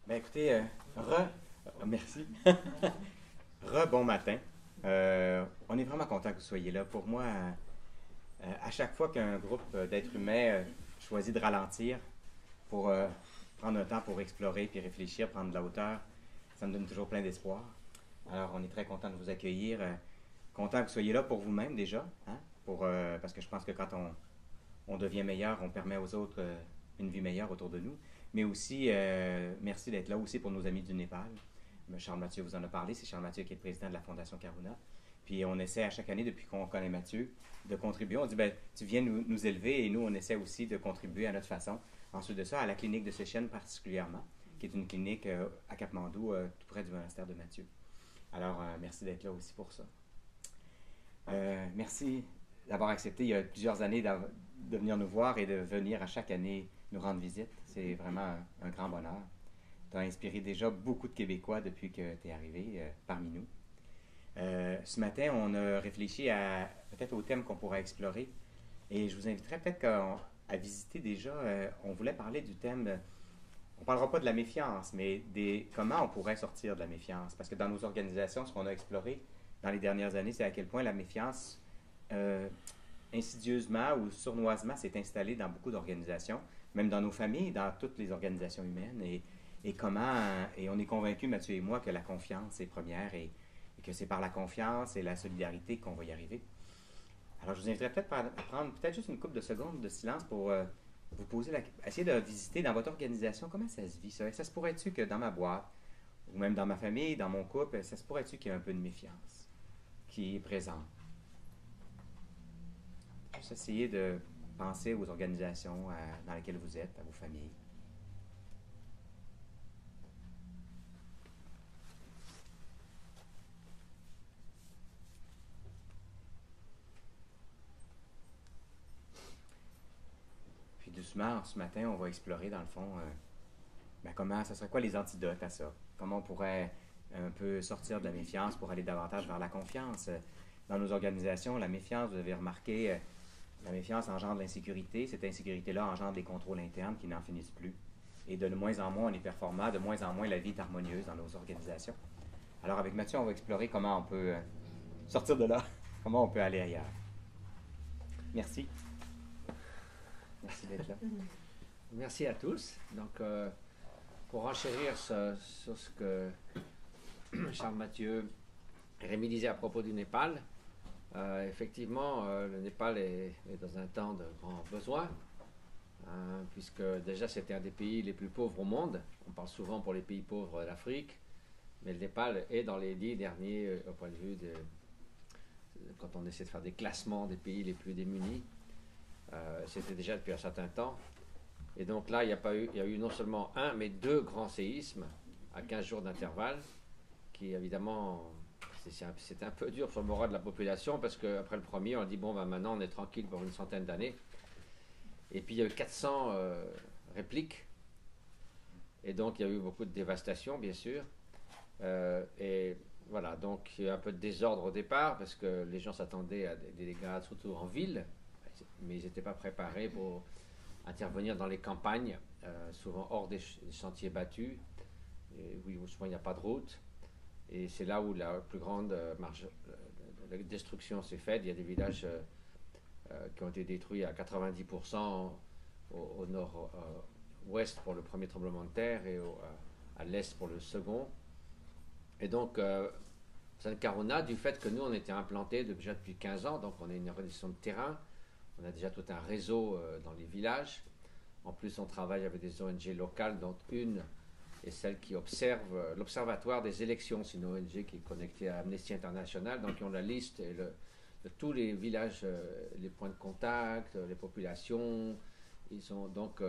Ben écoutez, merci. Bon matin. On est vraiment content que vous soyez là. Pour moi, à chaque fois qu'un groupe d'êtres humains choisit de ralentir pour prendre un temps pour explorer puis réfléchir, prendre de la hauteur, ça me donne toujours plein d'espoir. Alors, on est très content de vous accueillir. Content que vous soyez là pour vous-même déjà, hein, parce que je pense que quand on devient meilleur, on permet aux autres une vie meilleure autour de nous. Mais aussi, merci d'être là aussi pour nos amis du Népal. Charles Mathieu vous en a parlé. C'est Charles Mathieu qui est le président de la Fondation Karuna. Puis on essaie à chaque année, depuis qu'on connaît Mathieu, de contribuer. On dit, ben, tu viens nous élever et nous, on essaie aussi de contribuer à notre façon. Ensuite de ça, à la clinique de Seychelles particulièrement, qui est une clinique à Katmandou, tout près du monastère de Mathieu. Alors, merci d'être là aussi pour ça. Merci d'avoir accepté il y a plusieurs années de venir nous voir et de venir à chaque année nous rendre visite. C'est vraiment un grand bonheur. Tu as inspiré déjà beaucoup de Québécois depuis que tu es arrivé parmi nous. Ce matin, on a réfléchi peut-être au thème qu'on pourrait explorer. Et je vous inviterais peut-être à visiter déjà. On voulait parler du thème. On ne parlera pas de la méfiance, mais comment on pourrait sortir de la méfiance. Parce que dans nos organisations, ce qu'on a exploré dans les dernières années, c'est à quel point la méfiance, insidieusement ou sournoisement, s'est installée dans beaucoup d'organisations, même dans nos familles, dans toutes les organisations humaines. Et on est convaincus, Mathieu et moi, que la confiance est première et que c'est par la confiance et la solidarité qu'on va y arriver. Alors, je vous inviterais peut-être à prendre peut-être juste une couple de secondes de silence pour vous poser essayer de visiter dans votre organisation comment ça se vit, ça. Ça se pourrait-tu que dans ma boîte, ou même dans ma famille, dans mon couple, ça se pourrait-tu qu'il y ait un peu de méfiance qui est présente? Juste essayer de penser aux organisations dans lesquelles vous êtes, à vos familles. Puis doucement, ce matin, on va explorer dans le fond comment, ça serait quoi les antidotes à ça? Comment on pourrait un peu sortir de la méfiance pour aller davantage vers la confiance? Dans nos organisations, la méfiance, vous avez remarqué, la méfiance engendre l'insécurité. Cette insécurité-là engendre des contrôles internes qui n'en finissent plus. Et de moins en moins, on est performant, de moins en moins, la vie est harmonieuse dans nos organisations. Alors, avec Mathieu, on va explorer comment on peut sortir de là, comment on peut aller ailleurs. Merci. Merci d'être là. Merci à tous. Donc, pour enchérir sur ce que Charles Mathieu et Rémi disaient à propos du Népal, effectivement, le Népal est dans un temps de grand besoin, puisque déjà c'était un des pays les plus pauvres au monde. On parle souvent pour les pays pauvres d'Afrique, mais le Népal est dans les 10 derniers au point de vue quand on essaie de faire des classements des pays les plus démunis. C'était déjà depuis un certain temps. Et donc là, il y a eu non seulement un, mais deux grands séismes à 15 jours d'intervalle, qui évidemment, c'était un peu dur sur le moral de la population, parce qu'après le premier, on a dit, bon, ben, maintenant on est tranquille pour une centaine d'années. Et puis il y a eu 400 répliques, et donc il y a eu beaucoup de dévastation, bien sûr. Et voilà, donc il y a eu un peu de désordre au départ, parce que les gens s'attendaient à des dégâts, surtout en ville, mais ils n'étaient pas préparés pour intervenir dans les campagnes, souvent hors des sentiers battus, et où souvent il n'y a pas de route. Et c'est là où la plus grande la destruction s'est faite. Il y a des villages qui ont été détruits à 90% au nord-ouest pour le premier tremblement de terre et à l'est pour le second. Et donc, San Karuna, du fait que nous, on était implantés déjà depuis 15 ans, donc on est une organisation de terrain, on a déjà tout un réseau dans les villages. En plus, on travaille avec des ONG locales, dont une est celle qui observe l'Observatoire des élections. C'est une ONG qui est connectée à Amnesty International, donc ils ont la liste de tous les villages, les points de contact, les populations. Donc,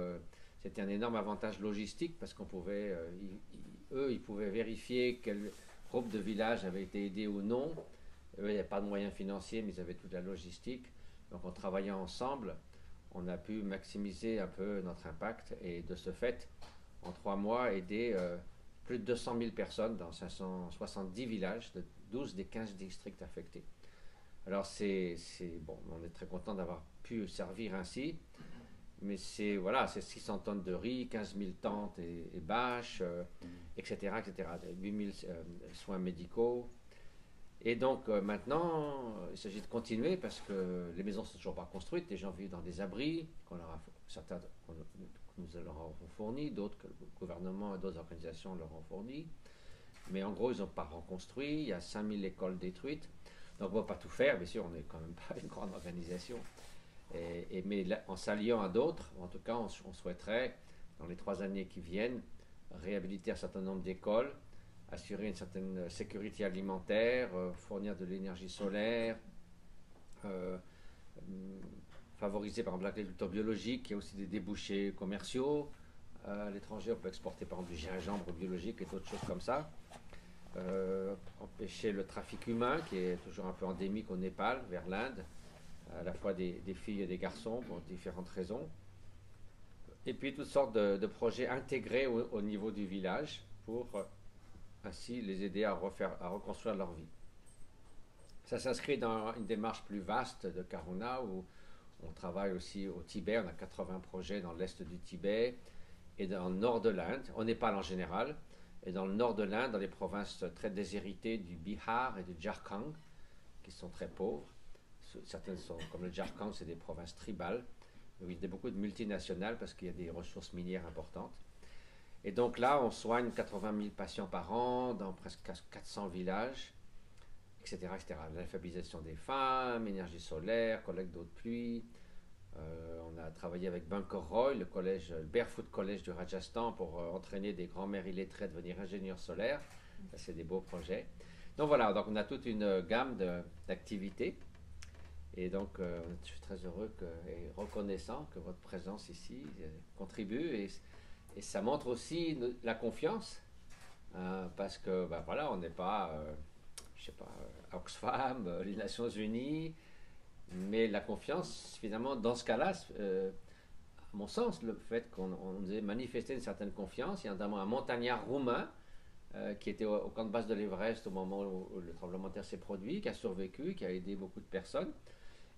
c'était un énorme avantage logistique parce qu'on pouvait, ils pouvaient vérifier quel groupe de villages avait été aidé ou non. Eux, il n'y avait pas de moyens financiers, mais ils avaient toute la logistique. Donc en travaillant ensemble, on a pu maximiser un peu notre impact et de ce fait, en 3 mois, aider plus de 200 000 personnes dans 570 villages de 12 des 15 districts affectés. Alors bon, on est très content d'avoir pu servir ainsi, mais c'est voilà, c'est 600 tonnes de riz, 15 000 tentes et bâches, etc., etc., 8 000 soins médicaux. Et donc maintenant, il s'agit de continuer parce que les maisons ne sont toujours pas construites, les gens vivent dans des abris, certains que nous leur avons fournis, d'autres que le gouvernement et d'autres organisations leur ont fournis. Mais en gros, ils n'ont pas reconstruit, il y a 5000 écoles détruites. Donc on ne va pas tout faire, bien sûr, on n'est quand même pas une grande organisation. Mais là, en s'alliant à d'autres, en tout cas, on souhaiterait, dans les 3 années qui viennent, réhabiliter un certain nombre d'écoles, assurer une certaine sécurité alimentaire, fournir de l'énergie solaire, favoriser par exemple l'agriculture biologique, il y a aussi des débouchés commerciaux. À l'étranger, on peut exporter par exemple du gingembre biologique et d'autres choses comme ça. Empêcher le trafic humain, qui est toujours un peu endémique au Népal, vers l'Inde, à la fois des filles et des garçons pour différentes raisons. Et puis toutes sortes de projets intégrés au niveau du village pour ainsi les aider à reconstruire leur vie. Ça s'inscrit dans une démarche plus vaste de Karuna où on travaille aussi au Tibet. On a 80 projets dans l'est du Tibet et dans le nord de l'Inde, au Népal en général, et dans le nord de l'Inde, dans les provinces très déshéritées du Bihar et du Jharkhand, qui sont très pauvres. Certaines sont, comme le Jharkhand, c'est des provinces tribales, où il y a beaucoup de multinationales parce qu'il y a des ressources minières importantes. Et donc là, on soigne 80 000 patients par an dans presque 400 villages, etc., etc. L'alphabétisation des femmes, énergie solaire, collecte d'eau de pluie. On a travaillé avec Bunker Roy, le Barefoot College du Rajasthan, pour entraîner des grands-mères illettrés à devenir ingénieurs solaires. Ça, c'est des beaux projets. Donc voilà, donc on a toute une gamme d'activités. Et donc, je suis très heureux et reconnaissant que votre présence ici contribue. Et ça montre aussi la confiance, parce que, ben voilà, on n'est pas, je sais pas, Oxfam, les Nations Unies, mais la confiance, finalement, dans ce cas-là, à mon sens, le fait qu'on nous ait manifesté une certaine confiance, il y a notamment un montagnard roumain qui était au camp de base de l'Everest au moment où le tremblement de terre s'est produit, qui a survécu, qui a aidé beaucoup de personnes.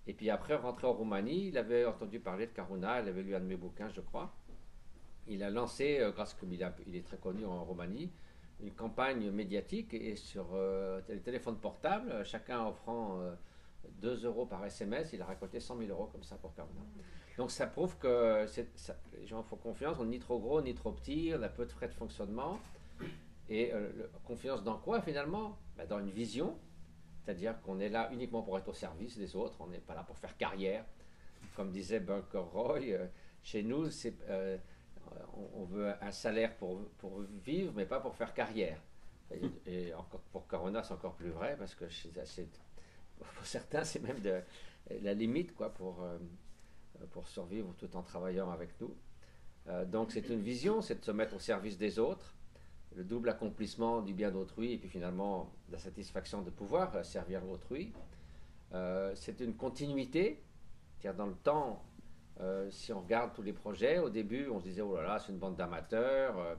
Et puis après, rentré en Roumanie, il avait entendu parler de Karuna, il avait lu un de mes bouquins, je crois. Il a lancé, grâce qu'il est très connu en Roumanie, une campagne médiatique et sur les téléphones portables, chacun offrant 2 euros par SMS, il a récolté 100 000 euros comme ça pour Karuna. Donc ça prouve que les gens font confiance, on n'est ni trop gros ni trop petit, on a peu de frais de fonctionnement. Et confiance dans quoi finalement? Dans une vision, c'est-à-dire qu'on est là uniquement pour être au service des autres, on n'est pas là pour faire carrière. Comme disait Bunker Roy, chez nous, on veut un salaire pour vivre, mais pas pour faire carrière. Et encore, pour Karuna, c'est encore plus vrai, parce que pour certains, c'est même la limite quoi, pour survivre tout en travaillant avec nous. Donc c'est une vision, c'est de se mettre au service des autres, le double accomplissement du bien d'autrui et puis finalement la satisfaction de pouvoir servir l'autrui. C'est une continuité, c'est-à-dire dans le temps, si on regarde tous les projets, au début on se disait oh là là c'est une bande d'amateurs,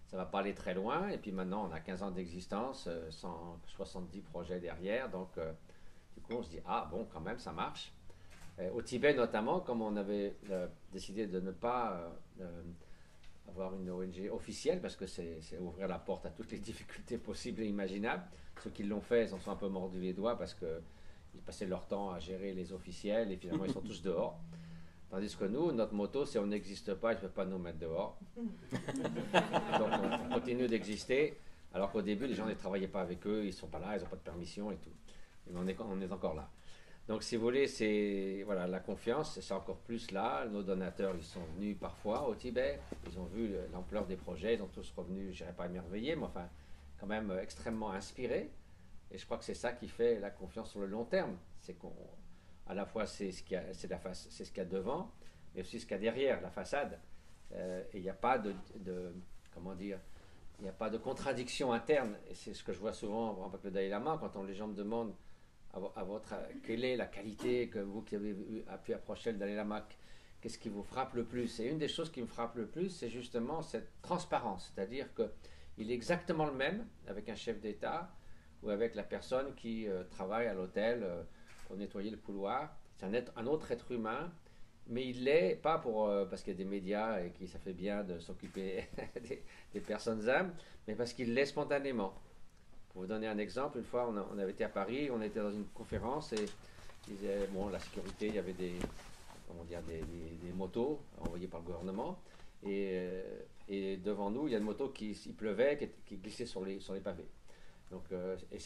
ça va pas aller très loin, et puis maintenant on a 15 ans d'existence, 170 projets derrière, donc du coup on se dit ah bon quand même ça marche. Au Tibet notamment, comme on avait décidé de ne pas avoir une ONG officielle, parce que c'est ouvrir la porte à toutes les difficultés possibles et imaginables. Ceux qui l'ont fait, ils en sont un peu mordus les doigts parce qu'ils passaient leur temps à gérer les officiels et finalement ils sont tous dehors. Tandis que nous, notre motto, c'est on n'existe pas, ils ne peuvent pas nous mettre dehors. Donc on continue d'exister, alors qu'au début, les gens ne travaillaient pas avec eux, ils ne sont pas là, ils n'ont pas de permission et tout. Et on est encore là. Donc, si vous voulez, c'est voilà, la confiance, c'est encore plus là. Nos donateurs, ils sont venus parfois au Tibet, ils ont vu l'ampleur des projets, ils ont tous revenu, je dirais pas émerveillés, mais enfin, quand même extrêmement inspirés. Et je crois que c'est ça qui fait la confiance sur le long terme. C'est qu'à la fois, c'est ce qu'il y a devant, mais aussi ce qu'il y a derrière, la façade. Et il n'y a pas comment dire, il n'y a pas de contradiction interne. Et c'est ce que je vois souvent avec le Dalai Lama, quand les gens me demandent quelle est la qualité que vous qui avez pu approcher le Dalai Lama, qu'est-ce qui vous frappe le plus? Et une des choses qui me frappe le plus, c'est justement cette transparence, c'est-à-dire qu'il est exactement le même avec un chef d'État ou avec la personne qui travaille à l'hôtel pour nettoyer le couloir. C'est un autre être humain, mais il l'est pas parce qu'il y a des médias et que ça fait bien de s'occuper des personnes âmes, mais parce qu'il l'est spontanément. Pour vous donner un exemple, une fois on avait été à Paris, on était dans une conférence et il disait, bon, la sécurité, il y avait comment dire, des motos envoyées par le gouvernement et devant nous, il y a une moto il pleuvait, qui glissait sur les pavés. Donc, et on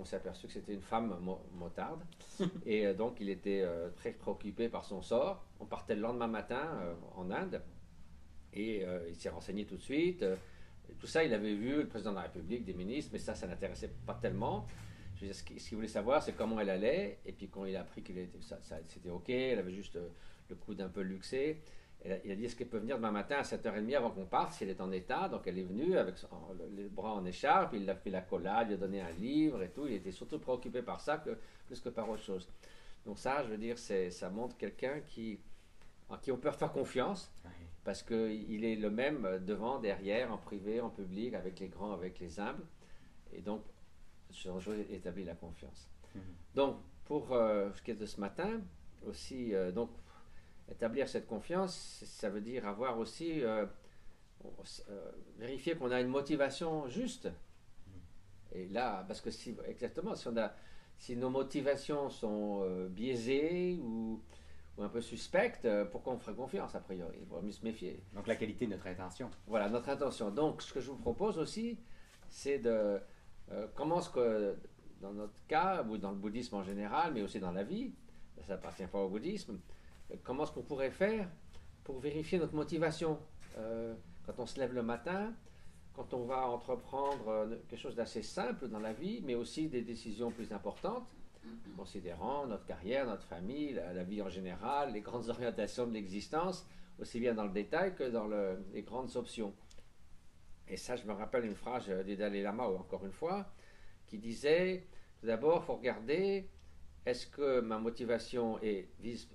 s'est aperçu que c'était une femme motarde. Et donc, il était très préoccupé par son sort. On partait le lendemain matin en Inde. Et il s'est renseigné tout de suite. Tout ça, il avait vu le président de la République, des ministres, mais ça n'intéressait pas tellement. Je veux dire, ce qu'il voulait savoir, c'est comment elle allait. Et puis, quand il a appris que c'était OK, elle avait juste le coude un peu luxé. Il a dit, est-ce qu'elle peut venir demain matin à 7h30 avant qu'on parte, si elle est en état? Donc elle est venue avec les bras en écharpe, il a fait la collade, il a donné un livre et tout. Il était surtout préoccupé par ça plus que par autre chose. Donc ça, je veux dire, ça montre quelqu'un en qui on peut faire confiance, parce qu'il est le même devant, derrière, en privé, en public, avec les grands, avec les humbles. Et donc, je établis la confiance. Donc, pour ce qui est de ce matin, aussi, donc, établir cette confiance, ça veut dire avoir aussi vérifier qu'on a une motivation juste. Et là, parce que exactement, si nos motivations sont biaisées ou un peu suspectes, pourquoi on ferait confiance a priori? Il vaut mieux se méfier. Donc la qualité de notre intention. Voilà, notre intention. Donc, ce que je vous propose aussi, c'est de comment est-ce que, dans notre cas, ou dans le bouddhisme en général, mais aussi dans la vie, ça n'appartient pas au bouddhisme, comment est-ce qu'on pourrait faire pour vérifier notre motivation quand on se lève le matin, quand on va entreprendre quelque chose d'assez simple dans la vie, mais aussi des décisions plus importantes, considérant notre carrière, notre famille, la vie en général, les grandes orientations de l'existence, aussi bien dans le détail que dans les grandes options. Et ça, je me rappelle une phrase du Dalai Lama, encore une fois, qui disait, tout d'abord, il faut regarder, est-ce que ma motivation vise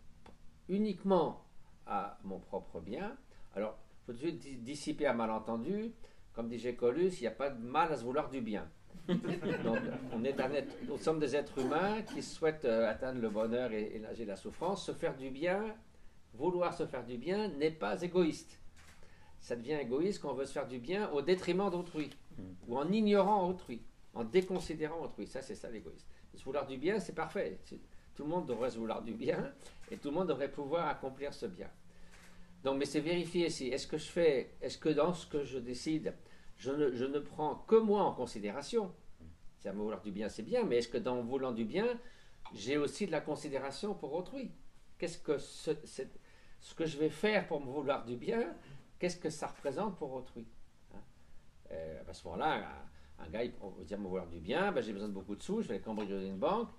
uniquement à mon propre bien? Alors, il faut tout de suite dissiper un malentendu. Comme dit Gécolus, il n'y a pas de mal à se vouloir du bien. Donc, nous sommes des êtres humains qui souhaitent atteindre le bonheur et élargir la souffrance. Se faire du bien, vouloir se faire du bien n'est pas égoïste. Ça devient égoïste quand on veut se faire du bien au détriment d'autrui, ou en ignorant autrui, en déconsidérant autrui. Ça, c'est ça l'égoïsme. Se vouloir du bien, c'est parfait. Tout le monde devrait se vouloir du bien et tout le monde devrait pouvoir accomplir ce bien. Donc, mais c'est vérifier si, est-ce que dans ce que je décide, je ne prends que moi en considération. C'est à me vouloir du bien, c'est bien, mais est-ce que dans voulant du bien, j'ai aussi de la considération pour autrui? Qu'est-ce que ce que je vais faire pour me vouloir du bien, qu'est-ce que ça représente pour autrui? À ce moment-là, un gars, il va dire me vouloir du bien, j'ai besoin de beaucoup de sous, je vais cambrioler une banque.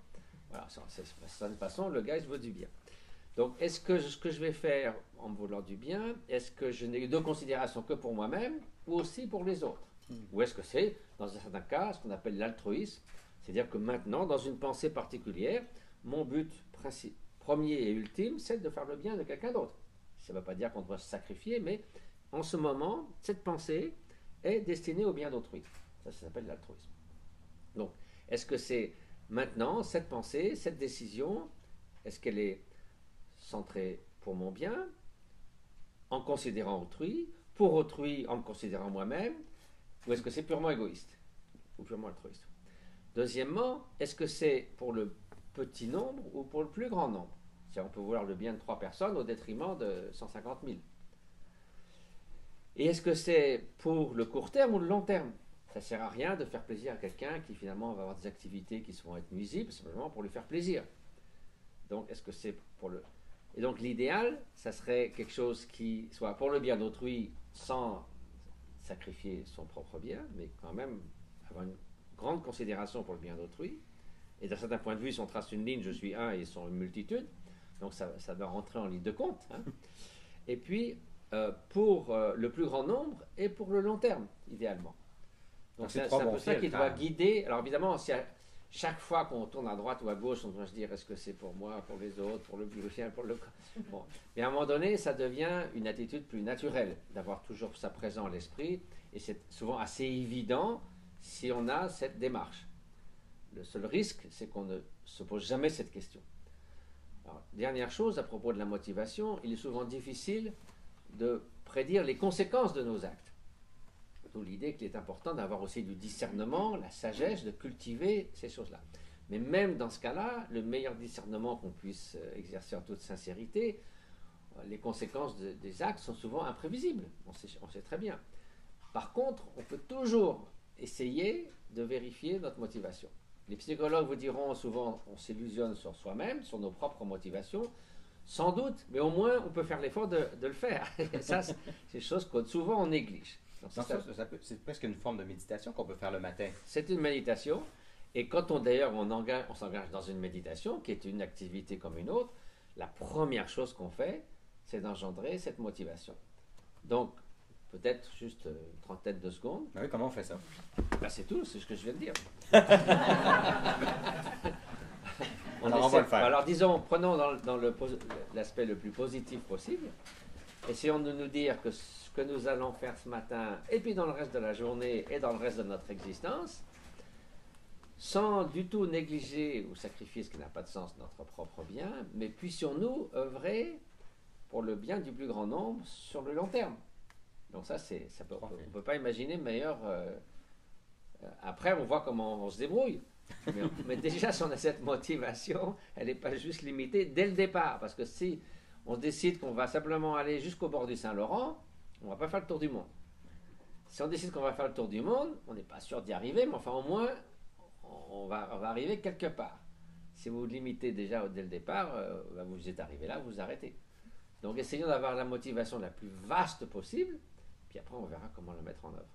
Voilà, de cette façon, le gars, il se veut du bien. Donc, est-ce que ce que je vais faire en me voulant du bien, est-ce que je n'ai de considération que pour moi-même ou aussi pour les autres? Ou est-ce que c'est, dans un certain cas, ce qu'on appelle l'altruisme? C'est-à-dire que maintenant, dans une pensée particulière, mon but premier et ultime, c'est de faire le bien de quelqu'un d'autre. Ça ne veut pas dire qu'on doit se sacrifier, mais en ce moment, cette pensée est destinée au bien d'autrui. Ça s'appelle l'altruisme. Donc, est-ce que c'est maintenant, cette pensée, cette décision, est-ce qu'elle est centrée pour mon bien, en considérant autrui, pour autrui, en me considérant moi-même, ou est-ce que c'est purement égoïste ou purement altruiste? Deuxièmement, est-ce que c'est pour le petit nombre ou pour le plus grand nombre? C'est-à-dire, on peut vouloir le bien de 3 personnes au détriment de 150 000. Et est-ce que c'est pour le court terme ou le long terme? Ça ne sert à rien de faire plaisir à quelqu'un qui finalement va avoir des activités qui vont être nuisibles, simplement pour lui faire plaisir. Donc, est-ce que c'est pour le... Et donc, l'idéal, ça serait quelque chose qui soit pour le bien d'autrui sans sacrifier son propre bien, mais quand même avoir une grande considération pour le bien d'autrui. Et d'un certain point de vue, si on trace une ligne, je suis un et ils sont une multitude. Donc, ça doit rentrer en ligne de compte. Hein. Et puis, pour le plus grand nombre et pour le long terme, idéalement. Donc c'est un peu ça qui doit guider. Alors évidemment, si chaque fois qu'on tourne à droite ou à gauche, on doit se dire est-ce que c'est pour moi, pour les autres, pour le bien, pour le... Bon. Mais à un moment donné, ça devient une attitude plus naturelle, d'avoir toujours ça présent à l'esprit. Et c'est souvent assez évident si on a cette démarche. Le seul risque, c'est qu'on ne se pose jamais cette question. Alors, dernière chose à propos de la motivation, il est souvent difficile de prédire les conséquences de nos actes. D'où l'idée qu'il est important d'avoir aussi du discernement, la sagesse, de cultiver ces choses-là. Mais même dans ce cas-là, le meilleur discernement qu'on puisse exercer en toute sincérité, les conséquences des actes sont souvent imprévisibles. On sait très bien. Par contre, on peut toujours essayer de vérifier notre motivation. Les psychologues vous diront souvent on s'illusionne sur soi-même, sur nos propres motivations. Sans doute, mais au moins on peut faire l'effort de le faire. Et ça, c'est des choses que souvent on néglige. Donc, c'est presque une forme de méditation qu'on peut faire le matin. C'est une méditation. Et quand on s'engage dans une méditation, qui est une activité comme une autre, la première chose qu'on fait, c'est d'engendrer cette motivation. Donc, peut-être juste une trentaine de secondes. Ah oui, comment on fait ça? Ben, c'est tout, c'est ce que je viens de dire. Alors, on va le faire. Alors, disons, prenons dans l'aspect le plus positif possible. Essayons de nous dire que ce que nous allons faire ce matin, et puis dans le reste de la journée, et dans le reste de notre existence, sans du tout négliger ou sacrifier ce qui n'a pas de sens, notre propre bien, mais puissions-nous œuvrer pour le bien du plus grand nombre sur le long terme. Donc ça, on ne peut pas imaginer meilleur. Après, on voit comment on se débrouille. Mais déjà, si on a cette motivation, elle n'est pas juste limitée dès le départ. Parce que si on décide qu'on va simplement aller jusqu'au bord du Saint-Laurent, on ne va pas faire le tour du monde. Si on décide qu'on va faire le tour du monde, on n'est pas sûr d'y arriver, mais enfin au moins, on va arriver quelque part. Si vous vous limitez déjà dès le départ, vous êtes arrivé là, vous arrêtez. Donc essayons d'avoir la motivation la plus vaste possible, puis après on verra comment la mettre en œuvre.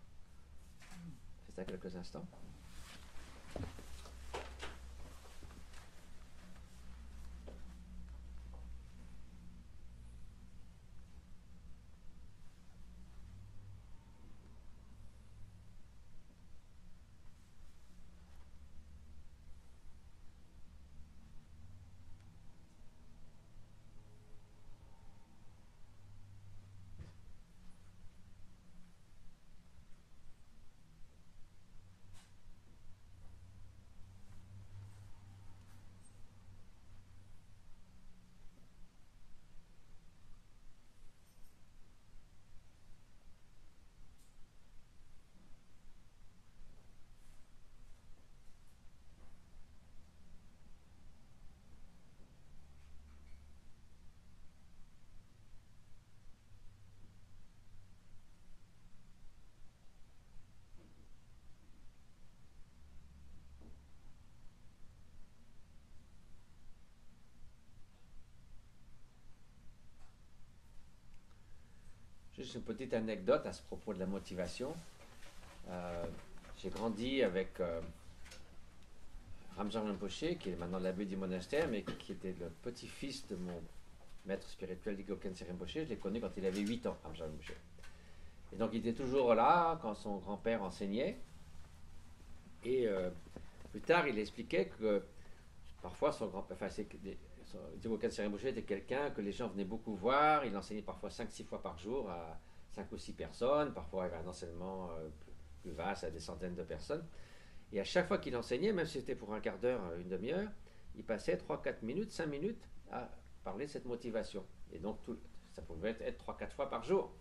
C'est ça quelques instants. Juste une petite anecdote à ce propos de la motivation. J'ai grandi avec Ramjan Rinpoché, qui est maintenant l'abbé du monastère, mais qui était le petit-fils de mon maître spirituel Digo Khyentse Rinpoché. Je l'ai connu quand il avait 8 ans, Ramjan Rinpoché. Et donc il était toujours là quand son grand-père enseignait. Et plus tard, il expliquait que parfois son grand-père, Digo Khyentse Rinpoché était quelqu'un que les gens venaient beaucoup voir. Il enseignait parfois 5-6 fois par jour à 5 ou 6 personnes. Parfois, il avait un enseignement plus vaste à des centaines de personnes. Et à chaque fois qu'il enseignait, même si c'était pour un quart d'heure, une demi-heure, il passait 3-4 minutes, 5 minutes à parler de cette motivation. Et donc, ça pouvait être 3-4 fois par jour.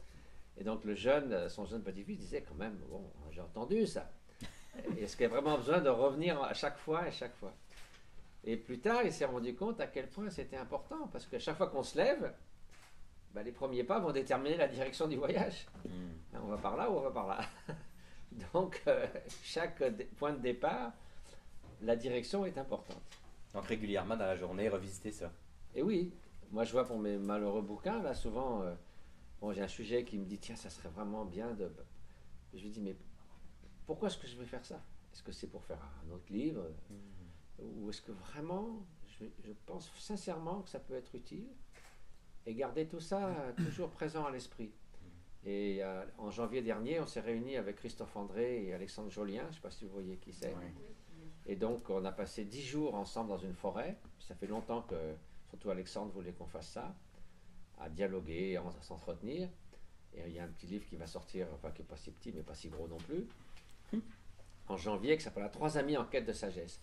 Et donc, son jeune petit-fils disait quand même, bon, j'ai entendu ça. Est-ce qu'il y a vraiment besoin de revenir à chaque fois et chaque fois? Et plus tard, il s'est rendu compte à quel point c'était important, parce qu'à chaque fois qu'on se lève, les premiers pas vont déterminer la direction du voyage. On va par là ou on va par là. Donc, chaque point de départ, la direction est importante. Donc, régulièrement dans la journée, revisiter ça. Et oui, moi je vois pour mes malheureux bouquins, là souvent, j'ai un sujet qui me dit, tiens, ça serait vraiment bien de... Je lui dis, mais pourquoi est-ce que je vais faire ça? Est-ce que c'est pour faire un autre livre? Ou est-ce que vraiment, je pense sincèrement que ça peut être utile? Et garder tout ça toujours présent à l'esprit. Et en janvier dernier, on s'est réunis avec Christophe André et Alexandre Jolien, je ne sais pas si vous voyez qui c'est. Oui. Et donc, on a passé 10 jours ensemble dans une forêt. Ça fait longtemps que, surtout Alexandre, voulait qu'on fasse ça, à dialoguer, à s'entretenir. Et il y a un petit livre qui va sortir, enfin qui n'est pas si petit, mais pas si gros non plus, en janvier, qui s'appelle « 3 amis en quête de sagesse ».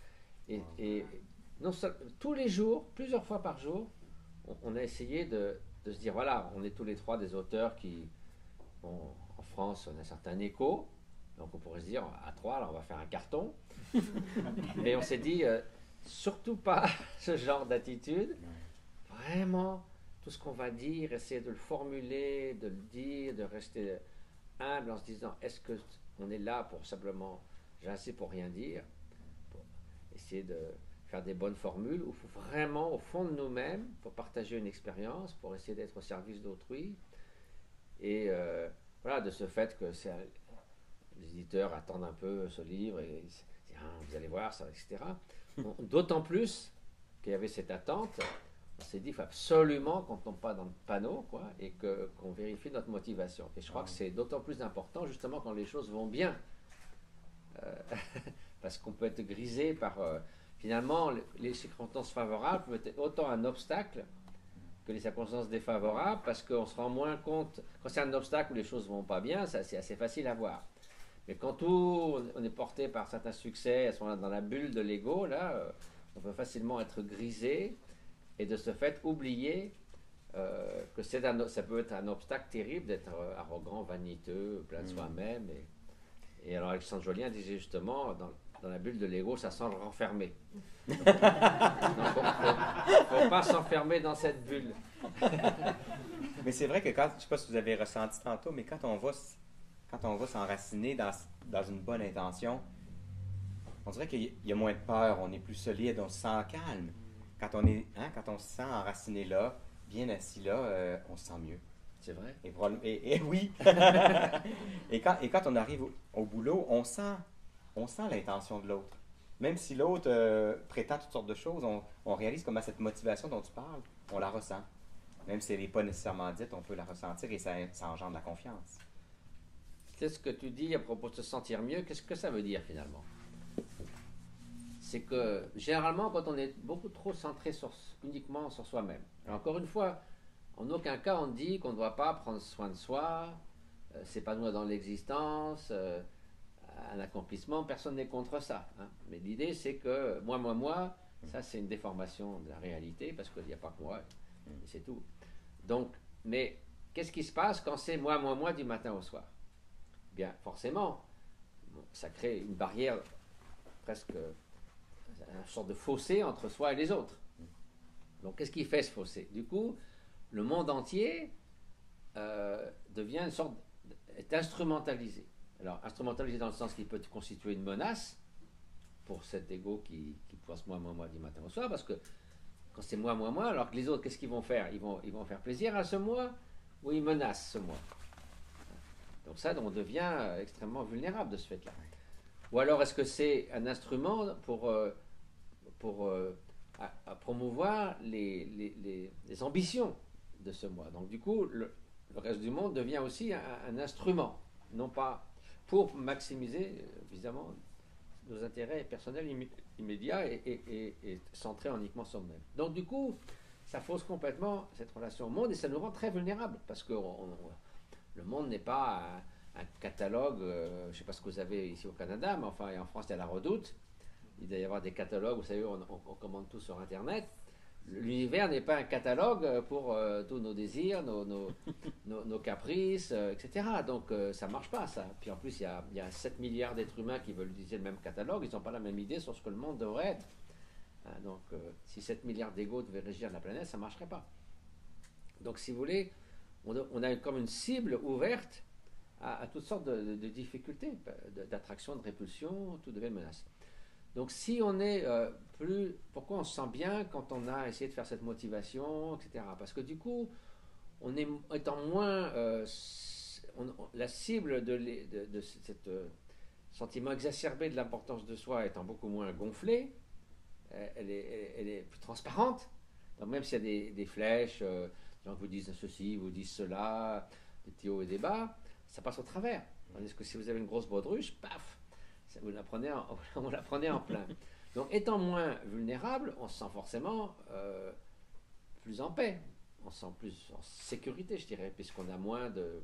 Et non, tous les jours, plusieurs fois par jour, on a essayé de se dire, voilà, on est tous les trois des auteurs qui, bon, en France, on a un certain écho, donc on pourrait se dire, à trois, là, on va faire un carton. Mais on s'est dit, surtout pas ce genre d'attitude. Vraiment, tout ce qu'on va dire, essayer de le formuler, de le dire, de rester humble en se disant, est-ce qu'on est là pour simplement, j'ai assez pour rien dire, pour essayer de faire des bonnes formules, ou faut vraiment, au fond de nous-mêmes, pour partager une expérience, pour essayer d'être au service d'autrui. Et voilà, de ce fait que les éditeurs attendent un peu ce livre et disent, vous allez voir ça, etc. D'autant plus qu'il y avait cette attente, on s'est dit, il faut absolument qu'on ne tombe pas dans le panneau, quoi, et qu'on vérifie notre motivation. Et je crois que c'est d'autant plus important, justement, quand les choses vont bien. Parce qu'on peut être grisé par... finalement, les circonstances favorables peuvent être autant un obstacle que les circonstances défavorables, parce qu'on se rend moins compte... Quand c'est un obstacle où les choses ne vont pas bien, ça, c'est assez facile à voir. Mais quand on est porté par certains succès, à ce moment-là, dans la bulle de l'ego, là, on peut facilement être grisé et de ce fait oublier que ça peut être un obstacle terrible d'être arrogant, vaniteux, plein de soi-même. Et alors Alexandre Jolien disait justement, dans la bulle de l'ego, ça sent le renfermer. Donc il ne faut pas s'enfermer dans cette bulle. Mais c'est vrai que quand, je ne sais pas si vous avez ressenti tantôt, mais quand on va s'enraciner dans une bonne intention, on dirait qu'il y a moins de peur, on est plus solide, on se sent calme. Quand on se sent enraciné là, bien assis là, on se sent mieux. C'est vrai. Et oui. et quand on arrive au boulot, on sent l'intention de l'autre. Même si l'autre prétend toutes sortes de choses, on réalise comment cette motivation dont tu parles, on la ressent. Même si elle n'est pas nécessairement dite, on peut la ressentir et ça engendre la confiance. Qu'est-ce que tu dis à propos de se sentir mieux? Qu'est-ce que ça veut dire finalement? C'est que généralement, quand on est beaucoup trop centré uniquement sur soi-même, alors encore une fois, en aucun cas on dit qu'on ne doit pas prendre soin de soi, c'est pas nous dans l'existence, un accomplissement, personne n'est contre ça. Hein. Mais l'idée c'est que moi, ça c'est une déformation de la réalité parce qu'il n'y a pas que moi, et c'est tout. Donc, mais qu'est-ce qui se passe quand c'est moi du matin au soir? Bien, forcément, ça crée une barrière presque, une sorte de fossé entre soi et les autres. Donc, qu'est-ce qui fait ce fossé? Du coup, le monde entier devient une sorte, est instrumentalisé. Alors, instrumentalisé dans le sens qu'il peut constituer une menace pour cet ego qui pense moi du matin au soir, parce que quand c'est moi, alors que les autres, qu'est-ce qu'ils vont faire? Ils vont faire plaisir à ce moi ou ils menacent ce moi? Donc ça, on devient extrêmement vulnérable de ce fait-là. Ou alors, est-ce que c'est un instrument pour promouvoir les ambitions de ce moi? Donc du coup, le reste du monde devient aussi un instrument, non pas pour maximiser, évidemment, nos intérêts personnels immédiats et centrés uniquement sur nous-mêmes. Donc du coup, ça fausse complètement cette relation au monde et ça nous rend très vulnérables parce que le monde n'est pas un catalogue, je ne sais pas ce que vous avez ici au Canada, mais enfin, et en France, il y a la Redoute. Il doit y avoir des catalogues, vous savez, on commande tout sur Internet. L'univers n'est pas un catalogue pour tous nos désirs, nos caprices, etc. Donc ça ne marche pas, ça. Puis en plus, il y a 7 milliards d'êtres humains qui veulent utiliser le même catalogue, ils n'ont pas la même idée sur ce que le monde devrait être. Hein, donc si 7 milliards d'égos devaient régir la planète, ça ne marcherait pas. Donc si vous voulez, on a comme une cible ouverte à toutes sortes de difficultés, d'attraction, de répulsion, tout devient menace. Donc si on est pourquoi on se sent bien quand on a essayé de faire cette motivation, etc. Parce que du coup, étant moins la cible de cet sentiment exacerbé de l'importance de soi étant beaucoup moins gonflée, elle est plus transparente. Donc même s'il y a des flèches, des gens qui vous disent ceci, vous disent cela, des petits hauts et des bas, ça passe au travers. Tandis que si vous avez une grosse baudruche, paf, on la prenait en plein. Donc, étant moins vulnérable, on se sent forcément plus en paix. On se sent plus en sécurité, je dirais, puisqu'on a moins de...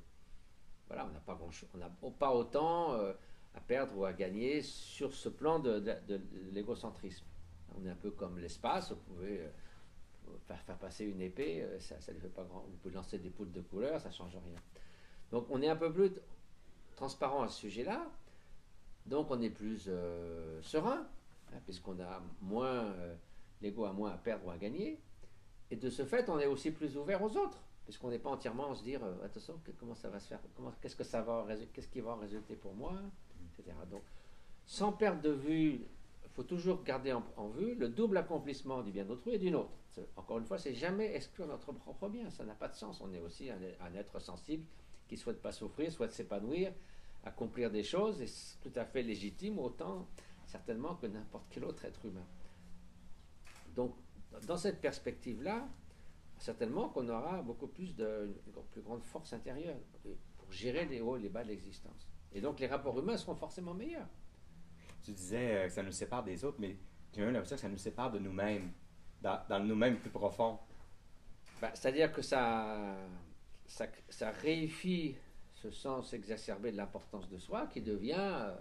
Voilà, on n'a pas grand-chose, on n'a pas autant à perdre ou à gagner sur ce plan de l'égocentrisme. On est un peu comme l'espace, vous pouvez faire passer une épée, ça ne fait pas grand. Vous pouvez lancer des poules de couleur, ça ne change rien. Donc on est un peu plus transparent à ce sujet-là. Donc on est plus serein, hein, puisqu'on a moins, l'ego a moins à perdre ou à gagner. Et de ce fait, on est aussi plus ouvert aux autres, puisqu'on n'est pas entièrement à se dire attention, comment ça va se faire, qu'est-ce qui va en résulter pour moi, etc. Donc, sans perdre de vue, il faut toujours garder en vue le double accomplissement du bien d'autrui et du nôtre. Encore une fois, c'est jamais exclure notre propre bien, ça n'a pas de sens. On est aussi un être sensible qui ne souhaite pas souffrir, souhaite s'épanouir, accomplir des choses, et c'est tout à fait légitime, autant certainement que n'importe quel autre être humain. Donc, dans cette perspective-là, certainement qu'on aura beaucoup plus une plus grande force intérieure pour gérer les hauts et les bas de l'existence. Et donc, les rapports humains seront forcément meilleurs. Tu disais que ça nous sépare des autres, mais j'ai même l'impression que ça nous sépare de nous-mêmes, dans le nous-mêmes plus profond. C'est-à-dire que ça réifie ce sens exacerbé de l'importance de soi qui devient,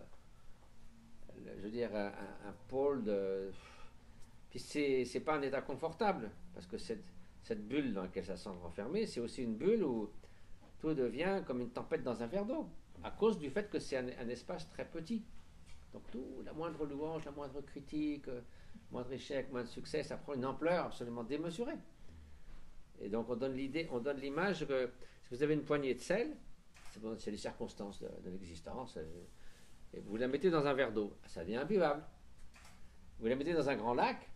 je veux dire, un pôle de... Puis c'est pas un état confortable, parce que cette bulle dans laquelle ça semble renfermé, c'est aussi une bulle où tout devient comme une tempête dans un verre d'eau, à cause du fait que c'est un espace très petit. Donc la moindre louange, la moindre critique, moindre échec, moindre succès, ça prend une ampleur absolument démesurée. Et donc on donne l'image que si vous avez une poignée de sel, c'est les circonstances de l'existence, et vous la mettez dans un verre d'eau, ça devient imbuvable. Vous la mettez dans un grand lac,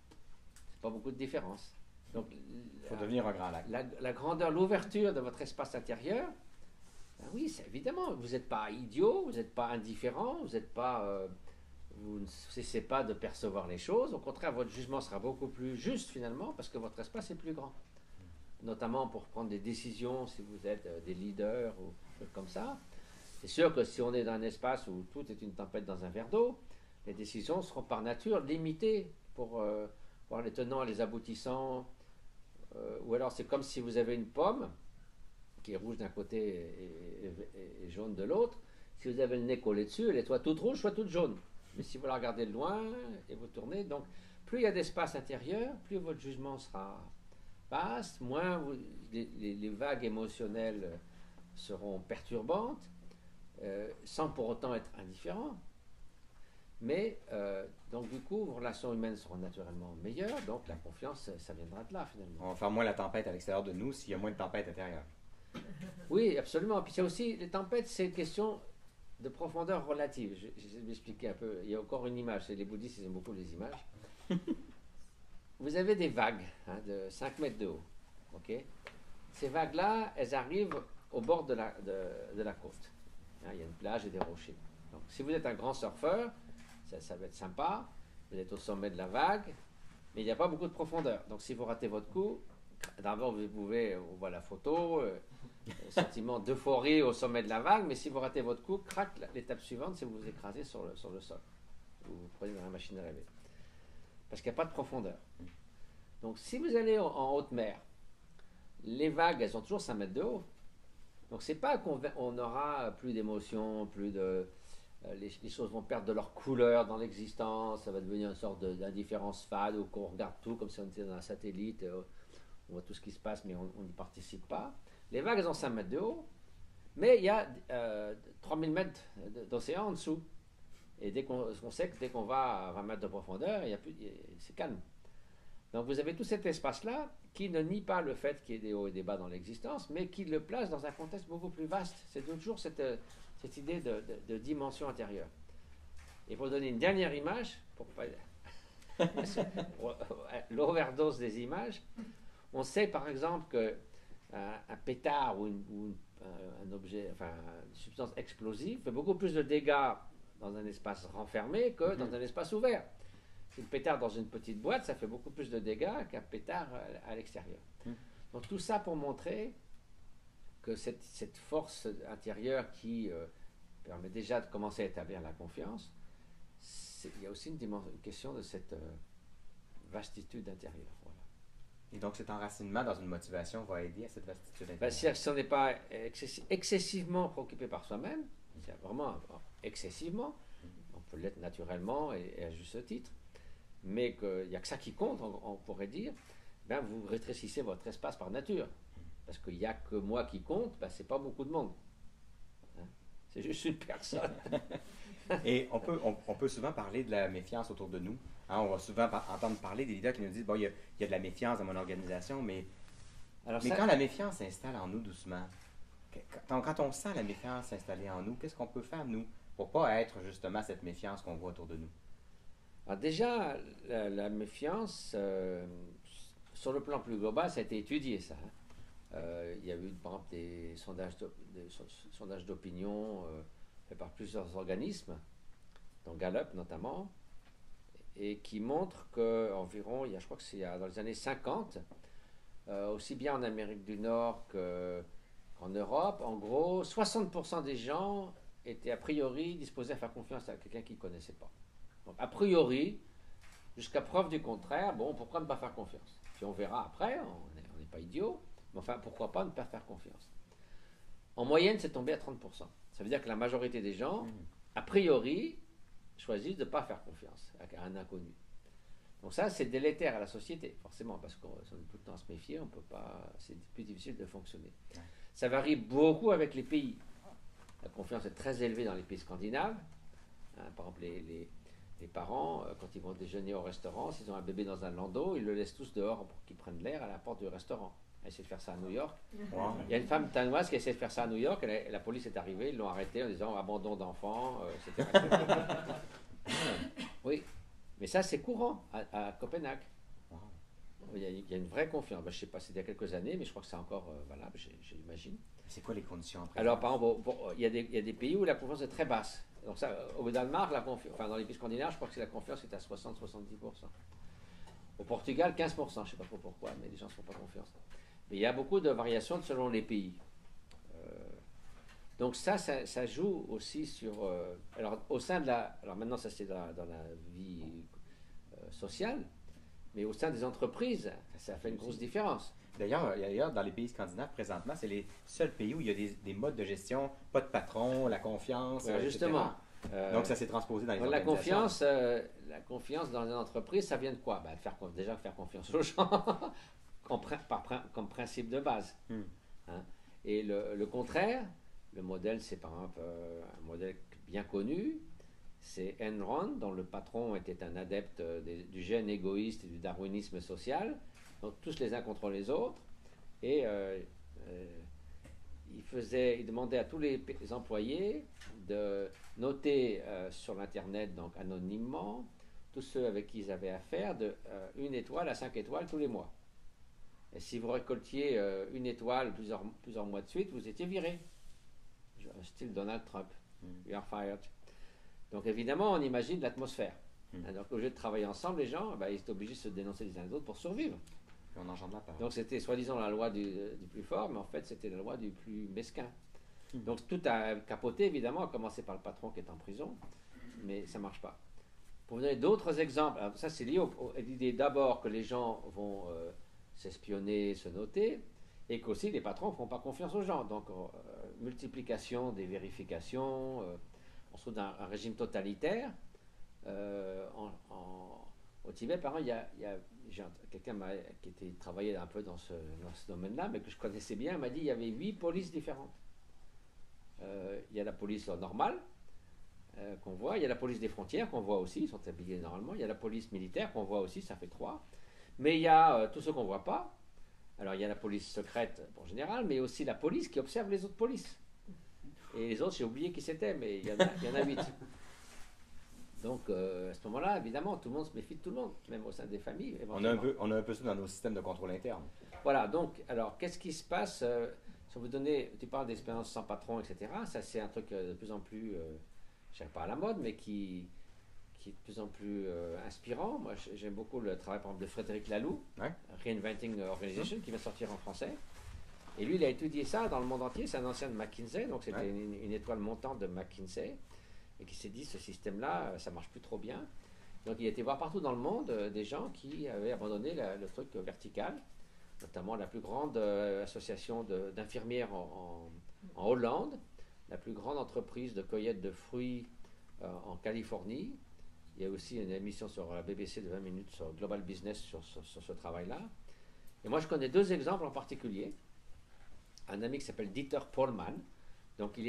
c'est pas beaucoup de différence. Donc, il faut devenir un grand lac. La grandeur, l'ouverture de votre espace intérieur, ben oui, c'est évidemment, vous n'êtes pas idiot, vous n'êtes pas indifférent, vous ne cessez pas de percevoir les choses. Au contraire, votre jugement sera beaucoup plus juste finalement, parce que votre espace est plus grand. Notamment pour prendre des décisions, si vous êtes des leaders ou des trucs comme ça. C'est sûr que si on est dans un espace où tout est une tempête dans un verre d'eau, les décisions seront par nature limitées pour voir les tenants et les aboutissants. Ou alors c'est comme si vous avez une pomme qui est rouge d'un côté et jaune de l'autre. Si vous avez le nez collé dessus, elle est soit toute rouge, soit toute jaune. Mais si vous la regardez de loin et vous tournez, donc plus il y a d'espace intérieur, plus votre jugement sera vaste, moins les vagues émotionnelles seront perturbantes, sans pour autant être indifférents. Mais, donc du coup, vos relations humaines seront naturellement meilleures, donc la confiance, ça viendra de là, finalement. On va faire moins la tempête à l'extérieur de nous s'il y a moins de tempête intérieure. Oui, absolument. Puis c'est aussi, les tempêtes, c'est une question de profondeur relative. J'essaie de m'expliquer un peu. Il y a encore une image, les bouddhistes, ils aiment beaucoup les images. Vous avez des vagues de 5 mètres de haut. Okay. Ces vagues-là, elles arrivent au bord de la côte. Il y a une plage et des rochers. Donc, si vous êtes un grand surfeur, ça va être sympa, vous êtes au sommet de la vague, mais il n'y a pas beaucoup de profondeur. Donc si vous ratez votre coup, d'abord on voit la photo, sentiment d'euphorie au sommet de la vague, mais si vous ratez votre coup, crac, l'étape suivante, c'est vous vous écrasez sur le sol. Vous prenez dans la machine à laver. Parce qu'il n'y a pas de profondeur. Donc si vous allez en haute mer, les vagues, elles ont toujours 5 mètres de haut. Donc c'est pas qu'on aura plus d'émotions, plus de... Les choses vont perdre de leur couleur dans l'existence, ça va devenir une sorte d'indifférence fade où on regarde tout comme si on était dans un satellite, on voit tout ce qui se passe mais on n'y participe pas. Les vagues, elles ont 5 mètres de haut, mais il y a 3000 mètres d'océan en dessous. Et on sait que dès qu'on va à 20 mètres de profondeur, c'est calme. Donc vous avez tout cet espace-là qui ne nie pas le fait qu'il y ait des hauts et des bas dans l'existence, mais qui le place dans un contexte beaucoup plus vaste. C'est toujours cette idée de dimension intérieure. Et pour donner une dernière image, pour l'overdose des images, on sait par exemple qu'un pétard ou un objet, enfin une substance explosive fait beaucoup plus de dégâts dans un espace renfermé que dans un espace ouvert. Si le pétard dans une petite boîte, ça fait beaucoup plus de dégâts qu'un pétard à l'extérieur. Donc tout ça pour montrer que cette force intérieure qui permet déjà de commencer à établir la confiance, il y a aussi une question de cette vastitude intérieure. Voilà. Et donc cet enracinement dans une motivation va aider à cette vastitude intérieure. Si on n'est pas excessivement préoccupé par soi-même, c'est vraiment excessivement, on peut l'être naturellement et à juste titre, mais qu'il n'y a que ça qui compte, on pourrait dire, ben, vous rétrécissez votre espace par nature. Parce qu'il n'y a que moi qui compte, ben, c'est pas beaucoup de monde. Hein? C'est juste une personne. Et on peut souvent parler de la méfiance autour de nous. Hein, on va souvent entendre parler des leaders qui nous disent, bon, il y a de la méfiance dans mon organisation, mais quand la méfiance s'installe en nous doucement, quand on sent la méfiance s'installer en nous, qu'est-ce qu'on peut faire, nous, pour pas être justement cette méfiance qu'on voit autour de nous? Alors déjà, la méfiance, sur le plan plus global, ça a été étudié, ça. Hein. Il y a eu, par exemple, des sondages d'opinion faits par plusieurs organismes, dont Gallup notamment, et qui montrent qu'environ, je crois que c'est dans les années 50, aussi bien en Amérique du Nord qu'en Europe, en gros, 60% des gens étaient a priori disposés à faire confiance à quelqu'un qu'ils ne connaissaient pas. Donc, a priori, jusqu'à preuve du contraire, bon, pourquoi ne pas faire confiance? Puis on verra après, on n'est pas idiot, mais enfin, pourquoi pas ne pas faire confiance? En moyenne, c'est tombé à 30%. Ça veut dire que la majorité des gens, a priori, choisissent de ne pas faire confiance à un inconnu. Donc ça, c'est délétère à la société, forcément, parce qu'on est tout le temps à se méfier, on peut pas, c'est plus difficile de fonctionner. Ça varie beaucoup avec les pays. La confiance est très élevée dans les pays scandinaves. Hein, par exemple, les parents, quand ils vont déjeuner au restaurant, s'ils ont un bébé dans un landau, ils le laissent tous dehors pour qu'il prenne l'air à la porte du restaurant. Elle essaie de faire ça à New York. Wow. Il y a une femme danoise qui essaie de faire ça à New York, et la police est arrivée, ils l'ont arrêtée en disant abandon d'enfants, etc. Oui, mais ça c'est courant à Copenhague. Wow. Il y a une vraie confiance. Ben, je ne sais pas, c'est il y a quelques années, mais je crois que c'est encore valable, j'imagine. C'est quoi les conditions après? Alors, par exemple, il y a des pays où la confiance est très basse. Donc ça, au Danemark, dans les pays scandinaves, je crois que la confiance est à 60-70%. Au Portugal, 15%, je ne sais pas trop pourquoi, mais les gens ne se font pas confiance. Mais il y a beaucoup de variations selon les pays. Donc ça joue aussi sur... alors au sein de la... Alors maintenant, ça c'est dans la vie sociale, mais au sein des entreprises, ça fait une grosse différence. D'ailleurs, dans les pays scandinaves, présentement, c'est les seuls pays où il y a des modes de gestion, pas de patron, la confiance, justement. Donc ça s'est transposé dans les organisations. La confiance dans les entreprises, ça vient de quoi? Déjà faire confiance aux gens, comme principe de base. Hein? Et le contraire, le modèle, c'est par exemple un modèle bien connu, c'est Enron, dont le patron était un adepte du gène égoïste et du darwinisme social, donc tous les uns contre les autres, et il demandait à tous les employés de noter sur l'internet, donc anonymement, tous ceux avec qui ils avaient affaire, de 1 étoile à 5 étoiles tous les mois. Et si vous récoltiez 1 étoile plusieurs mois de suite, vous étiez viré. Style Donald Trump. You are fired. Donc évidemment, on imagine l'atmosphère. Donc au lieu de travailler ensemble, les gens, ils étaient obligés de se dénoncer les uns les autres pour survivre. Et on engendre la peur. Donc c'était soi-disant la loi du plus fort, mais en fait c'était la loi du plus mesquin. Donc tout a capoté, évidemment, à commencer par le patron qui est en prison, mais ça ne marche pas. Pour vous donner d'autres exemples, alors ça c'est lié à l'idée d'abord que les gens vont s'espionner, se noter, et qu'aussi les patrons ne font pas confiance aux gens. Donc multiplication des vérifications, on se trouve dans un régime totalitaire. Au Tibet, par exemple, j'ai quelqu'un qui travaillait un peu dans ce domaine-là, mais que je connaissais bien, m'a dit qu'il y avait 8 polices différentes. Il y a la police normale qu'on voit, il y a la police des frontières qu'on voit aussi, ils sont habillés normalement, il y a la police militaire qu'on voit aussi, ça fait 3, mais il y a tous ceux qu'on ne voit pas. Alors il y a la police secrète en général, mais aussi la police qui observe les autres polices. Et les autres, j'ai oublié qui c'était, mais il y en a 8. Donc à ce moment-là, évidemment, tout le monde se méfie de tout le monde, même au sein des familles. On a un peu ça dans nos systèmes de contrôle interne. Voilà, donc, alors, qu'est-ce qui se passe si on vous donner, tu parles d'expérience sans patron, etc. Ça, c'est un truc de plus en plus, je ne sais pas à la mode, mais qui est de plus en plus inspirant. Moi, j'aime beaucoup le travail, par exemple, de Frédéric Laloux, Reinventing Organization, qui va sortir en français. Et lui, il a étudié ça dans le monde entier. C'est un ancien de McKinsey, donc c'était une étoile montante de McKinsey, et qui s'est dit, ce système-là, ça marche plus trop bien. Donc, il a été voir partout dans le monde des gens qui avaient abandonné le truc vertical, notamment la plus grande association d'infirmières en Hollande, la plus grande entreprise de cueillette de fruits en Californie. Il y a aussi une émission sur la BBC de 20 minutes sur Global Business sur ce travail-là. Et moi, je connais deux exemples en particulier. Un ami qui s'appelle Dieter Pohlmann. Donc, quand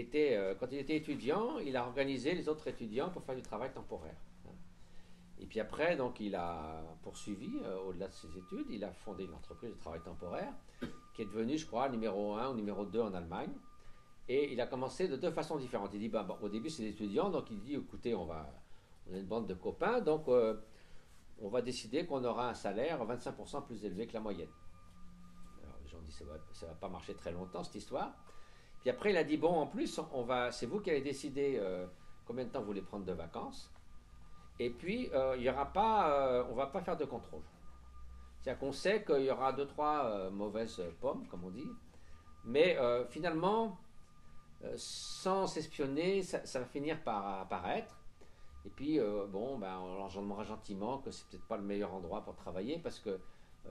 il était étudiant, il a organisé les autres étudiants pour faire du travail temporaire. Et puis après, donc, il a poursuivi, au-delà de ses études, il a fondé une entreprise de travail temporaire qui est devenue, je crois, numéro 1 ou numéro 2 en Allemagne. Et il a commencé de deux façons différentes. Il dit, bon, au début, c'est des étudiants, donc il dit, écoutez, on est une bande de copains, donc on va décider qu'on aura un salaire 25% plus élevé que la moyenne. Alors, les gens disent, ça va pas marcher très longtemps, cette histoire. Puis après, il a dit, bon, en plus, c'est vous qui allez décider combien de temps vous voulez prendre de vacances. Et puis, il y aura pas, on ne va pas faire de contrôle. C'est-à-dire qu'on sait qu'il y aura 2-3 mauvaises pommes, comme on dit. Mais finalement, sans s'espionner, ça va finir par apparaître. Et puis, on leur demandera gentiment que c'est peut-être pas le meilleur endroit pour travailler parce que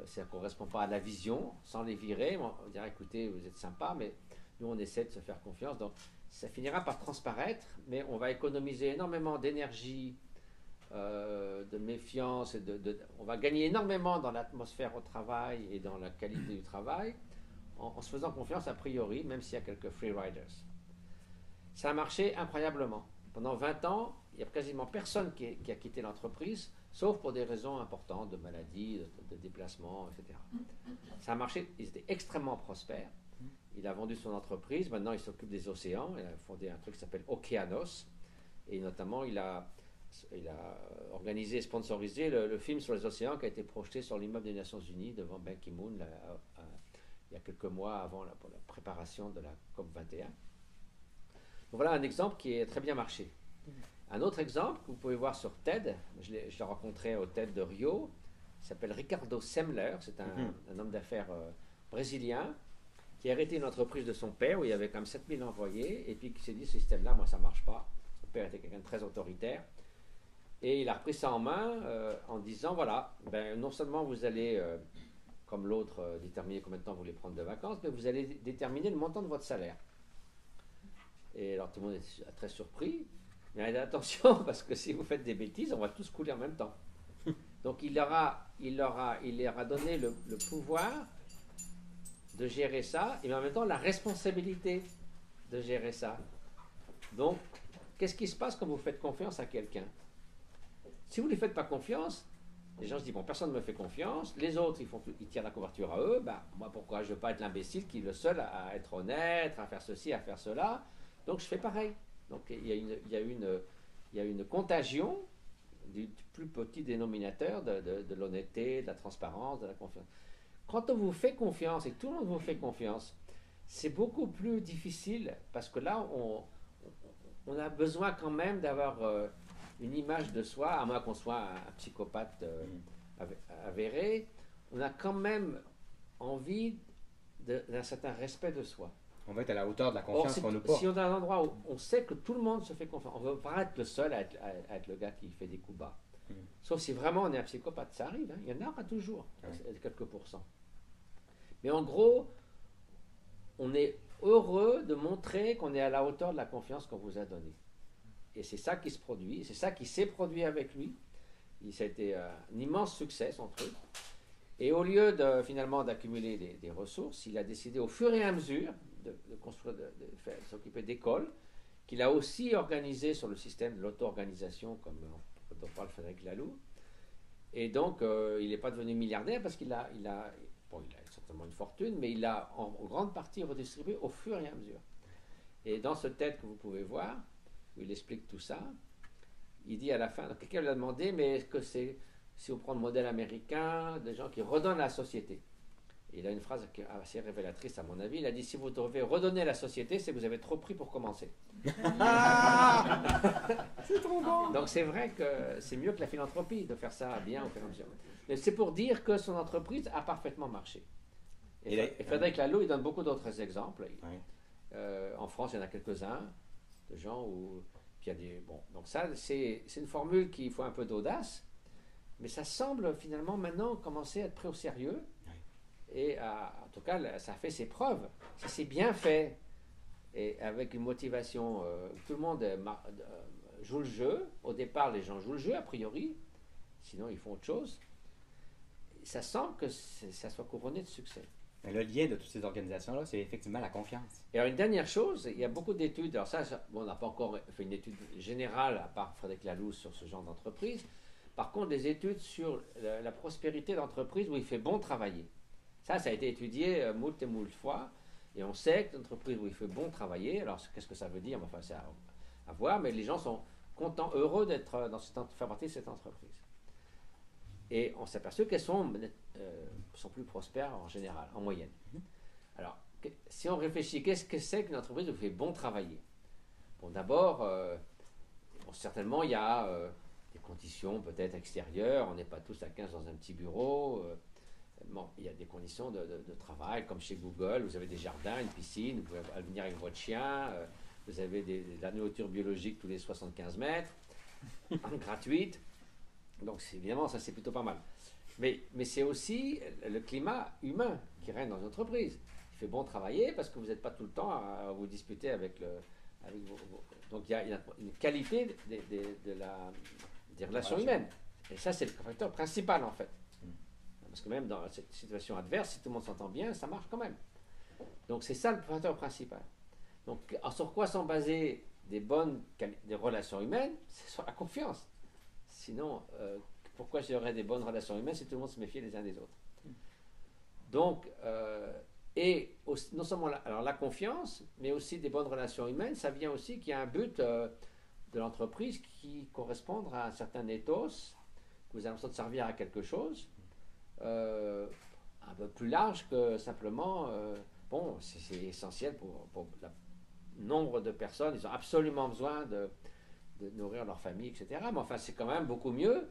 ça ne correspond pas à la vision. Sans les virer, on dira, écoutez, vous êtes sympa, mais nous, on essaie de se faire confiance. Donc, ça finira par transparaître, mais on va économiser énormément d'énergie, de méfiance. On va gagner énormément dans l'atmosphère au travail et dans la qualité du travail en se faisant confiance a priori, même s'il y a quelques free riders. Ça a marché incroyablement. Pendant 20 ans, il n'y a quasiment personne qui a quitté l'entreprise, sauf pour des raisons importantes, de maladie, de déplacement, etc. Ça a marché, ils étaient extrêmement prospères. Il a vendu son entreprise, maintenant il s'occupe des océans, il a fondé un truc qui s'appelle Okeanos, et notamment il a organisé et sponsorisé le film sur les océans qui a été projeté sur l'immeuble des Nations Unies devant Ban Ki-moon il y a quelques mois avant pour la préparation de la COP21. Donc voilà un exemple qui a très bien marché. Un autre exemple que vous pouvez voir sur TED, je l'ai rencontré au TED de Rio, il s'appelle Ricardo Semler, c'est un homme d'affaires brésilien qui a arrêté une entreprise de son père où il y avait comme 7000 employés et puis qui s'est dit ce système-là, moi ça ne marche pas. Son père était quelqu'un de très autoritaire et il a repris ça en main en disant voilà, non seulement vous allez, comme l'autre, déterminer combien de temps vous voulez prendre de vacances, mais vous allez déterminer le montant de votre salaire. Et alors tout le monde est très surpris. Mais attention, parce que si vous faites des bêtises, on va tous couler en même temps. Donc il leur a donné le pouvoir de gérer ça, et en même temps la responsabilité de gérer ça. Donc, qu'est-ce qui se passe quand vous faites confiance à quelqu'un? Si vous ne lui faites pas confiance, les gens se disent, bon, personne ne me fait confiance, les autres, ils tirent la couverture à eux, moi, pourquoi je ne veux pas être l'imbécile qui est le seul à être honnête, à faire ceci, à faire cela? Donc, je fais pareil. Donc, il y a une contagion du plus petit dénominateur de l'honnêteté, de la transparence, de la confiance. Quand on vous fait confiance et que tout le monde vous fait confiance, c'est beaucoup plus difficile parce que là, on a besoin quand même d'avoir une image de soi, à moins qu'on soit un psychopathe avéré, on a quand même envie d'un certain respect de soi. On va être à la hauteur de la confiance qu'on nous porte. Si on est à un endroit où on sait que tout le monde se fait confiance, on ne veut pas être le seul à être le gars qui fait des coups bas. Sauf si vraiment on est un psychopathe, ça arrive, hein, il y en aura toujours, quelques pourcents. Mais en gros, on est heureux de montrer qu'on est à la hauteur de la confiance qu'on vous a donnée. Et c'est ça qui se produit, c'est ça qui s'est produit avec lui. Ça a été un immense succès, son truc. Et au lieu finalement d'accumuler des ressources, il a décidé au fur et à mesure de construire, de s'occuper d'écoles, qu'il a aussi organisé sur le système de l'auto-organisation, comme dont parle Frédéric Laloux. Et donc, il n'est pas devenu milliardaire parce qu'il a certainement une fortune, mais il a en grande partie redistribué au fur et à mesure. Et dans ce TED que vous pouvez voir, où il explique tout ça, il dit à la fin, quelqu'un lui a demandé, mais est-ce que c'est, si on prend le modèle américain, des gens qui redonnent à la société? Et il a une phrase assez révélatrice à mon avis, il a dit, si vous devez redonner à la société, c'est que vous avez trop pris pour commencer. C'est trop bon. Donc c'est vrai que c'est mieux que la philanthropie de faire ça bien au fur et à mesure. Mais c'est pour dire que son entreprise a parfaitement marché. Et Frédéric Laloux, il donne beaucoup d'autres exemples. En France, il y en a quelques-uns de gens où puis il y a des donc ça c'est une formule qui faut un peu d'audace, mais ça semble finalement maintenant commencer à être pris au sérieux. Et en tout cas, ça fait ses preuves. Si c'est bien fait et avec une motivation, tout le monde joue le jeu. Au départ, les gens jouent le jeu a priori, sinon ils font autre chose. ça semble que ça soit couronné de succès. Mais le lien de toutes ces organisations-là, c'est effectivement la confiance. Et alors, une dernière chose, il y a beaucoup d'études. Alors, bon, on n'a pas encore fait une étude générale, à part Frédéric Laloux, sur ce genre d'entreprise. Par contre, des études sur la prospérité d'entreprise où il fait bon travailler. Ça a été étudié moult et moult fois. Et on sait que l'entreprise où il fait bon travailler, alors qu'est-ce que ça veut dire? Enfin, c'est à voir, mais les gens sont contents, heureux d'être faire partie de cette entreprise. Et on s'aperçoit qu'elles sont plus prospères en général, en moyenne. Alors, si on réfléchit, qu'est-ce que c'est qu'une entreprise où il fait bon travailler? Bon, d'abord, certainement, il y a des conditions peut-être extérieures. On n'est pas tous à 15 dans un petit bureau. Bon, il y a des conditions de travail, comme chez Google. Vous avez des jardins, une piscine, vous pouvez venir avec votre chien. Vous avez de la nourriture biologique tous les 75 mètres, gratuite. Donc, évidemment, ça, c'est plutôt pas mal. Mais c'est aussi le climat humain qui règne dans l'entreprise. Il fait bon travailler parce que vous n'êtes pas tout le temps à vous disputer avec donc, il y a une qualité des relations humaines. Et ça, c'est le facteur principal, en fait. Parce que même dans cette situation adverse, si tout le monde s'entend bien, ça marche quand même. Donc, c'est ça le facteur principal. Donc, sur quoi sont basées des relations humaines? C'est sur la confiance. Sinon, pourquoi j'aurais des bonnes relations humaines si tout le monde se méfiait les uns des autres? Donc, non seulement la confiance, mais aussi des bonnes relations humaines, ça vient aussi qu'il y a un but de l'entreprise qui correspond à un certain ethos, que vous avez l'impression de servir à quelque chose, un peu plus large que simplement, bon, c'est essentiel pour le nombre de personnes, ils ont absolument besoin de nourrir leur famille, etc. Mais enfin, c'est quand même beaucoup mieux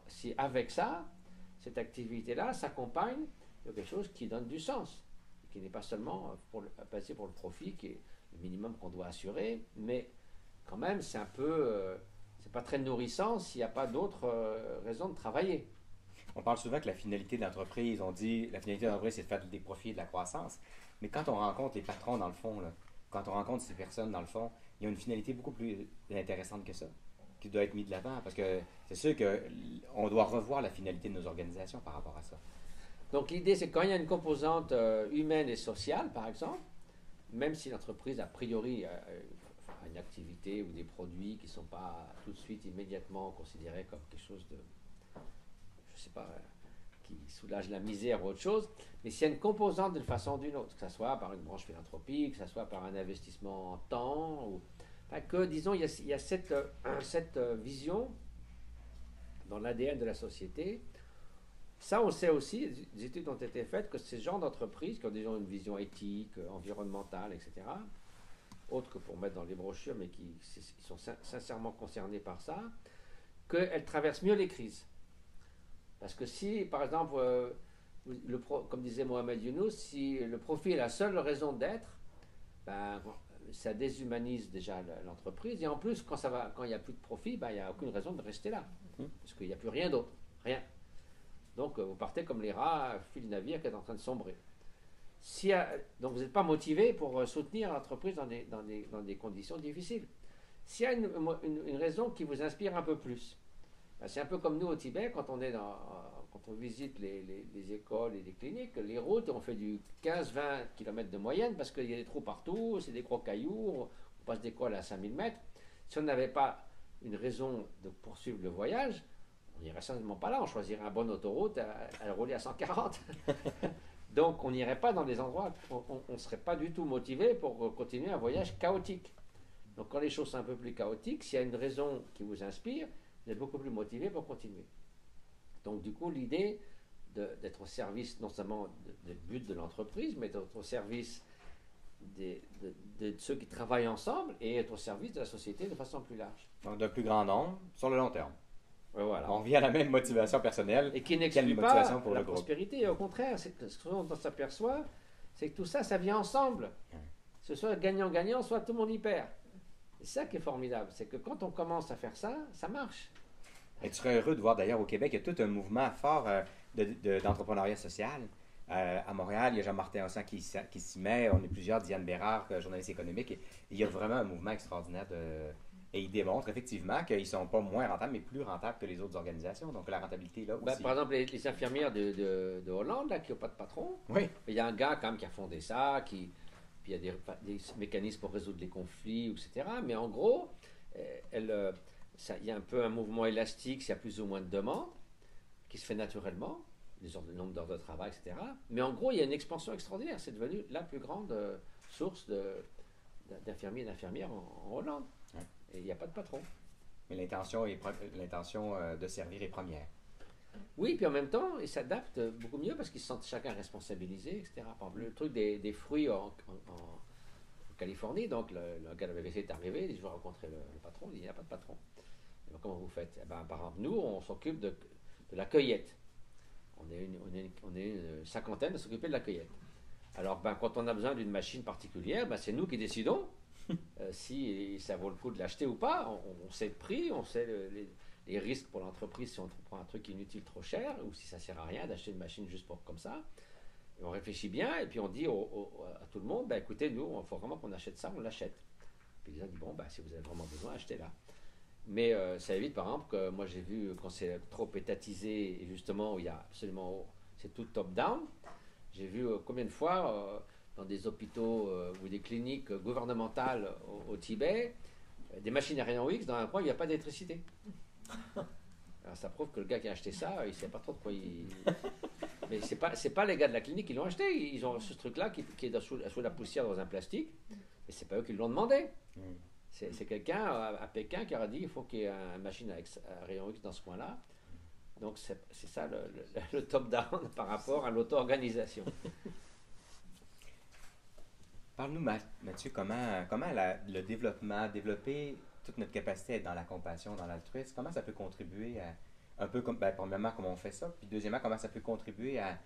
si avec ça, cette activité-là s'accompagne de quelque chose qui donne du sens, qui n'est pas seulement passer pour le profit, qui est le minimum qu'on doit assurer, mais quand même, c'est un peu, c'est pas très nourrissant s'il n'y a pas d'autres raisons de travailler. On parle souvent que la finalité de l'entreprise, on dit la finalité de l'entreprise, c'est de faire des profits et de la croissance. Mais quand on rencontre les patrons, dans le fond, là, quand on rencontre ces personnes, dans le fond, il y a une finalité beaucoup plus intéressante que ça, qui doit être mise de l'avant. Parce que c'est sûr qu'on doit revoir la finalité de nos organisations par rapport à ça. Donc l'idée, c'est que quand il y a une composante humaine et sociale, par exemple, même si l'entreprise, a priori, a une activité ou des produits qui ne sont pas tout de suite, immédiatement considérés comme quelque chose de, je ne sais pas, qui soulage la misère ou autre chose, mais s'il y a une composante d'une façon ou d'une autre, que ce soit par une branche philanthropique, que ce soit par un investissement en temps, ou enfin, que, disons, il y a cette vision dans l'ADN de la société. Ça, on sait aussi, des études ont été faites, que ces genres d'entreprises qui ont déjà une vision éthique, environnementale, etc., autres que pour mettre dans les brochures, mais qui sont sincèrement concernés par ça, qu'elles traversent mieux les crises. Parce que si, par exemple, comme disait Mohamed Younous, si le profit est la seule raison d'être, ben, ça déshumanise déjà l'entreprise. Et en plus, quand il n'y a plus de profit, ben, il n'y a aucune raison de rester là. Parce qu'il n'y a plus rien d'autre. Rien. Donc, vous partez comme les rats, fil navire qui est en train de sombrer. Donc, vous n'êtes pas motivé pour soutenir l'entreprise dans des conditions difficiles. S'il y a une raison qui vous inspire un peu plus, ben, c'est un peu comme nous au Tibet, quand on visite les écoles et les cliniques, les routes, on fait du 15-20 km de moyenne parce qu'il y a des trous partout, c'est des gros cailloux, on passe d'école à 5000 mètres. Si on n'avait pas une raison de poursuivre le voyage, on n'irait certainement pas là, on choisirait une bonne autoroute à rouler à 140. Donc on n'irait pas dans des endroits, on ne serait pas du tout motivé pour continuer un voyage chaotique. Donc quand les choses sont un peu plus chaotiques, s'il y a une raison qui vous inspire, vous êtes beaucoup plus motivé pour continuer. Donc du coup, l'idée d'être au service non seulement des buts de l'entreprise, mais d'être au service de ceux qui travaillent ensemble et être au service de la société de façon plus large. Donc d'un plus grand nombre sur le long terme. Voilà. On revient à la même motivation personnelle. Et qui n'exclut pas la prospérité. Au contraire, ce qu'on s'aperçoit, c'est que tout ça, ça vient ensemble. Ce soit gagnant-gagnant, soit tout le monde y perd. C'est ça qui est formidable. C'est que quand on commence à faire ça, ça marche. Et tu serais heureux de voir d'ailleurs au Québec, il y a tout un mouvement fort d'entrepreneuriat social. À Montréal, il y a Jean-Martin Hossan qui s'y met. On est plusieurs, Diane Bérard, journaliste économique. Et il y a vraiment un mouvement extraordinaire Et ils démontrent effectivement qu'ils ne sont pas moins rentables, mais plus rentables que les autres organisations. Donc la rentabilité est là Ben, aussi. par exemple, les infirmières de Hollande, là, qui n'ont pas de patron, Oui. il y a un gars quand même qui a fondé ça, puis il y a des mécanismes pour résoudre les conflits, etc. Mais en gros, il y a un peu un mouvement élastique, s'il y a plus ou moins de demandes, qui se fait naturellement, le nombre d'heures de travail, etc. Mais en gros, il y a une expansion extraordinaire. C'est devenu la plus grande source d'infirmiers et d'infirmières en Hollande. Ouais. Et il n'y a pas de patron. Mais l'intention de servir est première. Oui, puis en même temps, ils s'adaptent beaucoup mieux parce qu'ils se sentent chacun responsabilisé, etc. Par exemple, le truc des fruits en Californie, donc le gars de la BBC est arrivé, il dit, je vais rencontrer le patron, il dit, il n'y a pas de patron. Et ben, comment vous faites? Eh ben, par exemple, nous, on s'occupe de la cueillette. On est une cinquantaine à s'occuper de la cueillette. Alors, ben, quand on a besoin d'une machine particulière, ben, c'est nous qui décidons si ça vaut le coup de l'acheter ou pas. On sait le prix, on sait les risques pour l'entreprise si on prend un truc inutile trop cher ou si ça sert à rien d'acheter une machine juste pour comme ça. Et on réfléchit bien et puis on dit à tout le monde, ben, écoutez, nous, il faut vraiment qu'on achète ça, on l'achète. Puis les gens disent, bon, ben, si vous avez vraiment besoin, achetez-la. Mais ça évite, par exemple, que moi j'ai vu quand c'est trop étatisé et justement où il y a absolument, c'est tout top-down. J'ai vu combien de fois dans des hôpitaux ou des cliniques gouvernementales au Tibet, des machines à rayon X dans un coin où il n'y a pas d'électricité. Alors ça prouve que le gars qui a acheté ça, il ne sait pas trop de quoi il... Mais c'est pas les gars de la clinique qui l'ont acheté. Ils ont ce truc-là qui est sous la poussière dans un plastique. Mais c'est pas eux qui l'ont demandé. C'est quelqu'un à Pékin qui a dit il faut qu'il y ait une machine à rayon X dans ce coin-là. Donc c'est ça le top-down par rapport à l'auto-organisation. Parle-nous, Mathieu, comment le développer toute notre capacité à être dans la compassion, dans l'altruisme, comment ça peut contribuer à, un peu comme, premièrement, comment on fait ça, puis deuxièmement, comment ça peut contribuer à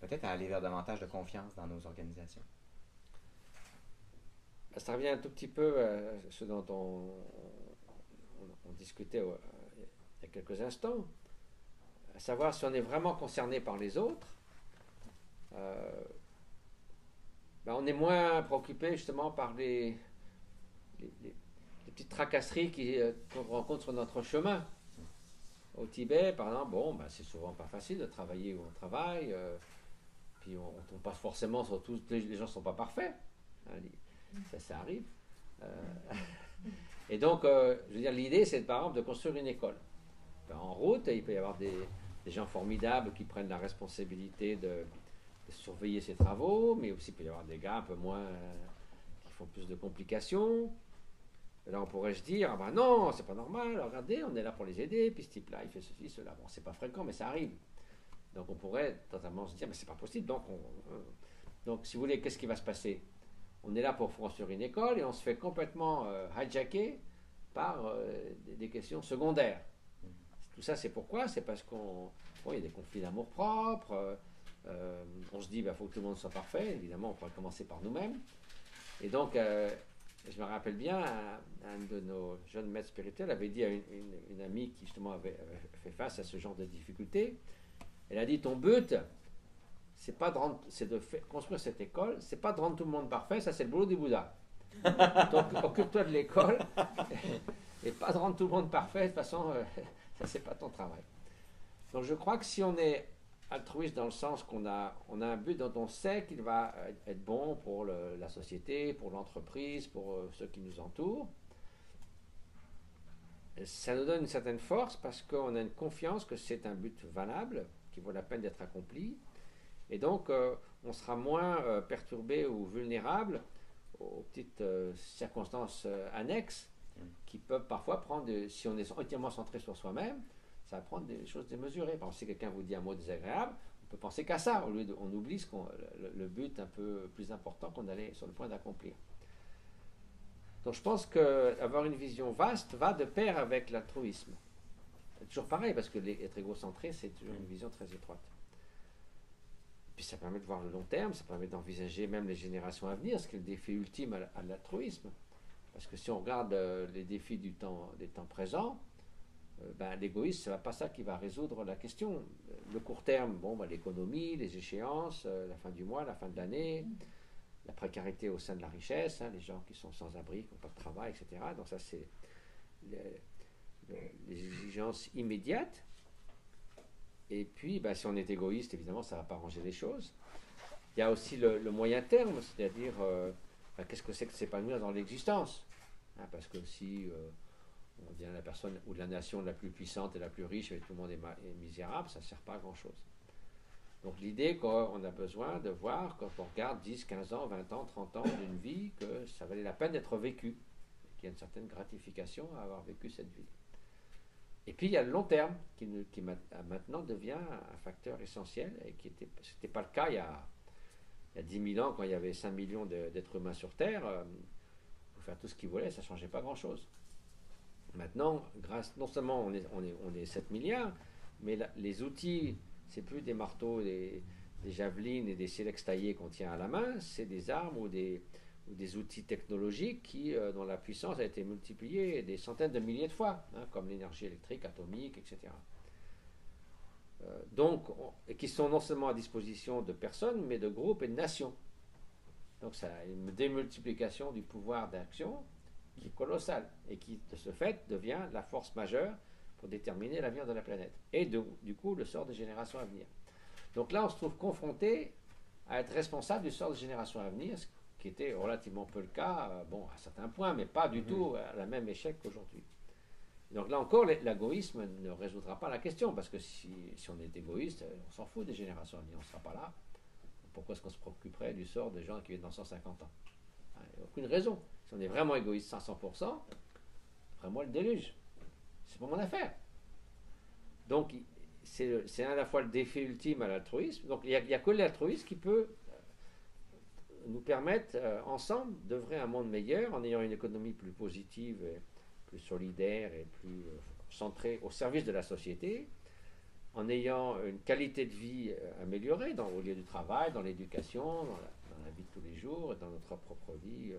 peut-être à aller vers davantage de confiance dans nos organisations? Ça revient un tout petit peu à ce dont on discutait il y a quelques instants, à savoir si on est vraiment concerné par les autres. On est moins préoccupé justement par les petites tracasseries qu'on rencontre sur notre chemin. Au Tibet, par exemple, c'est souvent pas facile de travailler où on travaille, puis on tombe pas forcément sur tous, les gens ne sont pas parfaits, hein, ça arrive. Et donc, je veux dire, l'idée, c'est par exemple de construire une école. En route, il peut y avoir des gens formidables qui prennent la responsabilité de surveiller ces travaux, mais aussi il peut y avoir des gars un peu moins qui font plus de complications. Et là, on pourrait se dire, ah ben non, c'est pas normal, regardez, on est là pour les aider, puis ce type-là, il fait ceci, cela. Bon, c'est pas fréquent, mais ça arrive. Donc on pourrait totalement se dire, mais c'est pas possible. Donc, si vous voulez, qu'est-ce qui va se passer? On est là pour construire une école et on se fait complètement hijacker par des questions secondaires. Tout ça, c'est pourquoi? C'est parce qu'il y a des conflits d'amour-propre. On se dit, il faut que tout le monde soit parfait. Évidemment, on pourrait commencer par nous-mêmes. Et donc, je me rappelle bien, un de nos jeunes maîtres spirituels avait dit à une amie qui justement avait fait face à ce genre de difficultés, elle a dit, ton but, c'est de construire cette école, c'est pas de rendre tout le monde parfait, ça c'est le boulot du Bouddha. Donc occupe-toi de l'école et pas de rendre tout le monde parfait, de toute façon, ça c'est pas ton travail. Donc je crois que si on est altruiste dans le sens qu'on a un but dont on sait qu'il va être bon pour la société, pour l'entreprise, pour ceux qui nous entourent, ça nous donne une certaine force parce qu'on a une confiance que c'est un but valable, qui vaut la peine d'être accompli. Et donc, on sera moins perturbé ou vulnérable aux petites circonstances annexes qui peuvent parfois prendre, si on est entièrement centré sur soi-même, ça va prendre des choses démesurées. Par exemple, si quelqu'un vous dit un mot désagréable, on peut penser qu'à ça, on oublie le but un peu plus important qu'on allait sur le point d'accomplir. Donc je pense qu'avoir une vision vaste va de pair avec l'altruisme. C'est toujours pareil, parce que être égocentré, c'est toujours une vision très étroite. Puis ça permet de voir le long terme, ça permet d'envisager même les générations à venir, ce qui est le défi ultime à l'altruisme. Parce que si on regarde les défis des temps présents, l'égoïsme, ce n'est pas ça qui va résoudre la question. Le court terme, l'économie, les échéances, la fin du mois, la fin de l'année, la précarité au sein de la richesse, les gens qui sont sans abri, qui n'ont pas de travail, etc. Donc ça, les exigences immédiates. Et puis, si on est égoïste, évidemment, ça ne va pas arranger les choses. Il y a aussi le moyen terme, c'est-à-dire qu'est-ce que c'est que s'épanouir dans l'existence, parce que si on devient la personne ou la nation la plus puissante et la plus riche et tout le monde est misérable, ça ne sert pas à grand-chose. Donc l'idée qu'on a besoin de voir, quand on regarde 10, 15 ans, 20 ans, 30 ans d'une vie, que ça valait la peine d'être vécu, qu'il y a une certaine gratification à avoir vécu cette vie. Et puis il y a le long terme, qui maintenant devient un facteur essentiel, et qui n'était pas le cas il y a 10 000 ans, quand il y avait 5 millions d'êtres humains sur Terre. Pour faire tout ce qu'ils voulaient, ça ne changeait pas grand-chose. Maintenant, non seulement on est 7 milliards, mais les outils, c'est plus des marteaux, des javelines et des silex taillés qu'on tient à la main, c'est des armes ou des outils technologiques dont la puissance a été multipliée des centaines de milliers de fois, comme l'énergie électrique, atomique, etc. Et qui sont non seulement à disposition de personnes, mais de groupes et de nations. Donc ça a une démultiplication du pouvoir d'action qui est colossale et qui, de ce fait, devient la force majeure pour déterminer l'avenir de la planète et du coup le sort des générations à venir. Donc là, on se trouve confronté à être responsable du sort des générations à venir, ce qui était relativement peu le cas, à certains points, mais pas du tout à la même échec qu'aujourd'hui. Donc là encore, l'égoïsme ne résoudra pas la question, parce que si on est égoïste, on s'en fout des générations à venir, on ne sera pas là. Pourquoi est-ce qu'on se préoccuperait du sort des gens qui vivent dans 150 ans? Il n'y a aucune raison. Si on est vraiment égoïste 500%, vraiment le déluge. C'est pas mon affaire. Donc, c'est à la fois le défi ultime à l'altruisme. Donc, il n'y a que l'altruisme qui peut nous permettre, ensemble, d'œuvrer un monde meilleur en ayant une économie plus positive, et plus solidaire et plus centrée au service de la société, en ayant une qualité de vie améliorée au lieu du travail, dans l'éducation, dans la vie de tous les jours, dans notre propre vie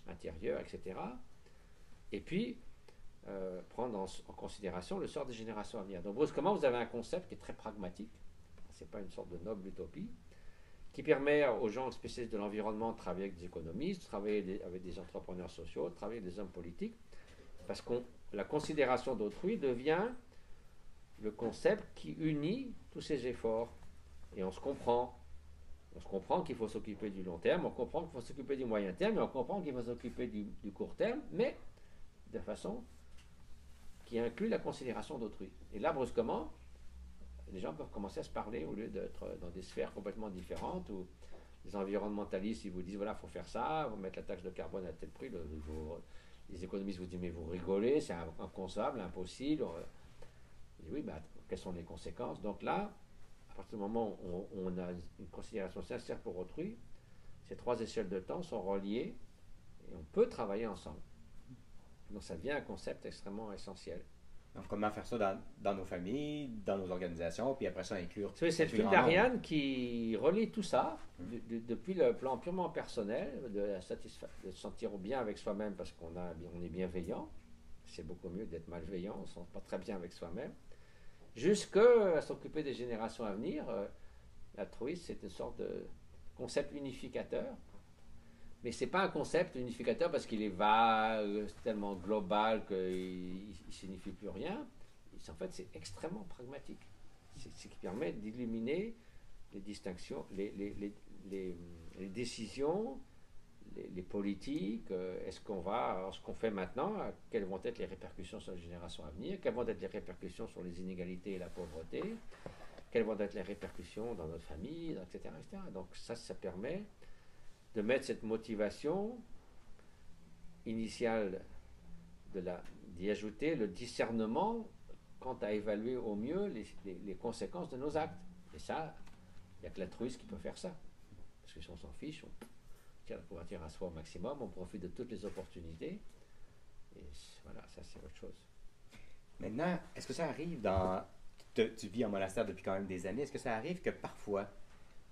intérieure, etc. Et puis, prendre en considération le sort des générations à venir. Donc brusquement, vous avez un concept qui est très pragmatique, ce n'est pas une sorte de noble utopie, qui permet aux gens spécialistes de l'environnement de travailler avec des économistes, de travailler avec des entrepreneurs sociaux, de travailler avec des hommes politiques, parce que la considération d'autrui devient le concept qui unit tous ces efforts. Et on se comprend. On se comprend qu'il faut s'occuper du long terme, on comprend qu'il faut s'occuper du moyen terme, et on comprend qu'il faut s'occuper du court terme, mais de façon qui inclut la considération d'autrui. Et là, brusquement, les gens peuvent commencer à se parler au lieu d'être dans des sphères complètement différentes où les environnementalistes, ils vous disent, voilà, il faut faire ça, vous mettre la taxe de carbone à tel prix, les économistes vous disent, mais vous rigolez, c'est inconcevable, impossible. Et oui, quelles sont les conséquences? Donc là, à partir du moment où on a une considération sincère pour autrui, ces trois échelles de temps sont reliées et on peut travailler ensemble. Donc ça devient un concept extrêmement essentiel. Donc comment faire ça dans nos familles, dans nos organisations, puis après ça inclure... C'est cette file d'Ariane qui relie tout ça, depuis le plan purement personnel, de se sentir bien avec soi-même parce qu'on est bienveillant. C'est beaucoup mieux d'être malveillant, on ne se sent pas très bien avec soi-même. Jusqu'à s'occuper des générations à venir, l'altruisme, c'est une sorte de concept unificateur. Mais ce n'est pas un concept unificateur parce qu'il est vague, tellement global qu'il ne signifie plus rien. En fait, c'est extrêmement pragmatique. C'est ce qui permet d'illuminer les distinctions, les décisions, les politiques. Ce qu'on fait maintenant, quelles vont être les répercussions sur les générations à venir, quelles vont être les répercussions sur les inégalités et la pauvreté, quelles vont être les répercussions dans notre famille, etc. etc. Donc ça permet de mettre cette motivation initiale, d'y ajouter le discernement quant à évaluer au mieux les conséquences de nos actes. Et ça, il n'y a que l'altruisme qui peut faire ça. Parce que si on s'en fiche, on tire le pouvoir à soi au maximum, on profite de toutes les opportunités. Et voilà, ça c'est autre chose. Maintenant, est-ce que ça arrive tu vis en monastère depuis quand même des années, est-ce que ça arrive que parfois,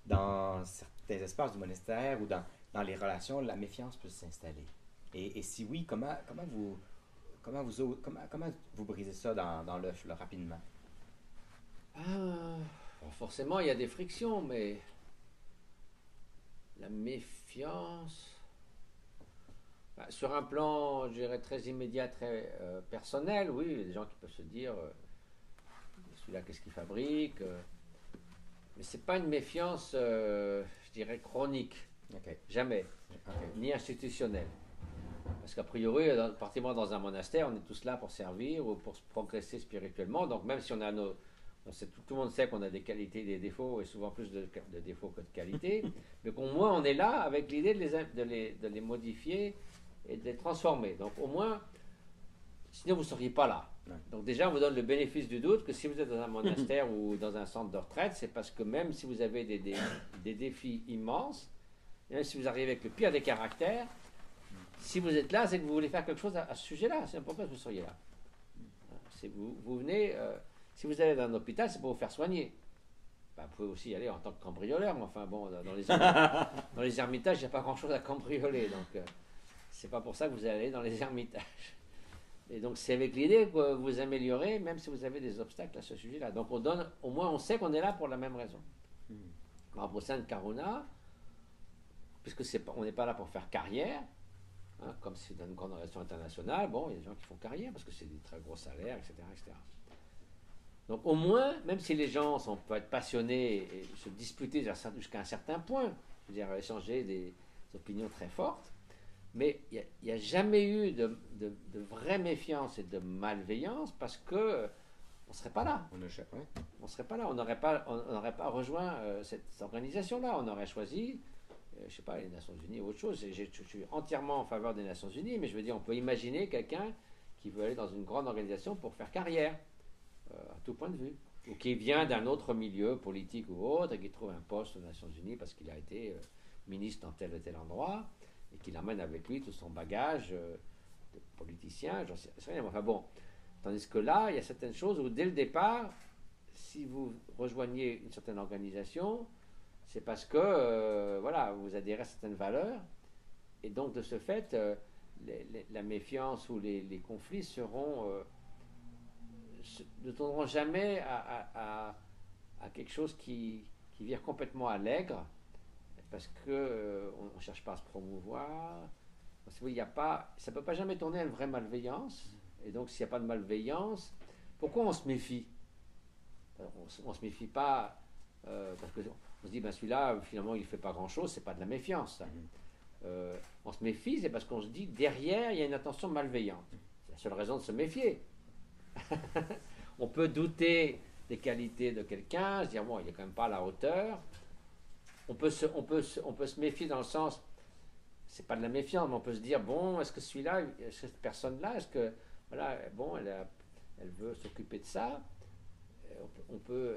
dans certains espaces du monastère ou dans les relations, la méfiance peut s'installer? Et si oui, comment vous brisez ça dans l'œuf là, rapidement? Forcément, il y a des frictions, mais la méfiance, Sur un plan, je dirais, très immédiat, très personnel, oui, il y a des gens qui peuvent se dire, celui-là, qu'est-ce qu'il fabrique mais c'est pas une méfiance, je dirais, chronique. OK. Jamais. OK. Ni institutionnelle. Parce qu'a priori, particulièrement dans un monastère, on est tous là pour servir ou pour progresser spirituellement. Donc même si on a nos... tout le monde sait qu'on a des qualités et des défauts, et souvent plus de défauts que de qualités, mais qu'au moins on est là avec l'idée de les modifier et de les transformer. Donc au moins, sinon vous ne seriez pas là. Ouais. Donc déjà, on vous donne le bénéfice du doute que si vous êtes dans un monastère ou dans un centre de retraite, c'est parce que même si vous avez des défis immenses, et même si vous arrivez avec le pire des caractères, si vous êtes là, c'est que vous voulez faire quelque chose à ce sujet-là. C'est pourquoi vous seriez là. Vous venez, si vous allez dans un hôpital, c'est pour vous faire soigner. Vous pouvez aussi y aller en tant que cambrioleur, mais enfin bon, dans les ermitages, il n'y a pas grand-chose à cambrioler. Donc, c'est pas pour ça que vous allez dans les ermitages. Et donc, c'est avec l'idée que vous vous améliorez, même si vous avez des obstacles à ce sujet-là. Donc, au moins, on sait qu'on est là pour la même raison. Alors, pour Sainte Karuna, puisque on n'est pas là pour faire carrière, comme c'est dans une grande organisation internationale, bon, il y a des gens qui font carrière parce que c'est des très gros salaires, etc., etc. Donc au moins, même si les gens peuvent être passionnés et se disputer jusqu'à un certain point, je veux dire, échanger des opinions très fortes, mais il n'y a jamais eu de vraie méfiance et de malveillance parce que on ne serait pas là. On ne serait pas là. On n'aurait pas rejoint cette organisation-là. On aurait choisi je ne sais pas, les Nations Unies ou autre chose. Je suis entièrement en faveur des Nations Unies, mais je veux dire, on peut imaginer quelqu'un qui veut aller dans une grande organisation pour faire carrière, à tout point de vue, ou qui vient d'un autre milieu politique ou autre et qui trouve un poste aux Nations Unies parce qu'il a été ministre dans tel ou tel endroit et qu'il emmène avec lui tout son bagage de politicien, j'en sais rien. Enfin bon, tandis que là, il y a certaines choses où dès le départ, si vous rejoignez une certaine organisation, c'est parce que voilà, vous adhérez à certaines valeurs et donc de ce fait, la méfiance ou les conflits ne tourneront jamais à quelque chose qui vire complètement à l'aigre parce que on ne cherche pas à se promouvoir. Parce que, oui, ça ne peut pas jamais tourner à une vraie malveillance. Et donc s'il n'y a pas de malveillance, pourquoi on se méfie? On ne se méfie pas parce que on se dit, celui-là, finalement, il ne fait pas grand-chose, c'est pas de la méfiance. Ça. On se méfie, c'est parce qu'on se dit, derrière, il y a une intention malveillante. C'est la seule raison de se méfier. On peut douter des qualités de quelqu'un, se dire, bon, il n'est quand même pas à la hauteur. On peut se méfier dans le sens, c'est pas de la méfiance, mais on peut se dire, bon, est-ce que celui-là, cette personne-là, est-ce que, voilà, bon, elle veut s'occuper de ça? On peut...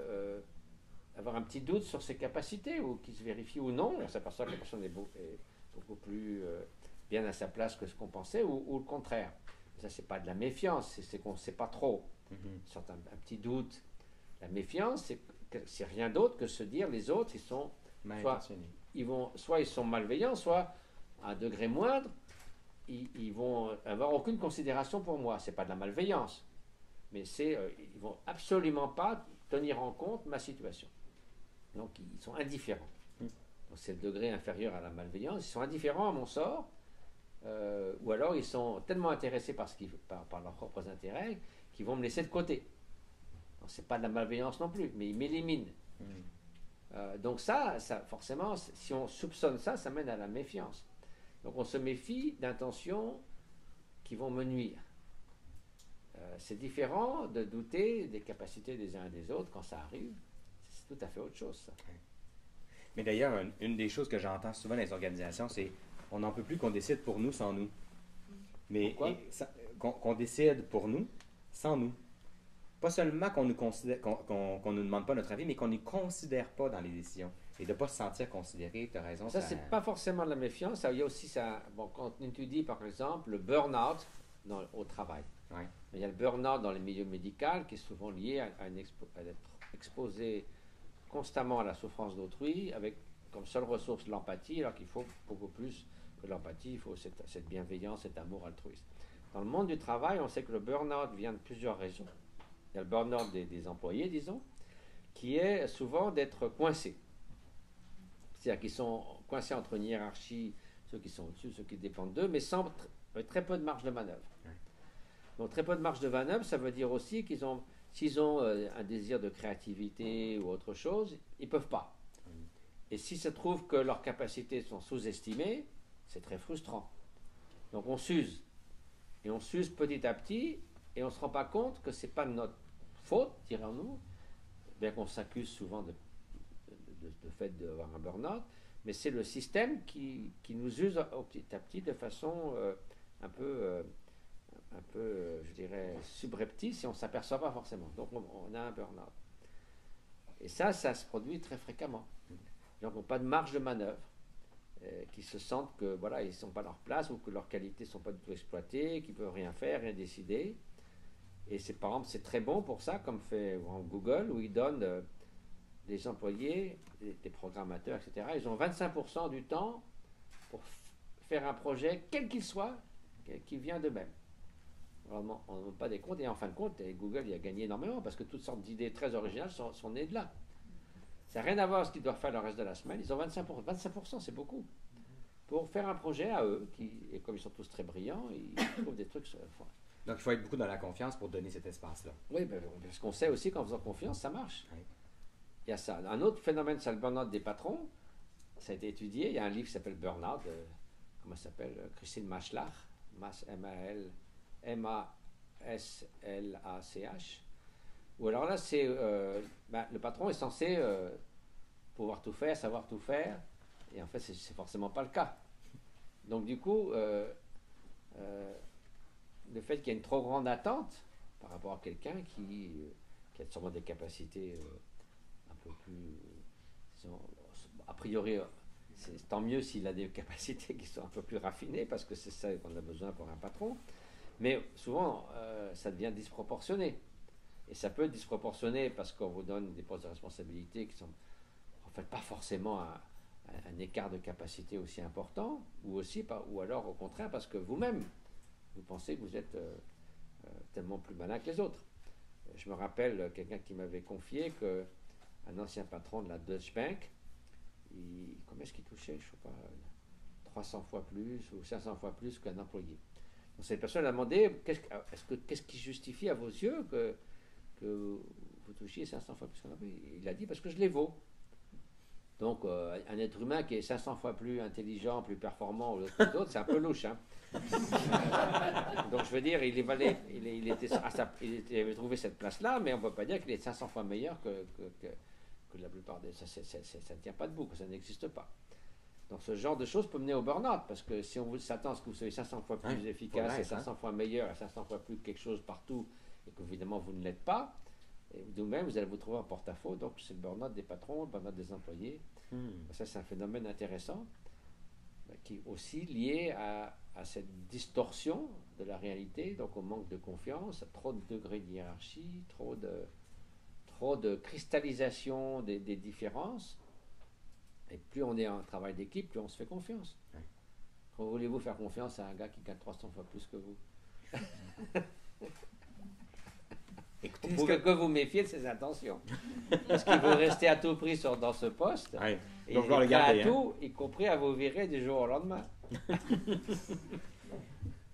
avoir un petit doute sur ses capacités ou qui se vérifie ou non, on s'aperçoit que la personne est beaucoup plus bien à sa place que ce qu'on pensait ou le contraire. Ça, c'est pas de la méfiance, c'est qu'on ne sait pas trop. Un petit doute. La méfiance, c'est rien d'autre que se dire les autres, soit ils sont malveillants, soit à un degré moindre, ils vont avoir aucune considération pour moi. C'est pas de la malveillance, mais ils vont absolument pas tenir en compte ma situation. Donc ils sont indifférents. Donc c'est le degré inférieur à la malveillance. Ils sont indifférents à mon sort, ou alors ils sont tellement intéressés par leurs propres intérêts qu'ils vont me laisser de côté. C'est pas de la malveillance non plus, mais ils m'éliminent. Donc ça, forcément, si on soupçonne ça, ça mène à la méfiance. Donc on se méfie d'intentions qui vont me nuire. C'est différent de douter des capacités des uns et des autres quand ça arrive. C'est tout à fait autre chose, ça. Mais d'ailleurs, une des choses que j'entends souvent dans les organisations, c'est on n'en peut plus qu'on décide pour nous sans nous. Mais qu'on décide pour nous sans nous. Pas seulement qu'on nous demande pas notre avis, mais qu'on ne considère pas dans les décisions. Et de ne pas se sentir considéré, tu as raison. Ça, c'est pas forcément de la méfiance. Il y a aussi ça. Bon, quand on étudie, par exemple, le burn-out au travail. Ouais. Il y a le burn-out dans les milieux médicaux qui est souvent lié à être exposé constamment à la souffrance d'autrui avec comme seule ressource l'empathie, alors qu'il faut beaucoup plus que l'empathie, il faut cette bienveillance, cet amour altruiste. Dans le monde du travail, on sait que le burn-out vient de plusieurs raisons. Il y a le burn-out des employés, disons, qui est souvent d'être coincés. C'est-à-dire qu'ils sont coincés entre une hiérarchie ceux qui sont au-dessus, ceux qui dépendent d'eux, mais sans avec très peu de marge de manœuvre. Ouais. Donc très peu de marge de manœuvre, ça veut dire aussi qu'ils ont, s'ils ont un désir de créativité ou autre chose, ils ne peuvent pas. Et si ça trouve que leurs capacités sont sous-estimées, c'est très frustrant. Donc on s'use. Et on s'use petit à petit, et on ne se rend pas compte que ce n'est pas de notre faute, dirons-nous, bien qu'on s'accuse souvent de fait d'avoir un burn-out, mais c'est le système qui nous use petit à petit de façon un peu, je dirais, subreptice, et on ne s'aperçoit pas forcément. Donc on a un burn-out. Et ça se produit très fréquemment. Les gens n'ont pas de marge de manœuvre, qui se sentent que voilà, ils ne sont pas à leur place ou que leurs qualités ne sont pas du tout exploitées, qu'ils ne peuvent rien faire, rien décider. Et c'est, par exemple, c'est très bon pour ça, comme fait Google, où ils donnent des employés, des programmateurs, etc. Ils ont 25% du temps pour faire un projet, quel qu'il soit, qui vient d'eux-mêmes. Vraiment, on n'a pas des comptes. Et en fin de compte, Google il a gagné énormément parce que toutes sortes d'idées très originales sont nées de là. Ça n'a rien à voir avec ce qu'ils doivent faire le reste de la semaine. Ils ont 25%. 25%, c'est beaucoup. Pour faire un projet à eux, et comme ils sont tous très brillants, ils trouvent des trucs sur la fois. Donc, il faut être beaucoup dans la confiance pour donner cet espace-là. Oui, parce qu'on sait aussi qu'en faisant confiance, ça marche. Oui. Il y a ça. Un autre phénomène, c'est le burn-out des patrons. Ça a été étudié. Il y a un livre qui s'appelle Burnout, comment ça s'appelle, Christine Maslach, M-A-S-L-A-C-H. Ou alors là, c'est le patron est censé pouvoir tout faire, savoir tout faire, et en fait, c'est forcément pas le cas. Donc du coup, le fait qu'il y ait une trop grande attente par rapport à quelqu'un qui a sûrement des capacités un peu plus, a priori, c'est tant mieux s'il a des capacités qui sont un peu plus raffinées, parce que c'est ça qu'on a besoin pour un patron. Mais souvent, ça devient disproportionné. Et ça peut être disproportionné parce qu'on vous donne des postes de responsabilité qui sont en fait pas forcément un écart de capacité aussi important, ou alors au contraire parce que vous-même, vous pensez que vous êtes tellement plus malin que les autres. Je me rappelle quelqu'un qui m'avait confié qu'un ancien patron de la Deutsche Bank, combien est-ce qu'il touchait? Je ne sais pas, 300 fois plus ou 500 fois plus qu'un employé. Donc cette personne a demandé qu'est-ce qui justifie à vos yeux que vous touchiez 500 fois plus qu'un employé? Il a dit parce que je les vaux. Donc un être humain qui est 500 fois plus intelligent, plus performant que les autres, c'est un peu louche. Hein. Donc je veux dire, il avait trouvé cette place-là, mais on ne peut pas dire qu'il est 500 fois meilleur que la plupart des... Ça ne tient pas debout, que ça n'existe pas. Donc ce genre de choses peut mener au burn-out, parce que si on s'attend à ce que vous soyez 500 fois plus efficace et 500 fois meilleur, et 500 fois plus quelque chose partout, et que évidemment vous ne l'êtes pas, et vous-même vous allez vous trouver en porte-à-faux. Donc c'est le burn-out des patrons, le burn-out des employés. Ça c'est un phénomène intéressant, qui est aussi lié à cette distorsion de la réalité, donc au manque de confiance, à trop de degrés de hiérarchie, trop de cristallisation des différences. Et plus on est en travail d'équipe, plus on se fait confiance. Ouais. Comment voulez-vous faire confiance à un gars qui gagne 300 fois plus que vous? Écoutez, Vous pouvez que vous méfier de ses intentions. Parce qu'il veut rester à tout prix dans ce poste. Ouais. Et Donc, il le est prêt garder, à tout, y compris à vous virer du jour au lendemain.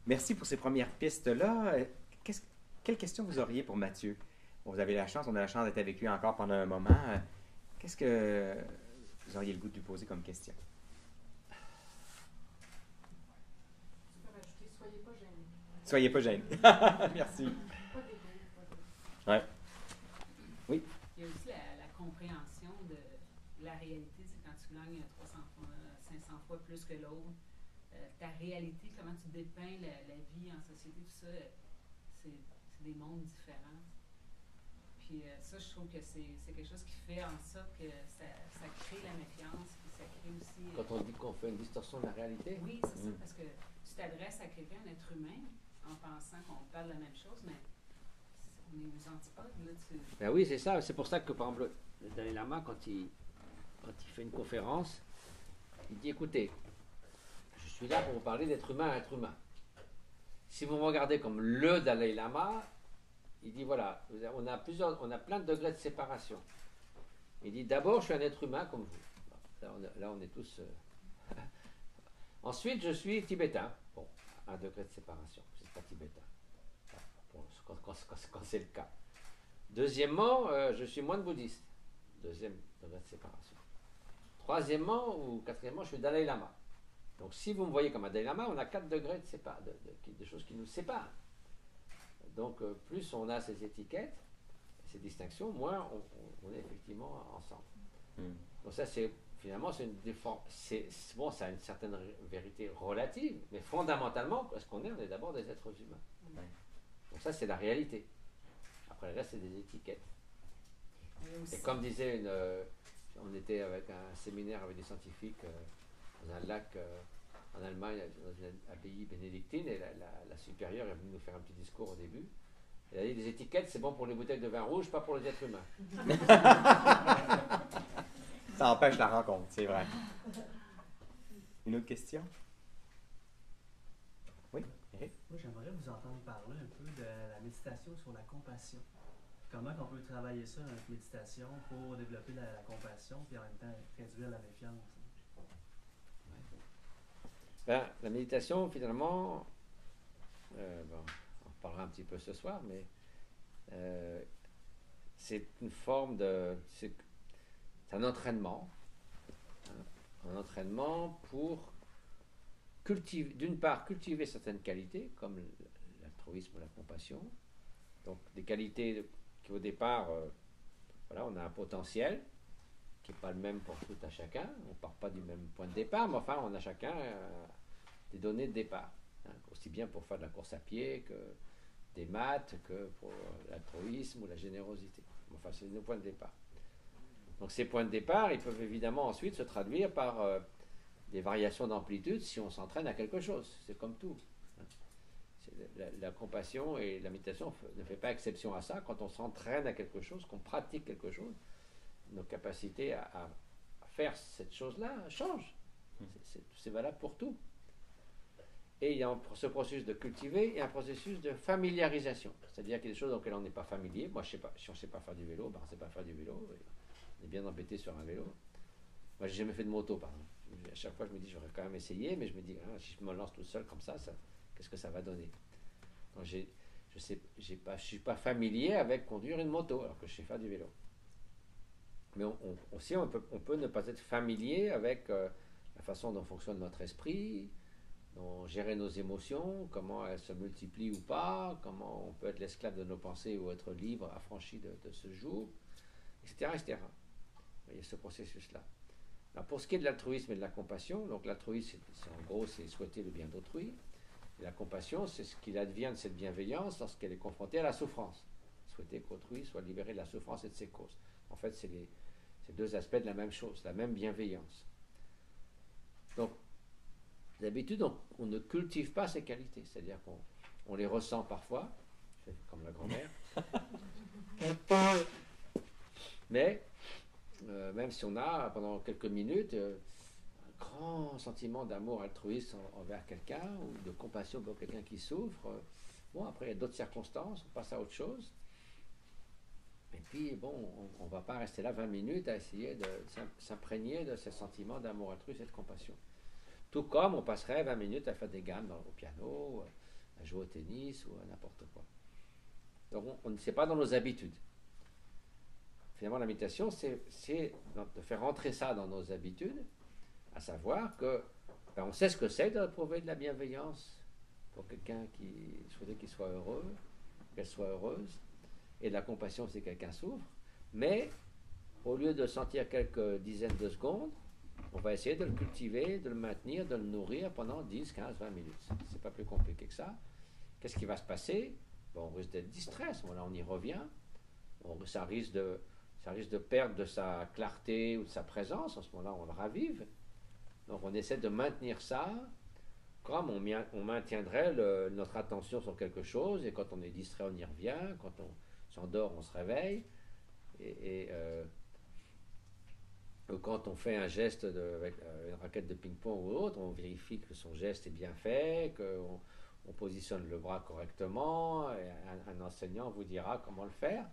Merci pour ces premières pistes-là. Quelles questions vous auriez pour Mathieu? Bon, vous avez la chance, on a la chance d'être avec lui encore pendant un moment. Qu'est-ce que vous auriez le goût de lui poser comme question? Tu peux rajouter, soyez pas gênés. Soyez pas gênés. Merci. Pas d'égo, pas d'égo. Ouais. Oui. Il y a aussi la compréhension de la réalité, c'est quand tu gagnes 300 fois, 500 fois plus que l'autre. Ta réalité, comment tu dépeins la vie en société, tout ça, c'est des mondes différents. Puis ça, je trouve que c'est quelque chose qui fait en sorte que ça crée la méfiance, puis ça crée aussi... Quand on dit qu'on fait une distorsion de la réalité? Oui, c'est ça, parce que tu t'adresses à quelqu'un, un être humain, en pensant qu'on parle de la même chose, mais on est aux antipodes, là. Ben oui, c'est ça. C'est pour ça que, par exemple, le Dalai Lama, quand il fait une conférence, il dit, écoutez, je suis là pour vous parler d'être humain à être humain. Si vous me regardez comme le Dalai Lama, il dit, voilà, on a plein de degrés de séparation. Il dit, d'abord, je suis un être humain comme vous. Là, on est tous Ensuite, je suis tibétain. Bon, 1 degré de séparation, c'est pas tibétain. Quand c'est le cas. Deuxièmement, je suis moine bouddhiste. 2e degré de séparation. Troisièmement ou quatrièmement, je suis Dalai Lama. Donc si vous me voyez comme un Dalai Lama, on a 4 degrés de choses qui nous séparent. Donc plus on a ces étiquettes, ces distinctions, moins on est effectivement ensemble. Donc ça c'est finalement c'est une défense. Bon, ça a une certaine vérité relative, mais fondamentalement, ce qu'on est, on est d'abord des êtres humains. Donc ça c'est la réalité. Après le reste c'est des étiquettes. Et comme disait on était avec un séminaire avec des scientifiques dans un lac en Allemagne, dans une abbaye bénédictine, et la supérieure est venue nous faire un petit discours au début. Elle a dit les étiquettes, c'est bon pour les bouteilles de vin rouge, pas pour les êtres humains. Ça empêche la rencontre, c'est vrai. Une autre question? Oui, Eric? Moi, j'aimerais vous entendre parler un peu de la méditation sur la compassion. Comment on peut travailler ça dans notre méditation pour développer la compassion et en même temps réduire la méfiance? Ben, la méditation, finalement, on en parlera un petit peu ce soir, mais c'est une forme de... C'est un entraînement. Un entraînement pour cultiver, d'une part, cultiver certaines qualités, comme l'altruisme ou la compassion. Donc, des qualités qui, au départ, voilà, on a un potentiel qui n'est pas le même pour tout à chacun. On ne part pas du même point de départ, mais enfin, on a chacun des données de départ. Aussi bien pour faire de la course à pied que des maths, que pour l'altruisme ou la générosité. Enfin, c'est nos points de départ. Donc, ces points de départ, ils peuvent évidemment ensuite se traduire par des variations d'amplitude si on s'entraîne à quelque chose. C'est comme tout. La compassion et la méditation ne fait pas exception à ça. Quand on s'entraîne à quelque chose, qu'on pratique quelque chose, nos capacités à faire cette chose-là changent. C'est valable pour tout. Et il y a ce processus de cultiver et un processus de familiarisation. C'est-à-dire qu'il y a des choses auxquelles on n'est pas familier. Moi, si on ne sait pas faire du vélo, ben on ne sait pas faire du vélo. On est bien embêté sur un vélo. Moi, j'ai jamais fait de moto, par exemple. À chaque fois, je me dis, j'aurais quand même essayé, mais je me dis, si je me lance tout seul comme ça, qu'est-ce que ça va donner? Donc, je ne suis pas familier avec conduire une moto, alors que je sais faire du vélo. Mais aussi, on peut ne pas être familier avec la façon dont fonctionne notre esprit, dont gérer nos émotions, comment elles se multiplient ou pas, comment on peut être l'esclave de nos pensées ou être libre, affranchi de ce joug, etc., etc. Il y a ce processus-là. Alors pour ce qui est de l'altruisme et de la compassion, donc l'altruisme, en gros, c'est souhaiter le bien d'autrui. Et la compassion, c'est ce qu'il advient de cette bienveillance lorsqu'elle est confrontée à la souffrance. Souhaiter qu'autrui soit libéré de la souffrance et de ses causes. En fait, c'est deux aspects de la même chose, la même bienveillance. Donc, d'habitude, on ne cultive pas ces qualités, c'est-à-dire qu'on les ressent parfois, comme la grand-mère, mais même si on a pendant quelques minutes un grand sentiment d'amour altruiste envers quelqu'un ou de compassion pour quelqu'un qui souffre, bon, après il y a d'autres circonstances, on passe à autre chose. Et puis, bon, on ne va pas rester là 20 minutes à essayer de s'imprégner de ce sentiment d'amour altruiste et de compassion. Tout comme on passerait 20 minutes à faire des gammes au piano, à jouer au tennis ou à n'importe quoi. Donc, c'est pas dans nos habitudes. Finalement, la méditation, c'est de faire rentrer ça dans nos habitudes, à savoir que on sait ce que c'est d'éprouver de la bienveillance pour quelqu'un qui souhaite qu'il soit heureux, qu'elle soit heureuse, et de la compassion si quelqu'un souffre, mais au lieu de sentir quelques dizaines de secondes, on va essayer de le cultiver, de le maintenir, de le nourrir pendant 10, 15, 20 minutes. C'est pas plus compliqué que ça. Qu'est-ce qui va se passer? Bon, on risque d'être distrait, à ce moment-là, on y revient. Ça risque de perdre de sa clarté ou de sa présence, en ce moment-là, on le ravive. Donc, on essaie de maintenir ça comme on maintiendrait notre attention sur quelque chose, et quand on est distrait, on y revient. Quand on s'endort, on se réveille. Quand on fait un geste avec une raquette de ping-pong ou autre, on vérifie que son geste est bien fait, qu'on positionne le bras correctement, et un enseignant vous dira comment le faire.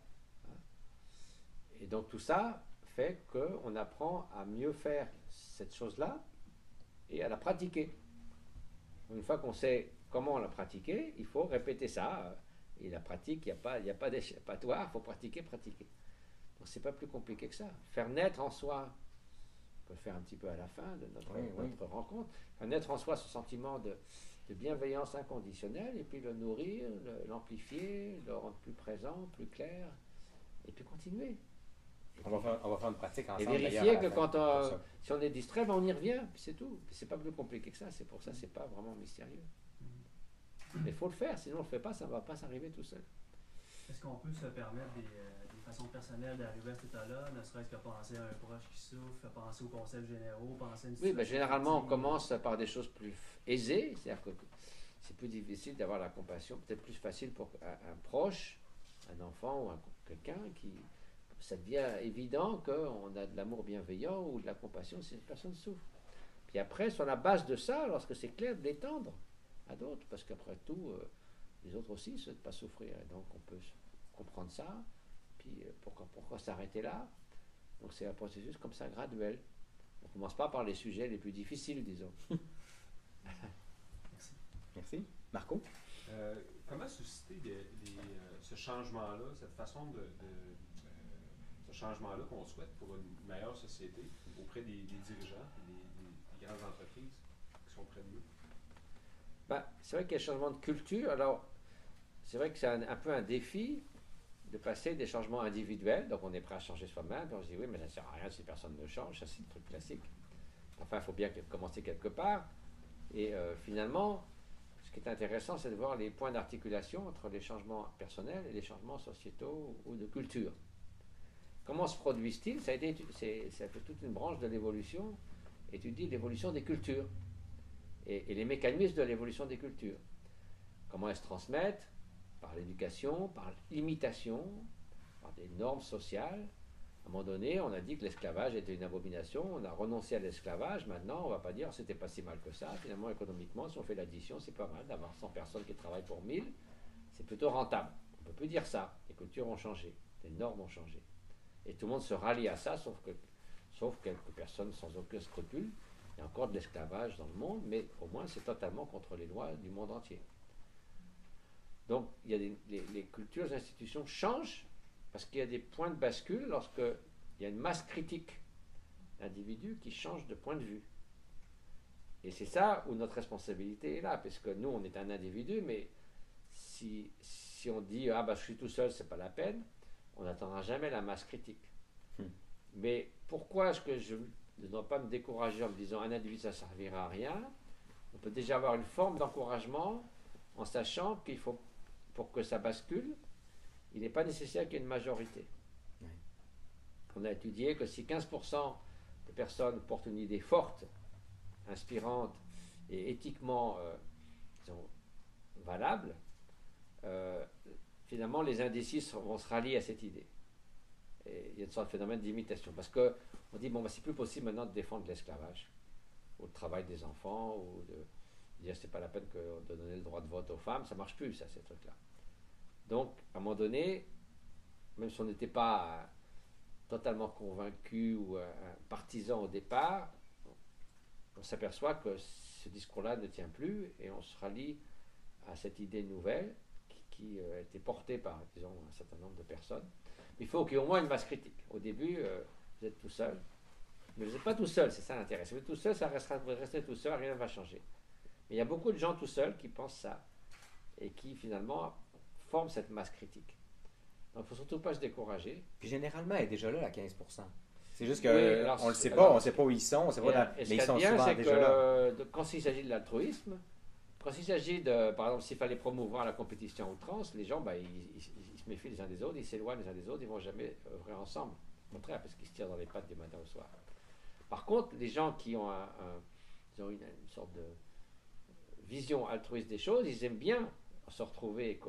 Et donc tout ça fait qu'on apprend à mieux faire cette chose-là et à la pratiquer. Une fois qu'on sait comment la pratiquer, il faut répéter ça. Et la pratique, il n'y a pas d'échappatoire, il faut pratiquer, pratiquer. Donc c'est pas plus compliqué que ça. Faire naître en soi, on peut le faire un petit peu à la fin de notre rencontre, faire naître en soi ce sentiment de bienveillance inconditionnelle, et puis le nourrir, l'amplifier, le rendre plus présent, plus clair, et puis continuer. On va faire une pratique ensemble. Et vérifier que si on est distrait, on y revient, puis c'est tout. Puis c'est pas plus compliqué que ça, c'est pour ça que c'est pas vraiment mystérieux. Mais il faut le faire, sinon on ne le fait pas, ça ne va pas s'arriver tout seul. Est-ce qu'on peut se permettre des façons personnelles d'arriver à cet état-là, ne serait-ce que penser à un proche qui souffre, penser aux concepts généraux, penser à une situation... Oui, généralement on commence par des choses plus aisées, c'est-à-dire que c'est plus difficile d'avoir la compassion, peut-être plus facile pour un proche, un enfant ou quelqu'un qui... Ça devient évident qu'on a de l'amour bienveillant ou de la compassion si une personne souffre. Puis après, sur la base de ça, lorsque c'est clair, de l'étendre à d'autres, parce qu'après tout, les autres aussi ne souhaitent pas souffrir. Et donc on peut comprendre ça, puis pourquoi s'arrêter là? Donc c'est un processus comme ça graduel. On ne commence pas par les sujets les plus difficiles, disons. Merci. Merci. Marco? Comment susciter ce changement-là, cette façon ce changement-là qu'on souhaite pour une meilleure société auprès des dirigeants, des grandes entreprises qui sont près de nous? C'est vrai qu'il y a un changement de culture. Alors, c'est vrai que c'est un peu un défi de passer des changements individuels. Donc, on est prêt à changer soi-même. Puis on se dit, oui, mais ça ne sert à rien si personne ne change. Ça, c'est le truc classique. Enfin, il faut bien commencer quelque part. Et finalement, ce qui est intéressant, c'est de voir les points d'articulation entre les changements personnels et les changements sociétaux ou de culture. Comment se produisent-ils? Ça fait toute une branche de l'évolution, étudie l'évolution des cultures et les mécanismes de l'évolution des cultures. Comment elles se transmettent? Par l'éducation, par l'imitation, par des normes sociales. À un moment donné, on a dit que l'esclavage était une abomination, on a renoncé à l'esclavage. Maintenant, on ne va pas dire c'était pas si mal que ça. Finalement, économiquement, si on fait l'addition, c'est pas mal d'avoir 100 personnes qui travaillent pour 1000. C'est plutôt rentable. On ne peut plus dire ça. Les cultures ont changé, les normes ont changé. Et tout le monde se rallie à ça, sauf quelques personnes sans aucun scrupule. Il y a encore de l'esclavage dans le monde, mais au moins c'est totalement contre les lois du monde entier. Donc il y a les cultures, les institutions changent parce qu'il y a des points de bascule lorsqu'il y a une masse critique d'individus qui changent de point de vue. Et c'est ça où notre responsabilité est là, parce que nous on est un individu, mais si on dit « Ah je suis tout seul, c'est pas la peine », on n'atteindra jamais la masse critique. Mais pourquoi est-ce que je ne dois pas me décourager en me disant un individu ça ne servira à rien? On peut déjà avoir une forme d'encouragement en sachant qu'il faut, pour que ça bascule, il n'est pas nécessaire qu'il y ait une majorité. Oui. On a étudié que si 15% de personnes portent une idée forte, inspirante et éthiquement valable, finalement, les indécis vont se rallier à cette idée. Et il y a une sorte de phénomène d'imitation. Parce qu'on dit, c'est plus possible maintenant de défendre l'esclavage, ou le travail des enfants, ou de dire c'est pas la peine de donner le droit de vote aux femmes, ça marche plus, ça, ces trucs-là. Donc, à un moment donné, même si on n'était pas totalement convaincu ou partisan au départ, on s'aperçoit que ce discours-là ne tient plus, et on se rallie à cette idée nouvelle, qui a été porté par, disons, un certain nombre de personnes. Il faut qu'il y ait au moins une masse critique. Au début, vous êtes tout seul. Mais vous n'êtes pas tout seul, c'est ça l'intérêt. Si vous êtes tout seul, vous restez tout seul, rien ne va changer. Mais il y a beaucoup de gens tout seuls qui pensent ça et qui, finalement, forment cette masse critique. Donc, il ne faut surtout pas se décourager. Puis généralement, elle est déjà là, la 15%. C'est juste qu'on ne le sait pas, on ne sait pas où ils sont, on ne sait pas mais ils sont souvent déjà là. Quand il s'agit de l'altruisme, quand il s'agit de, par exemple, s'il fallait promouvoir la compétition à outrance, les gens, ils se méfient les uns des autres, ils s'éloignent les uns des autres, ils ne vont jamais œuvrer ensemble. Au contraire, parce qu'ils se tirent dans les pattes du matin au soir. Par contre, les gens qui ont une sorte de vision altruiste des choses, ils aiment bien se retrouver et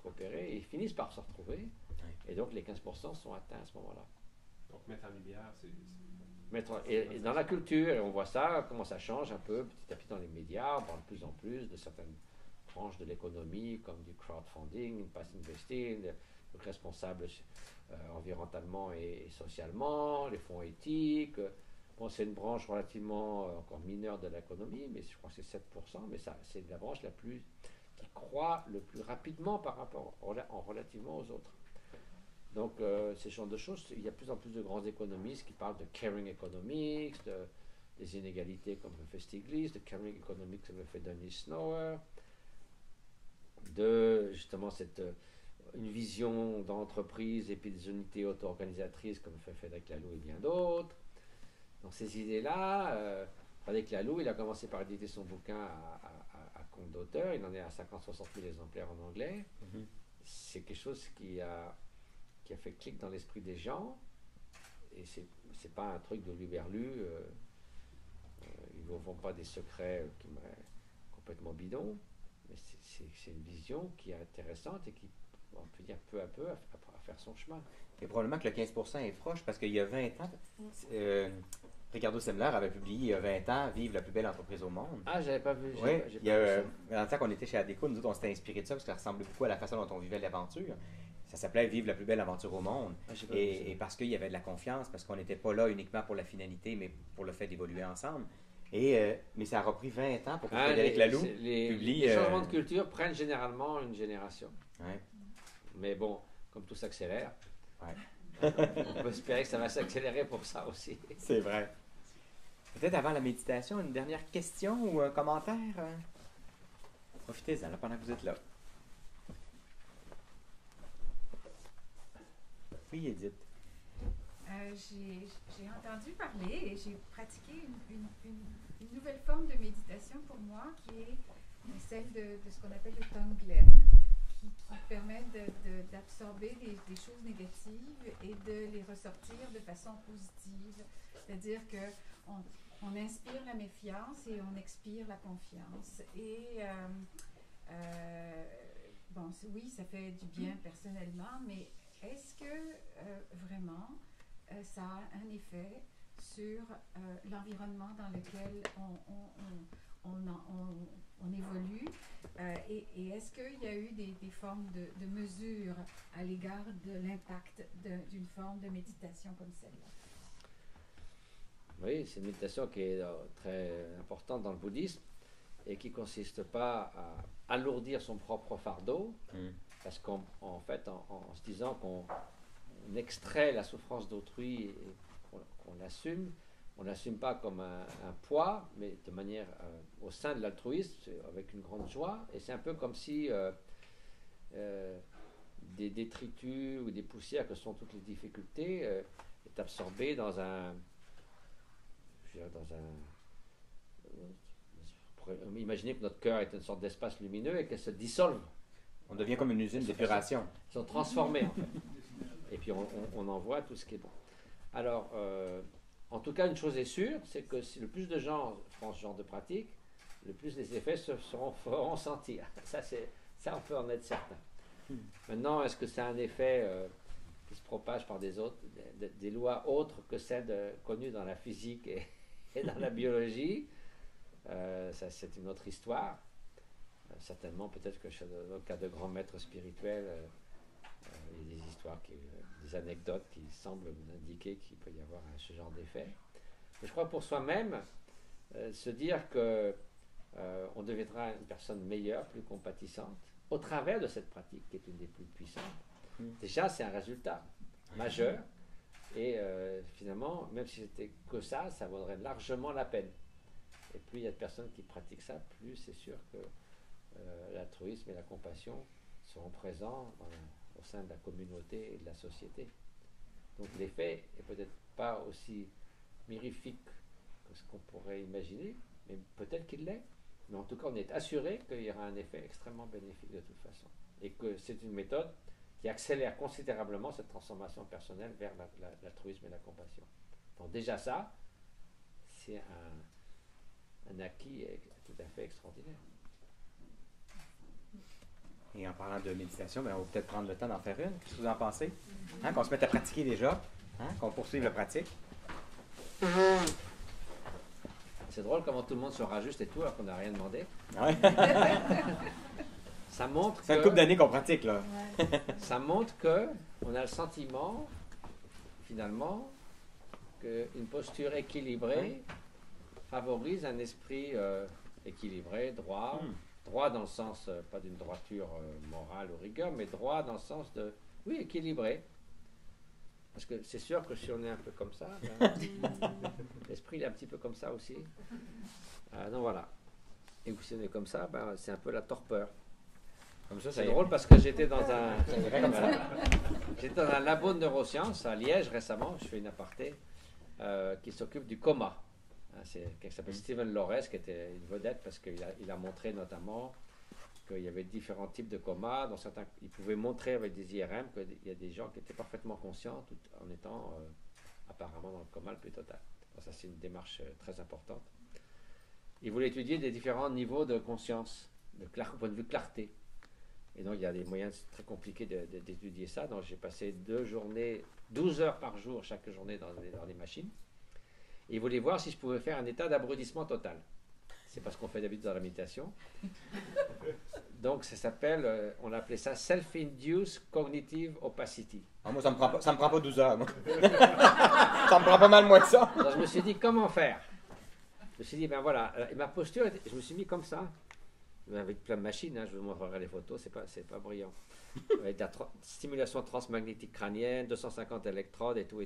coopérer, et ils finissent par se retrouver, et donc les 15% sont atteints à ce moment-là. Donc mettre en lumière, et dans la culture, et on voit ça, comment ça change un peu petit à petit dans les médias, on parle de plus en plus de certaines branches de l'économie, comme du crowdfunding, impact investing, le responsable environnementalement et socialement, les fonds éthiques. Bon, c'est une branche relativement encore mineure de l'économie, mais je crois que c'est 7%, mais ça, c'est la branche qui croît le plus rapidement par rapport relativement aux autres. Donc, ces genres de choses, il y a de plus en plus de grands économistes qui parlent de caring economics, des inégalités comme le fait Stiglitz, de caring economics comme le fait Denis Snower, de justement une vision d'entreprise et puis des unités auto-organisatrices comme le fait Frédéric Laloux et bien d'autres. Donc ces idées-là, Frédéric Laloux, il a commencé par éditer son bouquin à compte d'auteur, il en est à 50-60 000 exemplaires en anglais. Mhm. C'est quelque chose qui a fait clic dans l'esprit des gens, et c'est pas un truc de l'Uberlu, ils ne vont pas des secrets complètement bidons, mais c'est une vision qui est intéressante et qui, on peut dire, peu à peu, à faire son chemin. Et probablement que le 15% est proche, parce qu'il y a 20 ans, Ricardo Semler avait publié il y a 20 ans « Vive la plus belle entreprise au monde ». Ah, j'avais pas vu. Oui, il y a dans le temps qu'on était chez Adéco, nous autres, on s'était inspiré de ça parce que ça ressemblait beaucoup à la façon dont on vivait l'aventure. Ça s'appelait « Vive la plus belle aventure au monde ». Et parce qu'il y avait de la confiance, parce qu'on n'était pas là uniquement pour la finalité, mais pour le fait d'évoluer ensemble. Mais ça a repris 20 ans pour que Frédéric Laloux publie... Les changements de culture prennent généralement une génération. Ouais. Mais bon, comme tout s'accélère, Ouais. on peut espérer que ça va s'accélérer pour ça aussi. C'est vrai. Peut-être avant la méditation, une dernière question ou un commentaire? Profitez-en là, pendant que vous êtes là. Oui, Edith. J'ai entendu parler et j'ai pratiqué une nouvelle forme de méditation pour moi qui est celle de ce qu'on appelle le Tonglen, qui permet d'absorber des choses négatives et de les ressortir de façon positive. C'est-à-dire qu'on inspire la méfiance et on expire la confiance. Et bon, oui, ça fait du bien personnellement, mais est-ce que vraiment ça a un effet sur l'environnement dans lequel on évolue et est-ce qu'il y a eu des formes de mesures à l'égard de l'impact d'une forme de méditation comme celle-là? Oui, c'est une méditation qui est très importante dans le bouddhisme et qui ne consiste pas à alourdir son propre fardeau, parce qu'en fait, en se disant qu'on extrait la souffrance d'autrui et qu'on l'assume, on l'assume pas comme un poids, mais de manière au sein de l'altruisme, avec une grande joie. Et c'est un peu comme si des détritus ou des poussières, que sont toutes les difficultés, est absorbé imaginez que notre cœur est une sorte d'espace lumineux et qu'elle se dissolve. On devient comme une usine d'épuration. Ils sont transformés, en fait. Et puis on envoie tout ce qui est bon. Alors, en tout cas, une chose est sûre, c'est que si le plus de gens font ce genre de pratique, le plus les effets se feront sentir. Ça, on peut en être certain. Maintenant, est-ce que c'est un effet qui se propage par des lois autres que celles connues dans la physique et dans la biologie? Ça, c'est une autre histoire. Certainement, peut-être que dans le cas de grands maîtres spirituels, il y a des histoires, des anecdotes qui semblent nous indiquer qu'il peut y avoir ce genre d'effet. Mais je crois pour soi-même, se dire que on deviendra une personne meilleure, plus compatissante, au travers de cette pratique qui est une des plus puissantes. Déjà, c'est un résultat majeur. Et finalement, même si c'était que ça vaudrait largement la peine. Et plus il y a de personnes qui pratiquent ça, plus c'est sûr que l'altruisme et la compassion seront présents au sein de la communauté et de la société. Donc l'effet est peut-être pas aussi mirifique que ce qu'on pourrait imaginer, mais peut-être qu'il l'est. Mais en tout cas, on est assuré qu'il y aura un effet extrêmement bénéfique de toute façon. Et que c'est une méthode qui accélère considérablement cette transformation personnelle vers l'altruisme et la compassion. Donc déjà ça, c'est un acquis tout à fait extraordinaire. Et en parlant de méditation, on va peut-être prendre le temps d'en faire une. Qu'est-ce que vous en pensez? Qu'on se mette à pratiquer déjà, qu'on poursuive la pratique. C'est drôle comment tout le monde se rajuste et tout alors qu'on n'a rien demandé. Ouais. Ça montre C'est une couple d'années qu'on pratique, là. Ça montre qu'on a le sentiment, finalement, qu'une posture équilibrée favorise un esprit équilibré, droit. Droit dans le sens, pas d'une droiture morale ou rigueur, mais droit dans le sens de, oui, équilibré. Parce que c'est sûr que si on est un peu comme ça, ben, l'esprit il est un petit peu comme ça aussi. Donc voilà. Et si on est comme ça, ben, c'est un peu la torpeur. Comme ça, C'est drôle parce que j'étais dans j'étais dans un labo de neurosciences à Liège récemment, je fais une aparté, qui s'occupe du coma. C'est quelqu'un qui s'appelle Steven Lorès, qui était une vedette parce qu'il a montré notamment qu'il y avait différents types de coma. Dans certains, il pouvait montrer avec des IRM qu'il y a des gens qui étaient parfaitement conscients tout en étant apparemment dans le coma le plus total. Donc ça, c'est une démarche très importante. Il voulait étudier des différents niveaux de conscience, au point de vue clarté. Et donc, il y a des moyens très compliqués d'étudier ça. Donc, j'ai passé 2 journées, 12 heures par jour, chaque journée dans les machines. Et il voulait voir si je pouvais faire un état d'abrutissement total. C'est pas ce qu'on fait d'habitude dans la méditation. Donc, ça s'appelle, on appelait ça Self-Induced Cognitive Opacity. Ah, moi, ça me prend pas 12 heures. Moi. Ça me prend pas mal moins que ça. Alors, je me suis dit, comment faire? Je me suis dit, ben voilà, ma posture, je me suis mis comme ça, avec plein de machines, je vous montrerai les photos, c'est pas brillant. Avec de la stimulation transmagnétique crânienne, 250 électrodes et tout.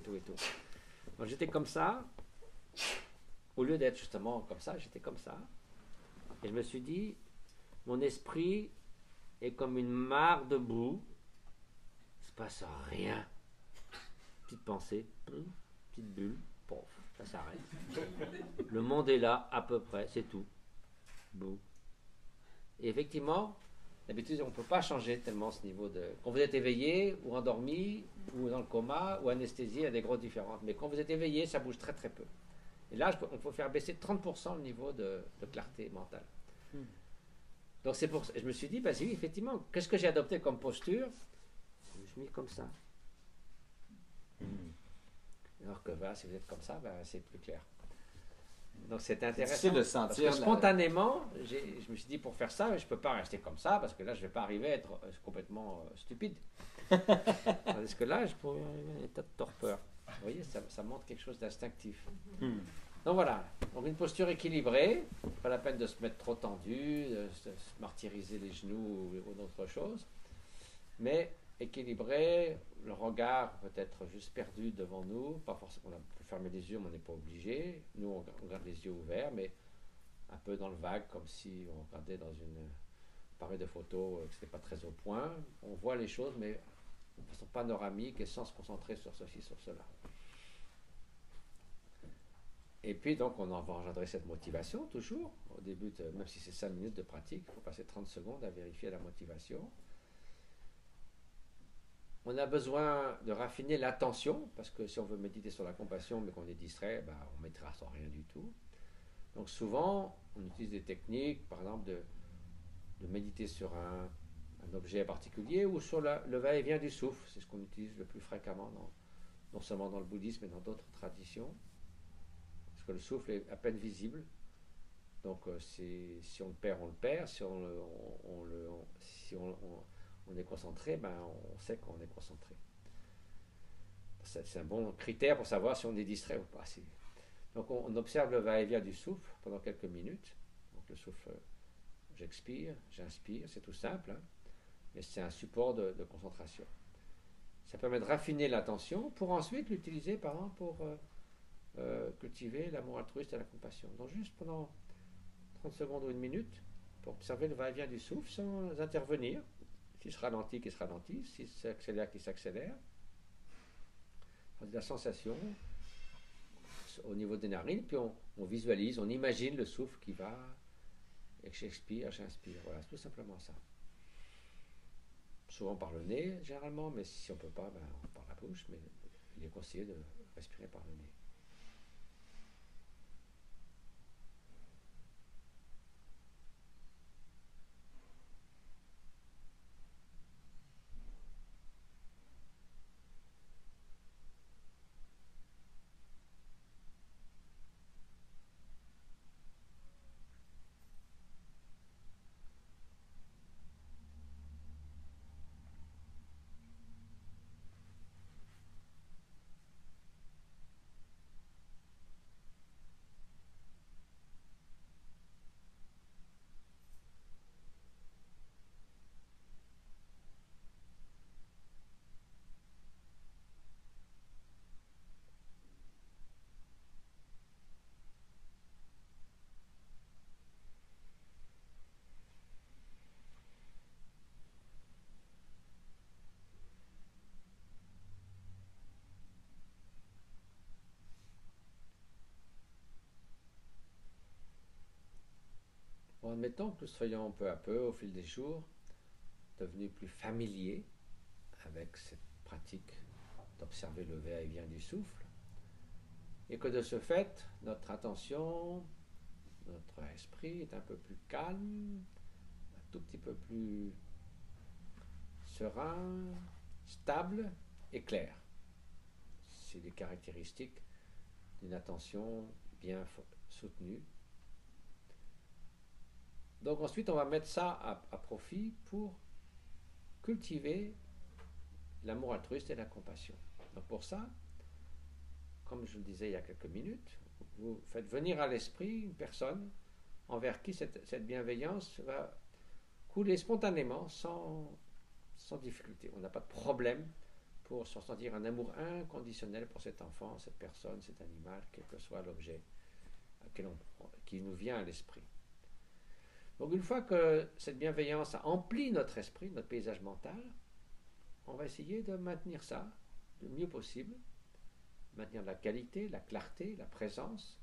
Donc, j'étais comme ça. Au lieu d'être justement comme ça, j'étais comme ça. Et je me suis dit, mon esprit est comme une mare de boue. Il ne se passe rien. Petite pensée, petite bulle, pof, ça s'arrête. Le monde est là, à peu près, c'est tout. Boum. Et effectivement, d'habitude, on ne peut pas changer tellement ce niveau de... Quand vous êtes éveillé, ou endormi, ou dans le coma, ou anesthésié, il y a des grosses différences. Mais quand vous êtes éveillé, ça bouge très très peu. Et là, on peut faire baisser de 30% le niveau de clarté mentale. Donc c'est pour ça. Je me suis dit, bah oui, effectivement, qu'est-ce que j'ai adopté comme posture? Je me suis mis comme ça. Alors que voilà, si vous êtes comme ça, ben, c'est plus clair. Donc c'est intéressant. C'est difficile de sentir. Parce que spontanément, je me suis dit, pour faire ça, je ne peux pas rester comme ça, parce que là, je ne vais pas arriver à être complètement stupide. Tandis que là, je pourrais arriver à un état de torpeur. Vous voyez, ça montre quelque chose d'instinctif. Donc voilà, donc une posture équilibrée, pas la peine de se mettre trop tendu, de se martyriser les genoux ou d'autres choses, mais équilibré, le regard peut être juste perdu devant nous, pas forcément, on peut fermer les yeux, mais on n'est pas obligé. Nous, on garde les yeux ouverts, mais un peu dans le vague, comme si on regardait dans une appareil de photo que ce n'était pas très au point. On voit les choses, mais de façon panoramique et sans se concentrer sur ceci, sur cela. Et puis, donc, on va engendrer cette motivation, toujours. Au début, même si c'est 5 minutes de pratique, il faut passer 30 secondes à vérifier la motivation. On a besoin de raffiner l'attention, parce que si on veut méditer sur la compassion, mais qu'on est distrait, ben, on ne mettra sur rien du tout. Donc, souvent, on utilise des techniques, par exemple, de méditer sur un objet particulier ou sur le va-et-vient du souffle. C'est ce qu'on utilise le plus fréquemment, non seulement dans le bouddhisme, mais dans d'autres traditions. Parce que le souffle est à peine visible. Donc, si on le perd, on le perd. Si on est concentré, ben, on sait qu'on est concentré. C'est un bon critère pour savoir si on est distrait ou pas. Donc, on observe le va-et-vient du souffle pendant quelques minutes. Donc, le souffle, j'expire, j'inspire, c'est tout simple, hein, mais c'est un support de concentration. Ça permet de raffiner l'attention pour ensuite l'utiliser, par exemple, pour cultiver l'amour altruiste et la compassion. Donc, juste pendant 30 secondes ou 1 minute, pour observer le va-et-vient du souffle sans intervenir. S'il se ralentit, qu'il se ralentit. S'il s'accélère, qu'il s'accélère. La sensation au niveau des narines, puis on visualise, on imagine le souffle qui va, et que j'expire, j'inspire. Voilà, c'est tout simplement ça. Souvent par le nez, généralement, mais si on ne peut pas, ben, par la bouche, mais il est conseillé de respirer par le nez. admettons que nous soyons peu à peu, au fil des jours, devenus plus familiers avec cette pratique d'observer le va-et-vient du souffle, et que de ce fait, notre attention, notre esprit est un peu plus calme, un tout petit peu plus serein, stable et clair. C'est des caractéristiques d'une attention bien soutenue. Donc ensuite, on va mettre ça à profit pour cultiver l'amour altruiste et la compassion. Donc pour ça, comme je le disais il y a quelques minutes, vous faites venir à l'esprit une personne envers qui cette bienveillance va couler spontanément, sans difficulté. On n'a pas de problème pour se ressentir un amour inconditionnel pour cet enfant, cette personne, cet animal, quel que soit l'objet qui nous vient à l'esprit. Donc une fois que cette bienveillance a empli notre esprit, notre paysage mental, on va essayer de maintenir ça le mieux possible, maintenir la qualité, la clarté, la présence,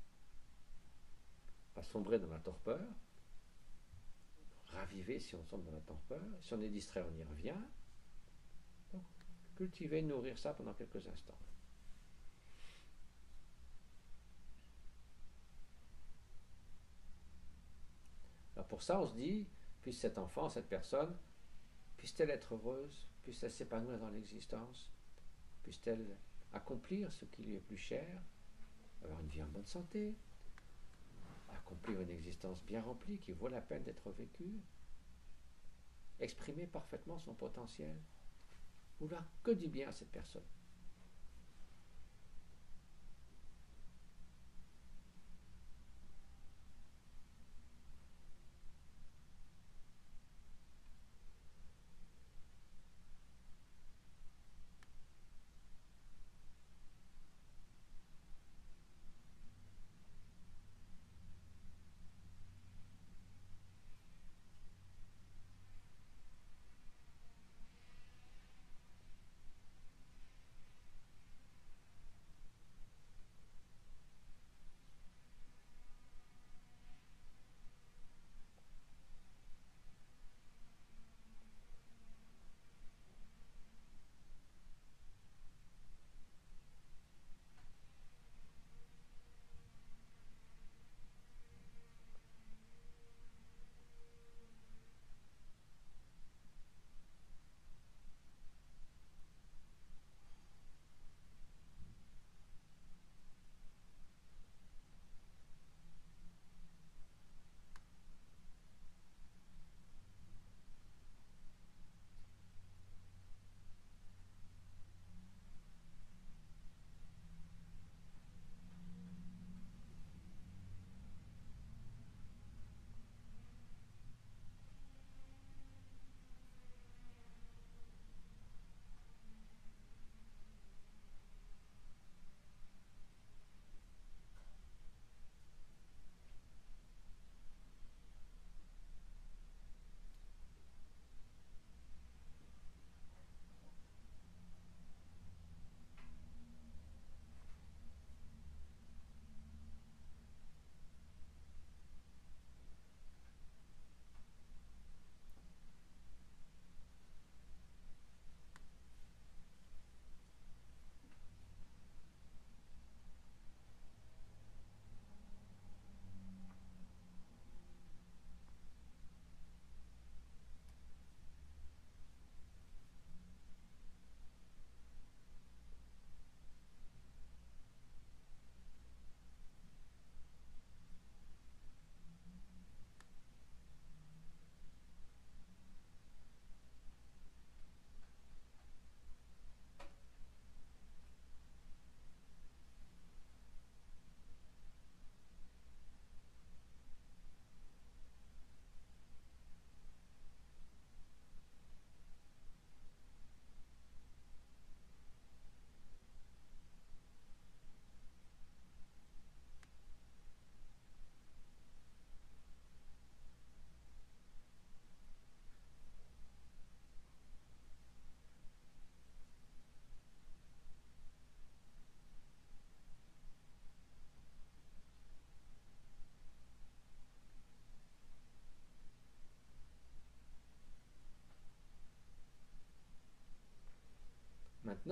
pas sombrer dans la torpeur, raviver si on sombre dans la torpeur, si on est distrait, on y revient. Donc, cultiver, nourrir ça pendant quelques instants. Alors pour ça, on se dit, puisse cet enfant, cette personne, puisse-t-elle être heureuse, puisse-t-elle s'épanouir dans l'existence, puisse-t-elle accomplir ce qui lui est plus cher, avoir une vie en bonne santé, accomplir une existence bien remplie qui vaut la peine d'être vécue, exprimer parfaitement son potentiel, vouloir que du bien à cette personne.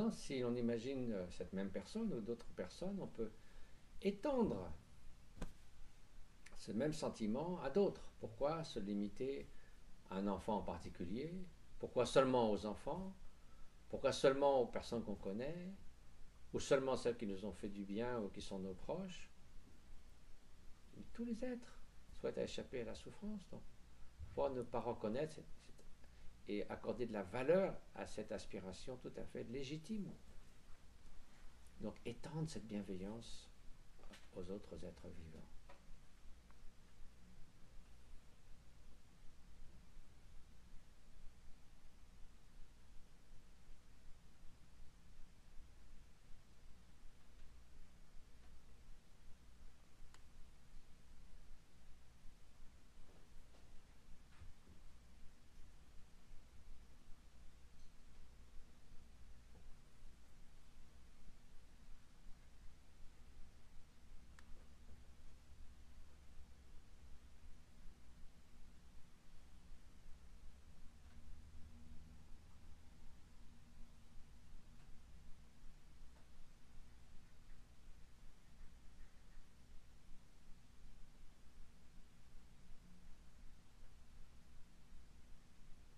Maintenant, si on imagine cette même personne ou d'autres personnes, on peut étendre ce même sentiment à d'autres. Pourquoi se limiter à un enfant en particulier? Pourquoi seulement aux enfants? Pourquoi seulement aux personnes qu'on connaît? Ou seulement celles qui nous ont fait du bien ou qui sont nos proches? Tous les êtres souhaitent échapper à la souffrance. Donc, pourquoi ne pas reconnaître et accorder de la valeur à cette aspiration tout à fait légitime? Donc, étendre cette bienveillance aux autres êtres vivants.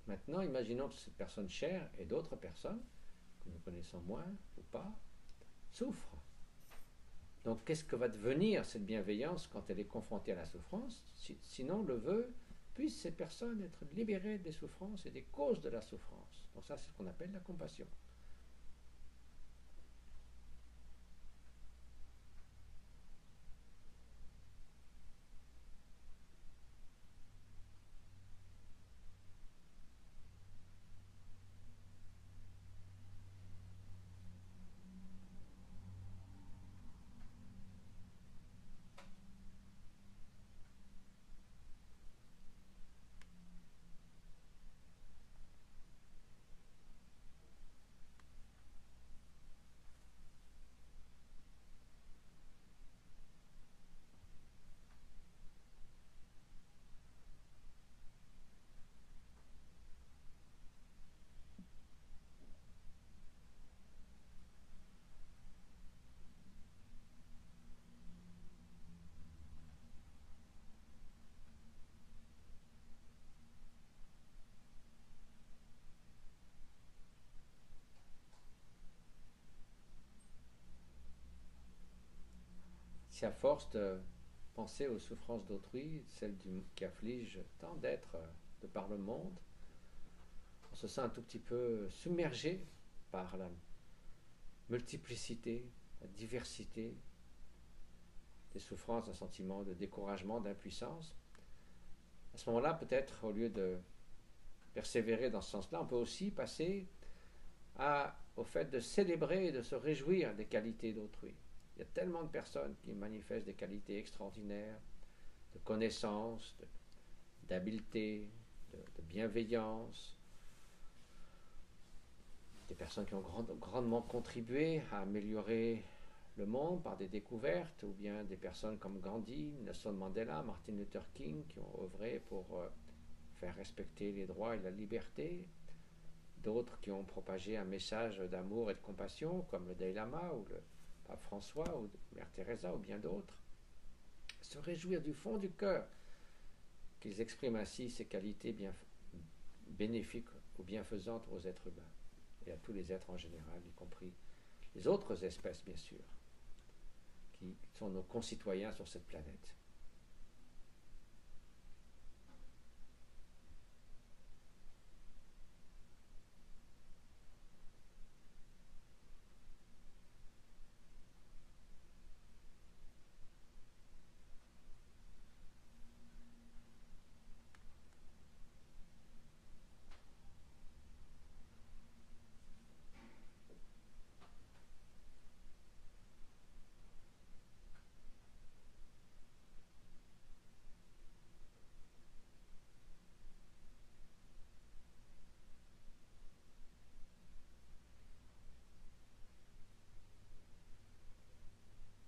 Maintenant, imaginons que cette personne chère et d'autres personnes, que nous connaissons moins ou pas, souffrent. Donc, qu'est-ce que va devenir cette bienveillance quand elle est confrontée à la souffrance? Sinon, le vœu, puissent ces personnes être libérées des souffrances et des causes de la souffrance. Donc ça, c'est ce qu'on appelle la compassion. Si à force de penser aux souffrances d'autrui, celles qui affligent tant d'êtres de par le monde, on se sent un tout petit peu submergé par la multiplicité, la diversité des souffrances, un sentiment de découragement, d'impuissance. À ce moment-là, peut-être, au lieu de persévérer dans ce sens-là, on peut aussi passer au fait de célébrer et de se réjouir des qualités d'autrui. Il y a tellement de personnes qui manifestent des qualités extraordinaires, de connaissance, d'habileté, de bienveillance, des personnes qui ont grandement contribué à améliorer le monde par des découvertes, ou bien des personnes comme Gandhi, Nelson Mandela, Martin Luther King, qui ont œuvré pour faire respecter les droits et la liberté, d'autres qui ont propagé un message d'amour et de compassion, comme le Dalai Lama ou le Pape François ou Mère Teresa ou bien d'autres. Se réjouir du fond du cœur qu'ils expriment ainsi ces qualités bénéfiques ou bienfaisantes aux êtres humains et à tous les êtres en général, y compris les autres espèces bien sûr, qui sont nos concitoyens sur cette planète.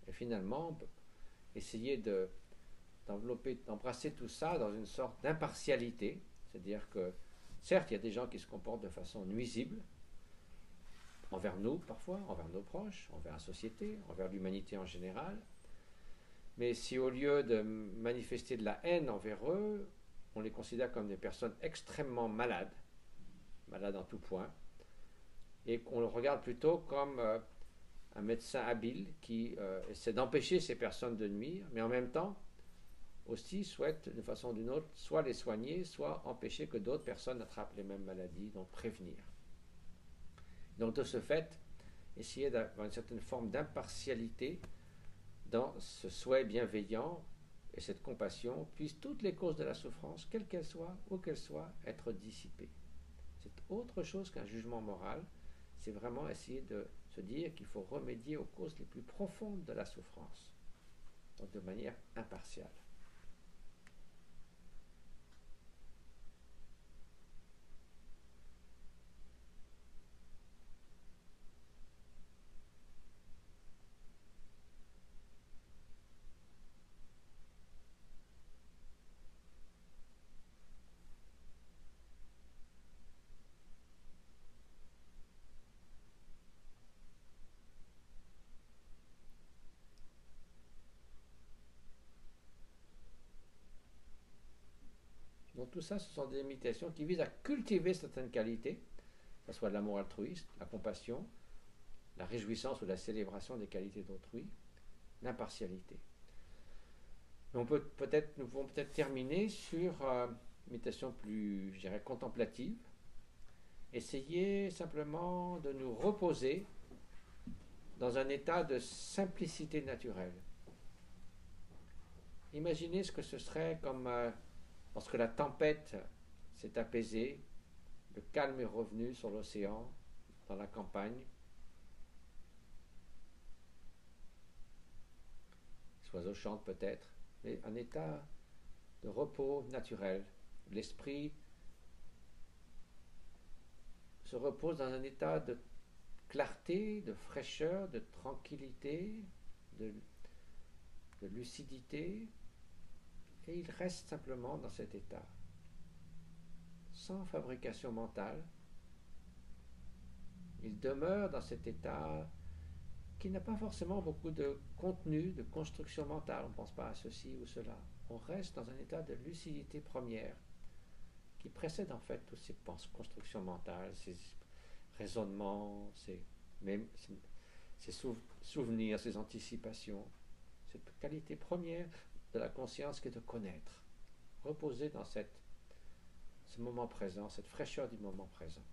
Et finalement, on peut essayer d'embrasser tout ça dans une sorte d'impartialité, c'est-à-dire que, certes, il y a des gens qui se comportent de façon nuisible, envers nous parfois, envers nos proches, envers la société, envers l'humanité en général. Mais si au lieu de manifester de la haine envers eux, on les considère comme des personnes extrêmement malades, malades en tout point, et qu'on le regarde plutôt comme un médecin habile qui essaie d'empêcher ces personnes de nuire, mais en même temps aussi souhaite d'une façon ou d'une autre soit les soigner, soit empêcher que d'autres personnes attrapent les mêmes maladies, donc prévenir. Donc de ce fait, essayer d'avoir une certaine forme d'impartialité dans ce souhait bienveillant et cette compassion, puissent toutes les causes de la souffrance, quelles qu'elles soient, où qu'elles soient, être dissipées. C'est autre chose qu'un jugement moral, c'est vraiment essayer de se dire qu'il faut remédier aux causes les plus profondes de la souffrance, donc de manière impartiale. Donc tout ça, ce sont des méditations qui visent à cultiver certaines qualités, que ce soit l'amour altruiste, la compassion, la réjouissance ou la célébration des qualités d'autrui, l'impartialité. Nous pouvons peut-être terminer sur une méditation plus, je dirais, contemplative. Essayer simplement de nous reposer dans un état de simplicité naturelle. Imaginez ce que ce serait comme lorsque la tempête s'est apaisée, le calme est revenu sur l'océan, dans la campagne. Les oiseaux chantent peut-être, mais un état de repos naturel. L'esprit se repose dans un état de clarté, de fraîcheur, de tranquillité, de lucidité, et il reste simplement dans cet état, sans fabrication mentale. Il demeure dans cet état qui n'a pas forcément beaucoup de contenu, de construction mentale. On ne pense pas à ceci ou cela. On reste dans un état de lucidité première qui précède en fait toutes ces constructions mentales, ces raisonnements, ces souvenirs, ces anticipations. Cette qualité première de la conscience qui est de connaître, reposer dans ce moment présent, cette fraîcheur du moment présent.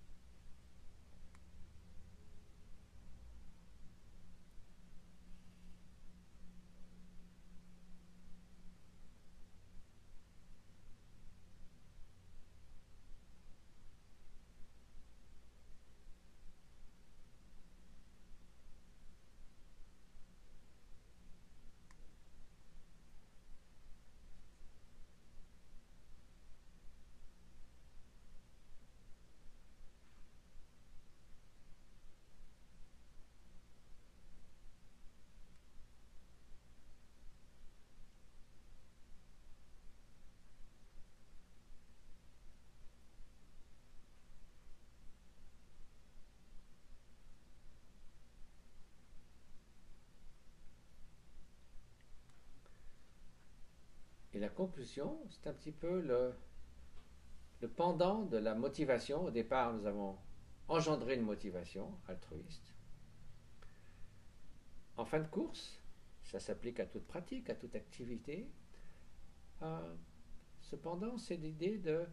Et la conclusion, c'est un petit peu le pendant de la motivation. Au départ, nous avons engendré une motivation altruiste. En fin de course, ça s'applique à toute pratique, à toute activité. Cependant, c'est l'idée de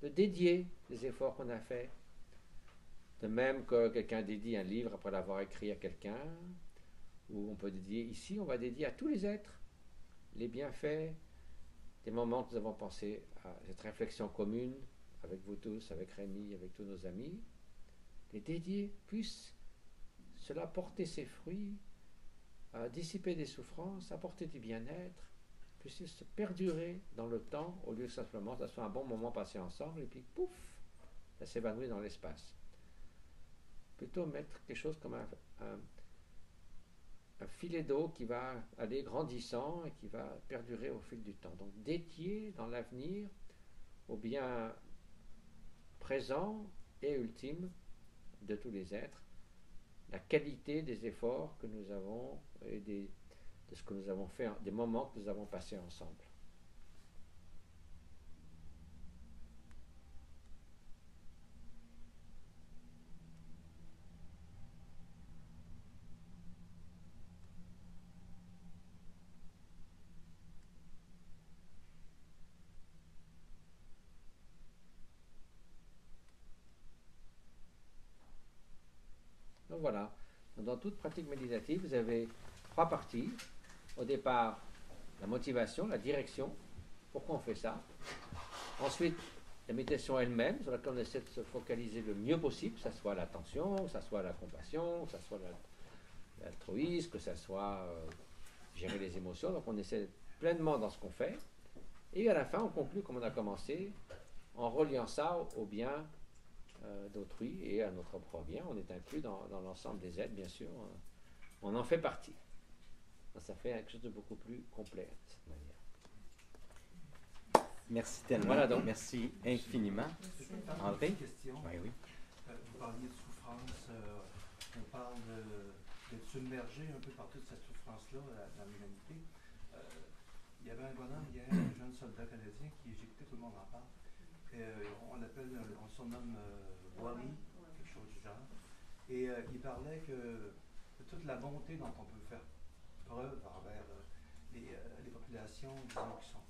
dédier les efforts qu'on a faits. De même que quelqu'un dédie un livre après l'avoir écrit à quelqu'un, ou on peut dédier, ici, on va dédier à tous les êtres les bienfaits des moments que nous avons pensé à cette réflexion commune avec vous tous, avec Rémi, avec tous nos amis. Les dédier, puisse cela porter ses fruits, dissiper des souffrances, apporter du bien-être, puisse se perdurer dans le temps, au lieu que simplement ça soit un bon moment passé ensemble, et puis pouf, ça s'évanouit dans l'espace. Plutôt mettre quelque chose comme un filet d'eau qui va aller grandissant et qui va perdurer au fil du temps. Donc dédié dans l'avenir au bien présent et ultime de tous les êtres, la qualité des efforts que nous avons et de ce que nous avons fait, des moments que nous avons passés ensemble. Donc voilà, dans toute pratique méditative, vous avez 3 parties. Au départ, la motivation, la direction, pourquoi on fait ça. Ensuite, la méditation elle-même, sur laquelle on essaie de se focaliser le mieux possible, que ce soit l'attention, que ce soit la compassion, que ce soit l'altruisme, que ce soit gérer les émotions. Donc on essaie pleinement dans ce qu'on fait. Et à la fin, on conclut comme on a commencé, en reliant ça au bien d'autrui et à notre propre bien. On est inclus dans l'ensemble des êtres, bien sûr. On en fait partie. Ça fait quelque chose de beaucoup plus complet, de cette manière. Merci tellement. Voilà donc. Merci infiniment. André? Une question. Oui, oui. Vous parliez de souffrance. On parle d'être submergé un peu par toute cette souffrance-là dans l'humanité. Il y avait un bonhomme hier, un jeune soldat canadien, qui, j'ai écouté, tout le monde en parle. On le surnomme Wally, quelque chose du genre. Et il parlait de toute la bonté dont on peut faire preuve envers les populations, disons, qui sont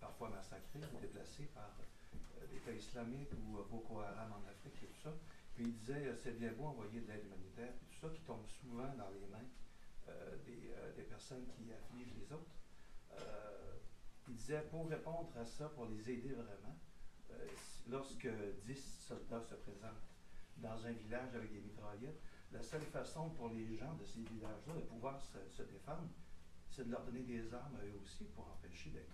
parfois massacrées ou déplacées par l'État islamique ou Boko Haram en Afrique et tout ça. Puis il disait, c'est bien beau envoyer de l'aide humanitaire, et tout ça qui tombe souvent dans les mains des personnes qui affligent les autres. Il disait, pour répondre à ça, pour les aider vraiment, lorsque 10 soldats se présentent dans un village avec des mitraillettes, la seule façon pour les gens de ces villages-là de pouvoir se défendre, c'est de leur donner des armes à eux aussi pour empêcher d'être...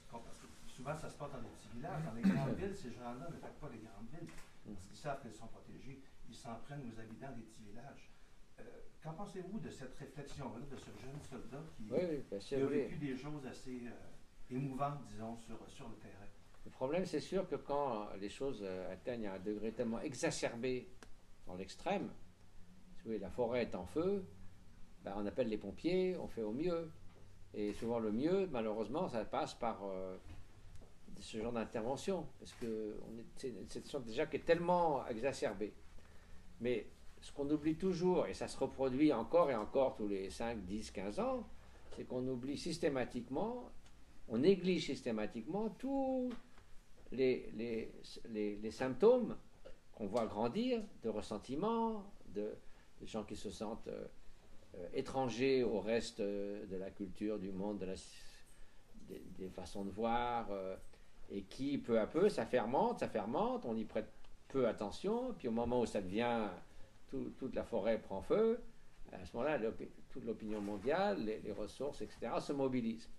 Parce que souvent, ça se passe dans des petits villages. Dans les grandes villes, ces gens-là n'attaquent pas les grandes villes parce qu'ils savent qu'elles sont protégées. Ils s'en prennent aux habitants des petits villages. Qu'en pensez-vous de cette réflexion-là, de ce jeune soldat qui a vécu des choses assez émouvantes, disons, sur le terrain? Le problème, c'est sûr que quand les choses atteignent un degré tellement exacerbé dans l'extrême, la forêt est en feu, ben on appelle les pompiers, on fait au mieux. Et souvent le mieux, malheureusement, ça passe par ce genre d'intervention, parce que c'est une situation déjà qui est tellement exacerbée. Mais ce qu'on oublie toujours, et ça se reproduit encore et encore tous les 5, 10, 15 ans, c'est qu'on oublie systématiquement, on néglige systématiquement tous les symptômes qu'on voit grandir de ressentiment, de gens qui se sentent étrangers au reste de la culture, du monde, des façons de voir, et qui, peu à peu, ça fermente, on y prête peu attention, puis au moment où ça devient, toute la forêt prend feu, à ce moment-là, toute l'opinion mondiale, les ressources, etc., se mobilisent.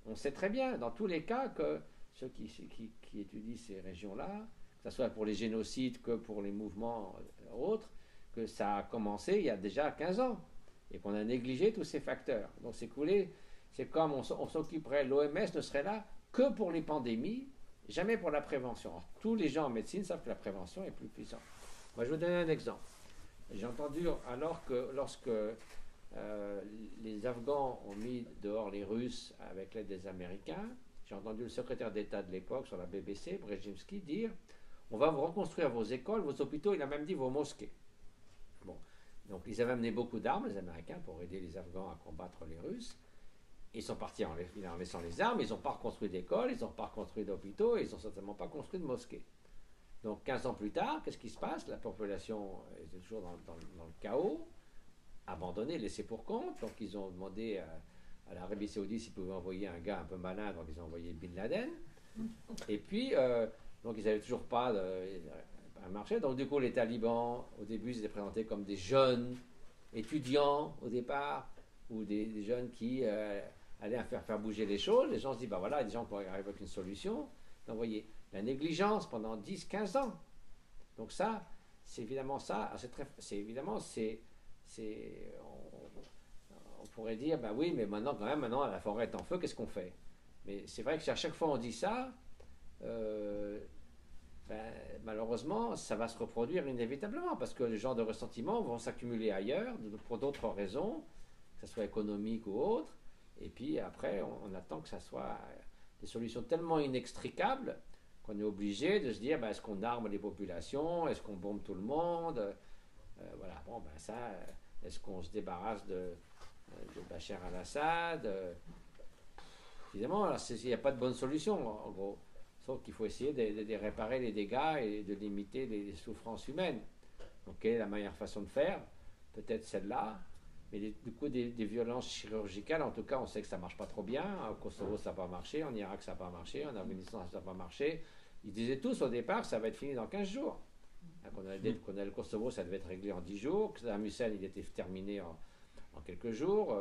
On sait très bien, dans tous les cas, que ceux qui étudient ces régions-là, que ce soit pour les génocides que pour les mouvements autres, que ça a commencé il y a déjà 15 ans, et qu'on a négligé tous ces facteurs. Donc c'est comme on s'occuperait, l'OMS ne serait là que pour les pandémies, jamais pour la prévention. Alors, tous les gens en médecine savent que la prévention est plus puissante. Moi, je vais vous donner un exemple. J'ai entendu, lorsque les Afghans ont mis dehors les Russes avec l'aide des Américains, j'ai entendu le secrétaire d'État de l'époque sur la BBC, Brzezinski, dire « On va vous reconstruire vos écoles, vos hôpitaux, il a même dit vos mosquées. » Bon. Donc ils avaient amené beaucoup d'armes, les Américains, pour aider les Afghans à combattre les Russes. Ils sont partis en laissant les armes, ils n'ont pas reconstruit d'écoles, ils n'ont pas reconstruit d'hôpitaux, ils n'ont certainement pas construit de mosquées. Donc 15 ans plus tard, qu'est-ce qui se passe? La population est toujours dans le chaos, abandonnée, laissée pour compte. Donc ils ont demandé à l'Arabie Saoudite s'ils pouvaient envoyer un gars un peu malin, donc ils ont envoyé Bin Laden. Et puis, donc ils n'avaient toujours pas un marché. Donc du coup, les talibans, au début, ils étaient présentés comme des jeunes étudiants au départ, ou des jeunes qui allaient faire bouger les choses. Les gens se disent, ben voilà, des gens qui arrivent avec une solution. Donc vous voyez, la négligence pendant 10, 15 ans. Donc ça, c'est évidemment ça. On pourrait dire, ben oui, mais maintenant, quand même, la forêt est en feu, qu'est-ce qu'on fait? Mais c'est vrai que si à chaque fois on dit ça, malheureusement, ça va se reproduire inévitablement parce que les genres de ressentiment vont s'accumuler ailleurs pour d'autres raisons, que ce soit économique ou autre. Et puis après, on attend que ça soit des solutions tellement inextricables qu'on est obligé de se dire est-ce qu'on arme les populations, est-ce qu'on bombe tout le monde, voilà. Bon, est-ce qu'on se débarrasse de Bachar al-Assad Évidemment, il n'y a pas de bonne solution, en gros. Sauf qu'il faut essayer de réparer les dégâts et de limiter les souffrances humaines. Donc, quelle est la meilleure façon de faire? Peut-être celle-là. Mais du coup, des violences chirurgicales, en tout cas, on sait que ça ne marche pas trop bien. Au Kosovo, ça n'a pas marché. En Irak, ça n'a pas marché. En Afghanistan, ça n'a pas marché. Ils disaient tous au départ que ça va être fini dans 15 jours. Qu'on a le Kosovo, ça devait être réglé en 10 jours. Que Saddam Hussein, il était terminé en quelques jours.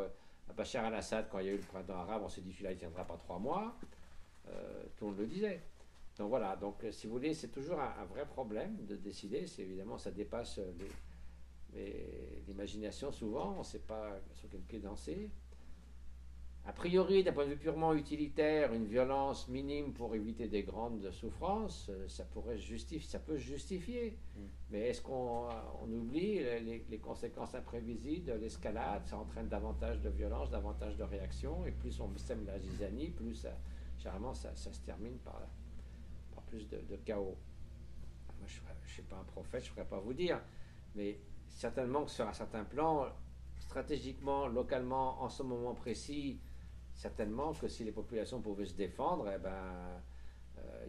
Bachar al-Assad, quand il y a eu le printemps arabe, on s'est dit celui-là, il ne tiendra pas 3 mois. Tout le monde le disait. Donc voilà, donc si vous voulez, c'est toujours un vrai problème de décider. C'est évidemment, ça dépasse l'imagination souvent. On ne sait pas sur quel pied danser. A priori, d'un point de vue purement utilitaire, une violence minime pour éviter des grandes souffrances, ça peut justifier. Mais est-ce qu'on oublie les conséquences imprévisibles de l'escalade? Ça entraîne davantage de violence, davantage de réactions, et plus on sème la zizanie, plus généralement ça se termine par plus de chaos. Moi, je ne suis pas un prophète, je ne pourrais pas vous dire, mais certainement que sur un certain plan, stratégiquement, localement, en ce moment précis, certainement que si les populations pouvaient se défendre,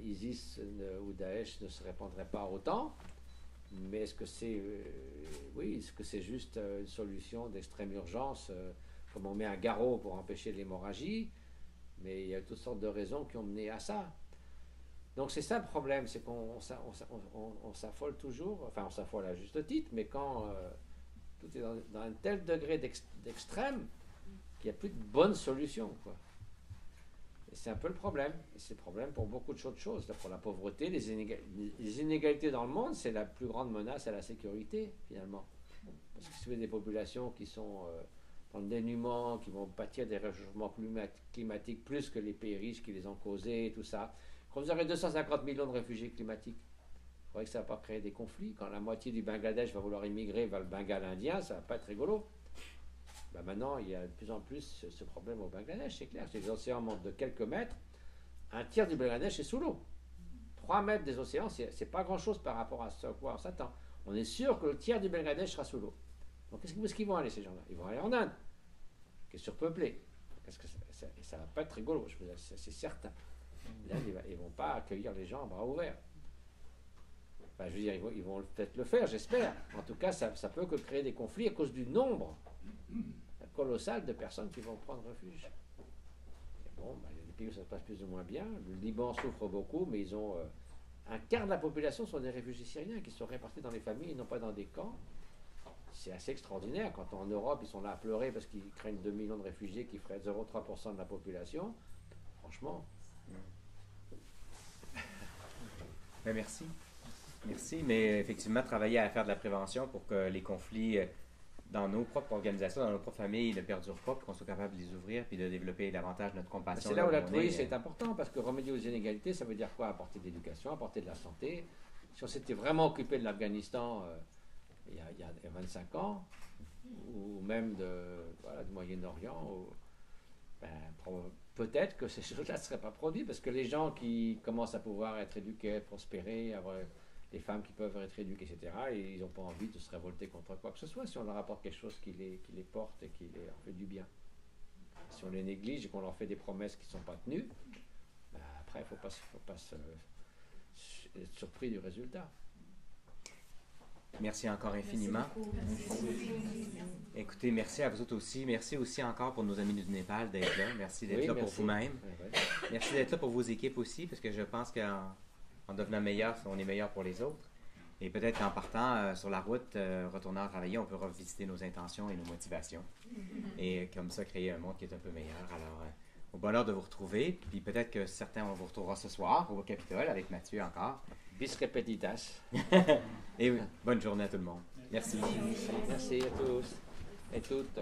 ISIS ou Daesh ne se répandraient pas autant. Mais est-ce que c'est est-ce que c'est juste une solution d'extrême urgence, comme on met un garrot pour empêcher l'hémorragie? Mais il y a toutes sortes de raisons qui ont mené à ça. Donc c'est ça le problème, c'est qu'on s'affole toujours, enfin on s'affole à juste titre, mais quand tout est dans un tel degré d'extrême qu'il n'y a plus de bonne solution, quoi. Et c'est un peu le problème. Et c'est le problème pour beaucoup de choses. Pour la pauvreté, les inégalités dans le monde, c'est la plus grande menace à la sécurité, finalement. Parce que si vous avez des populations qui sont dans le dénuement, qui vont pâtir des réchauffements climatiques plus que les pays riches qui les ont causés, tout ça. Quand vous aurez 250 millions de réfugiés climatiques, vous croyez que ça ne va pas créer des conflits? Quand la moitié du Bangladesh va vouloir immigrer vers le Bengale indien, ça ne va pas être rigolo. Maintenant, il y a de plus en plus ce problème au Bangladesh, c'est clair. Les océans montent de quelques mètres. Un tiers du Bangladesh est sous l'eau. 3 mètres des océans, c'est pas grand-chose par rapport à ce à quoi on s'attend. On est sûr que le tiers du Bangladesh sera sous l'eau. Donc, qu'est-ce qu'ils vont aller, ces gens-là? Ils vont aller en Inde, qui est surpeuplée. Ça ne va pas être rigolo, je veux dire, c'est certain. L'Inde, ils ne vont pas accueillir les gens à bras ouverts. Enfin, je veux dire, ils vont peut-être le faire, j'espère. En tout cas, ça peut que créer des conflits à cause du nombre colossal de personnes qui vont prendre refuge. Et bon, il y a des pays où ça se passe plus ou moins bien. Le Liban souffre beaucoup, mais ils ont un quart de la population sont des réfugiés syriens qui sont répartis dans les familles et non pas dans des camps. C'est assez extraordinaire. Quand en Europe, ils sont là à pleurer parce qu'ils craignent 2 millions de réfugiés qui feraient 0,3% de la population. Franchement. Merci. Merci, mais effectivement, travailler à faire de la prévention pour que les conflits dans nos propres organisations, dans nos propres familles, ne perdurent pas, pour qu'on soit capable de les ouvrir puis de développer davantage notre compassion. C'est là où l'altruisme est important, parce que remédier aux inégalités, ça veut dire quoi? Apporter de l'éducation, apporter de la santé. Si on s'était vraiment occupé de l'Afghanistan il y a 25 ans, ou même du Moyen-Orient, peut-être que ces choses-là ne seraient pas produites, parce que les gens qui commencent à pouvoir être éduqués, prospérer, avoir des femmes qui peuvent être éduquées, etc., et ils n'ont pas envie de se révolter contre quoi que ce soit si on leur apporte quelque chose qui les porte et qui leur fait du bien. Si on les néglige et qu'on leur fait des promesses qui ne sont pas tenues, après, il ne faut pas être surpris du résultat. Merci encore infiniment. Écoutez, merci à vous autres aussi. Merci aussi encore pour nos amis du Népal d'être là. Merci d'être là pour vous-même. Merci d'être là pour vos équipes aussi, parce que je pense qu'en devenant meilleur, on est meilleur pour les autres. Et peut-être qu'en partant sur la route, retournant travailler, on peut revisiter nos intentions et nos motivations. Et comme ça, créer un monde qui est un peu meilleur. Alors, au bonheur de vous retrouver. Puis peut-être que certains, on vous retrouvera ce soir au Capitole avec Mathieu encore. Bis repetitas. Et bonne journée à tout le monde. Merci. Merci à tous et toutes.